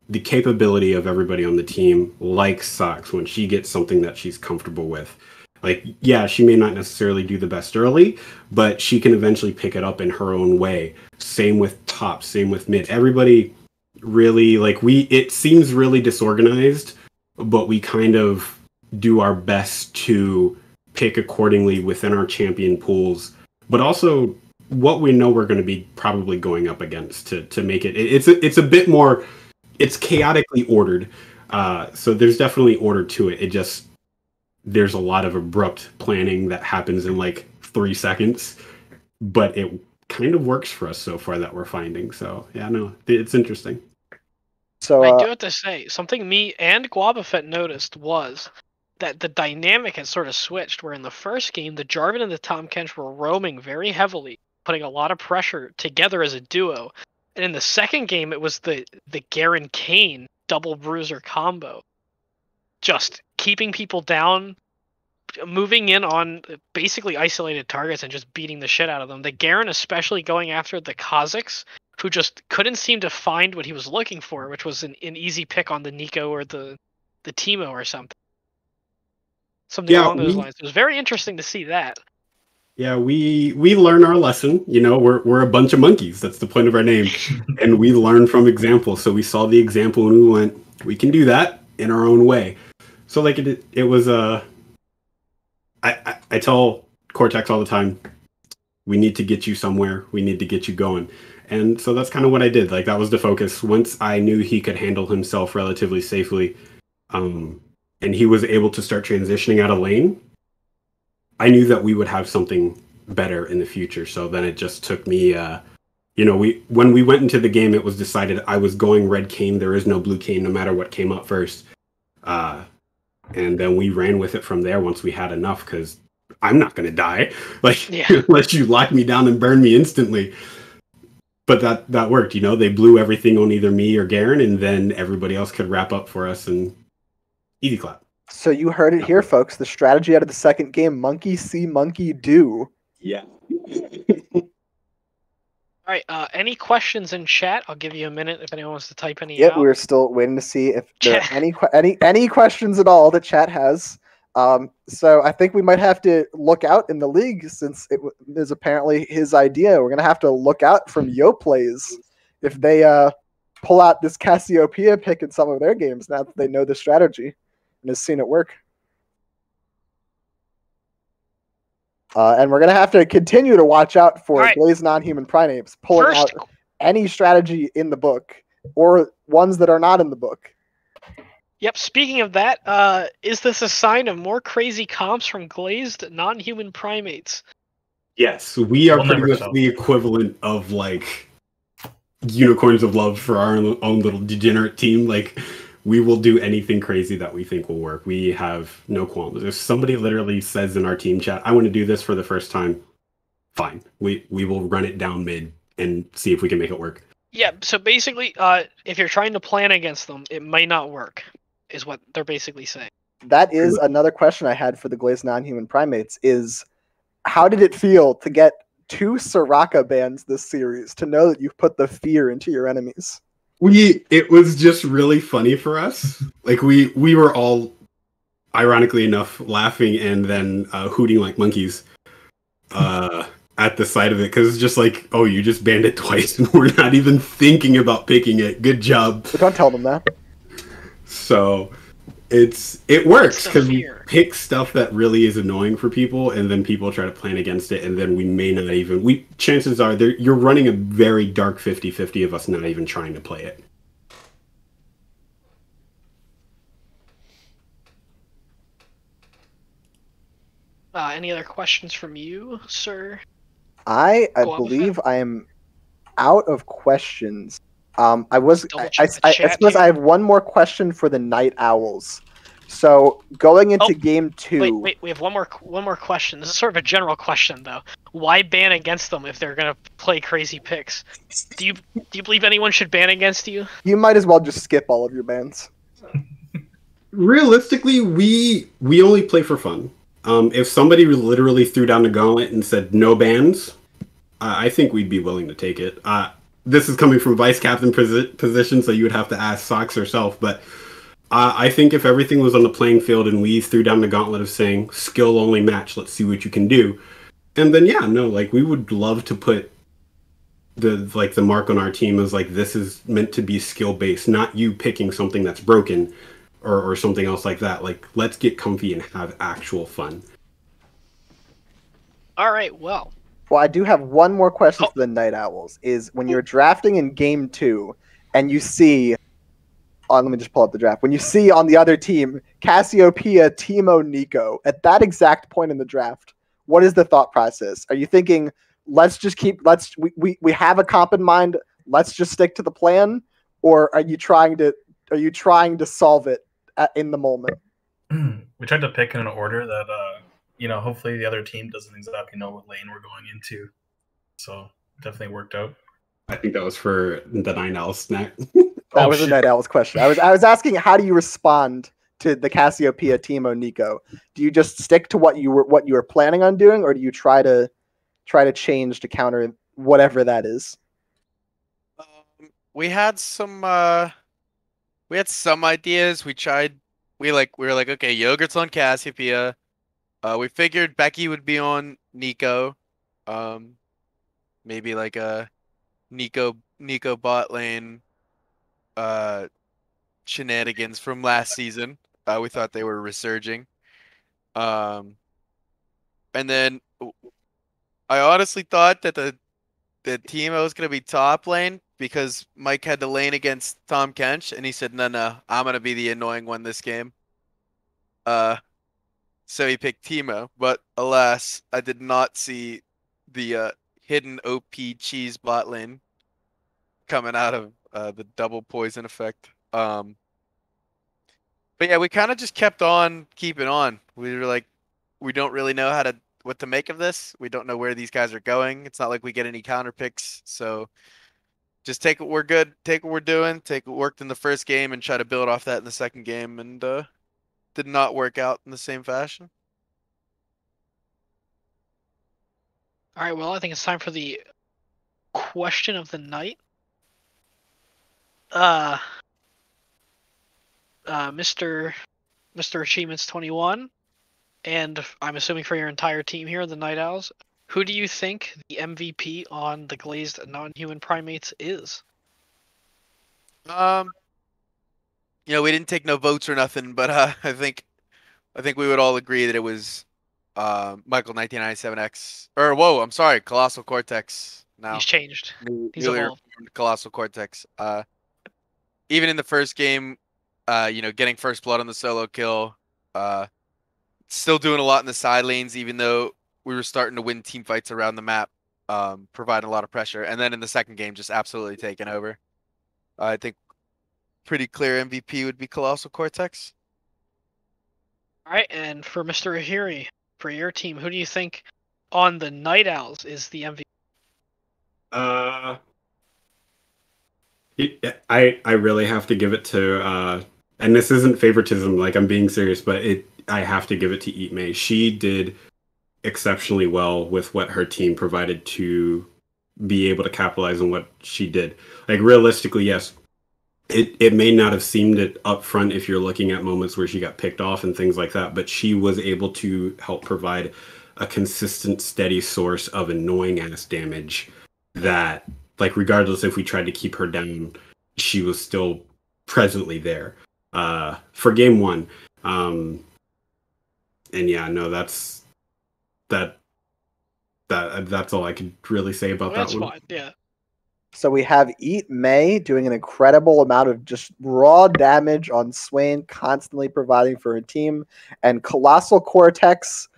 the capability of everybody on the team, like Socks, when she gets something that she's comfortable with. Like, yeah, she may not necessarily do the best early, but she can eventually pick it up in her own way. Same with top, same with mid. Everybody really, like, it seems really disorganized, but we kind of do our best to pick accordingly within our champion pools, but also what we know we're going to be probably going up against to make it. It's a bit more, it's chaotically ordered. So there's definitely order to it. It just, there's a lot of abrupt planning that happens in like 3 seconds, but it kind of works for us so far that we're finding. So yeah, no, it's interesting. So I do have to say, something me and Guabafet noticed was that the dynamic had sort of switched, where in the first game, the Jarvan and the Tahm Kench were roaming very heavily, putting a lot of pressure together as a duo. And in the second game, it was the Garen Kane double bruiser combo. Just keeping people down, moving in on basically isolated targets and just beating the shit out of them. The Garen especially going after the Kha'Zix, who just couldn't seem to find what he was looking for, which was an easy pick on the Nico or the Teemo or something. Something along those lines. It was very interesting to see that. Yeah, we learn our lesson. You know, we're a bunch of monkeys. That's the point of our name. And we learn from example. So we saw the example and we went, we can do that in our own way. So like it was I tell Kortex all the time, we need to get you somewhere. We need to get you going. And so that's kind of what I did. Like that was the focus. Once I knew he could handle himself relatively safely, and he was able to start transitioning out of lane, I knew that we would have something better in the future. So then it just took me, when we went into the game, it was decided I was going red Kayn. There is no blue Kayn, no matter what came up first. And then we ran with it from there once we had enough, because I'm not going to die. Like, unless you lock me down and burn me instantly. But that worked, they blew everything on either me or Garen, and then everybody else could wrap up for us, and easy clap. So you heard it here, folks. The strategy out of the second game: monkey see, monkey do. Yeah. All right. Any questions in chat? I'll give you a minute if anyone wants to type any Yep, out. we're still waiting to see if there are any questions at all that chat has. So I think we might have to look out in the league since it is apparently his idea. We're gonna have to look out from YoPlays if they pull out this Cassiopeia pick in some of their games now that they know the strategy and has seen it work. And we're gonna have to continue to watch out for Glazed non-human primates pulling out any strategy in the book or ones that are not in the book. Yep. Speaking of that, is this a sign of more crazy comps from Glazed non-human primates? Yes, we are We'll pretty never much tell. the equivalent of like unicorns of love for our own little degenerate team. Like, we will do anything crazy that we think will work. We have no qualms. If somebody literally says in our team chat, "I want to do this for the first time," fine. We will run it down mid and see if we can make it work. Yeah. So basically, if you're trying to plan against them, it might not work, is what they're basically saying. That is another question I had for the Glazed non-human primates: is how did it feel to get 2 Soraka bans this series? To know that you've put the fear into your enemies. It was just really funny for us. Like, we were all, ironically enough, laughing and then hooting like monkeys at the sight of it, because it's just like, oh, you just banned it twice and we're not even thinking about picking it. Good job. But don't tell them that. So it works because we pick stuff that really is annoying for people, and then people try to plan against it, and then we may not even. Chances are you're running a very dark 50-50 of us not even trying to play it. Any other questions from you, sir? I believe I am out of questions. I suppose I have one more question for the Night Owls. So going into game 2. Wait, we have one more question. This is sort of a general question though. Why ban against them if they're gonna play crazy picks? Do you believe anyone should ban against you? You might as well just skip all of your bans. Realistically, we only play for fun. If somebody literally threw down the gauntlet and said no bans, I think we'd be willing to take it. This is coming from vice captain position, so you would have to ask Sox herself. But I think if everything was on the playing field and we threw down the gauntlet of saying skill only match, let's see what you can do, and then we would love to put the mark on our team as like, this is meant to be skill based, not you picking something that's broken or something else like that. Like, let's get comfy and have actual fun. All right, well, I do have one more question for the Night Owls. Is when you're drafting in game 2 and you see, let me just pull up the draft. When you see on the other team Cassiopeia, TNO, Nico, at that exact point in the draft, what is the thought process? Are you thinking, we have a comp in mind, let's just stick to the plan, or are you trying to solve it in the moment? We tried to pick in an order that hopefully the other team doesn't exactly know what lane we're going into. So definitely worked out. I think that was for the Night Owl snack. That was a Night Owl's question. I was asking, how do you respond to the Cassiopeia, TNO, Nico? Do you just stick to what you were planning on doing, or do you try to change to counter whatever that is? We had some ideas. We were like, okay, Yogurt's on Cassiopeia. We figured Becky would be on Nico. Maybe like a Nico bot lane shenanigans from last season. We thought they were resurging. And then I honestly thought that the TNO was gonna be top lane because Mike had the lane against Tom Kench, and he said, no, I'm gonna be the annoying one this game. So he picked TNO, but alas, I did not see the hidden OP cheese bot lane coming out of the double poison effect. But yeah, we kind of just kept on keeping on. We were like, we don't really know what to make of this. We don't know where these guys are going. It's not like we get any counter picks, so just take what we're good, take what we're doing, take what worked in the first game, and try to build off that in the second game, and did not work out in the same fashion. All right, well, I think it's time for the question of the night. Mr. Achievements 21, and I'm assuming for your entire team here, the Night Owls, who do you think the MVP on the Glazed non-human primates is? You know, we didn't take no votes or nothing, but I think we would all agree that it was Michael 1997X. Or whoa, I'm sorry, Kolossal Kortex. Now He's changed. He's newly evolved. reformed Kolossal Kortex. Even in the first game, you know, getting first blood on the solo kill, still doing a lot in the side lanes, even though we were starting to win team fights around the map, providing a lot of pressure. And then in the second game, just absolutely taking over. I think pretty clear MVP would be Kolossal Kortex. All right, and for Mr. Ihiri, for your team, who do you think on the Night Owls is the MVP? I really have to give it to and this isn't favoritism, like I'm being serious, but I have to give it to Eat May. She did exceptionally well with what her team provided to be able to capitalize on what she did. Like realistically, yes, it may not have seemed it up front if you're looking at moments where she got picked off and things like that, but she was able to help provide a consistent, steady source of annoying ass damage that, like, regardless if we tried to keep her down, she was still presently there for game one. And yeah, no, that's all I could really say about that one. Fine, yeah. So we have Eat May doing an incredible amount of just raw damage on Swain, constantly providing for her team, and Kolossal Kortex,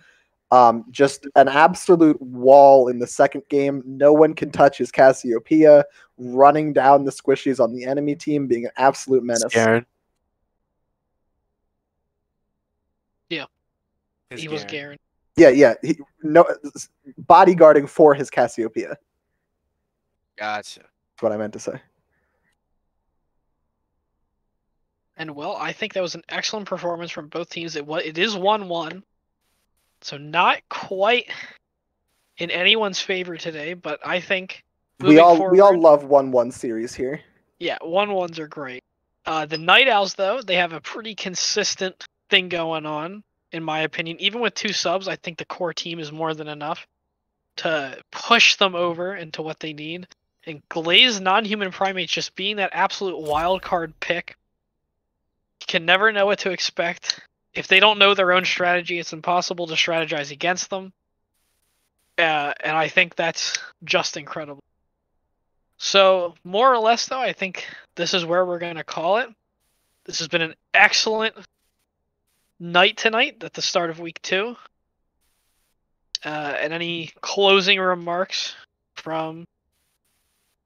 just an absolute wall in the second game. No one can touch his Cassiopeia, running down the squishies on the enemy team, being an absolute menace. Garen. Yeah. He was Garen. Yeah. Bodyguarding for his Cassiopeia. Gotcha. That's what I meant to say. And well, I think that was an excellent performance from both teams. It is 1-1, so not quite in anyone's favor today. But I think we all love 1-1 series here. Yeah, 1-1s are great. The Night Owls, though, they have a pretty consistent thing going on, in my opinion. Even with 2 subs, I think the core team is more than enough to push them over into what they need. And Glazed non-human primates just being that absolute wild card pick. You can never know what to expect. If they don't know their own strategy, it's impossible to strategize against them. And I think that's just incredible. So, more or less, though, I think this is where we're going to call it. This has been an excellent night tonight at the start of week 2. And any closing remarks from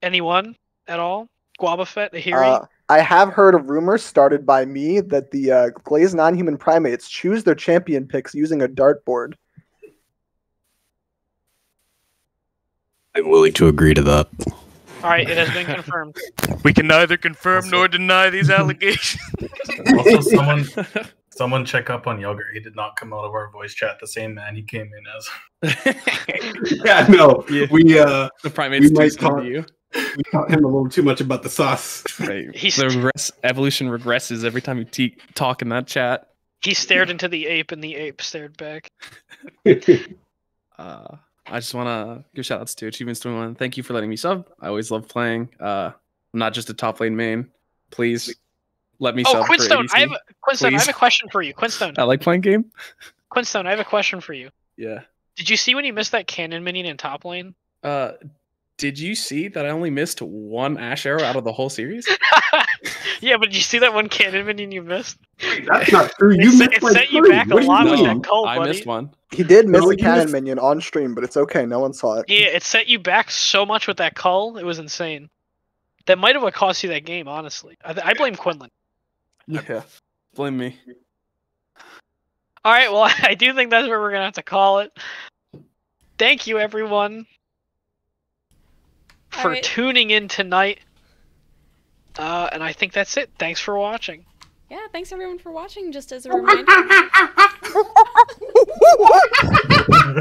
anyone at all? Guabafet, Ihiri? I have heard a rumor started by me that the Glazed non-human primates choose their champion picks using a dartboard. I'm willing to agree to that. Alright, it has been confirmed. We can neither confirm nor deny these allegations. Also, someone check up on Yogurt. He did not come out of our voice chat the same man he came in as. Yeah, no. Yeah. The primates we might talk to you. We taught him a little too much about the sauce. Right. Evolution regresses every time you talk in that chat. He stared into the ape, and the ape stared back. I just want to give shout outs to Achievements 21. Thank you for letting me sub. I always love playing. I'm not just a top lane main. Please let me sub. Quinstone, for ADC. I have a question for you. Quinstone. I like playing game. Quinstone, I have a question for you. Yeah. Did you see when you missed that cannon minion in top lane? Did you see that I only missed 1 Ash arrow out of the whole series? Yeah, but did you see that one cannon minion you missed? That's not true. It set you back a lot with that call, buddy. I missed one. He did miss a cannon minion on stream, but it's okay. No one saw it. Yeah, it set you back so much with that cull. It was insane. That might have cost you that game, honestly. I blame Quinlan. Yeah, blame me. All right, well, I do think that's where we're going to have to call it. Thank you, everyone, for tuning in tonight. And I think that's it. Thanks for watching. Yeah, thanks everyone for watching. Just as a reminder.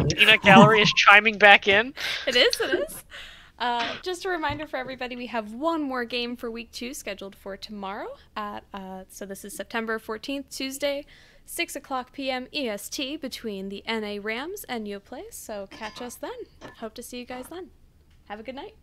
Tina Gallery is chiming back in. It is. Just a reminder for everybody, we have one more game for week 2 scheduled for tomorrow at, so this is September 14th, Tuesday, 6 o'clock p.m. EST between the NA Rams and Yoplait. So catch us then. Hope to see you guys then. Have a good night.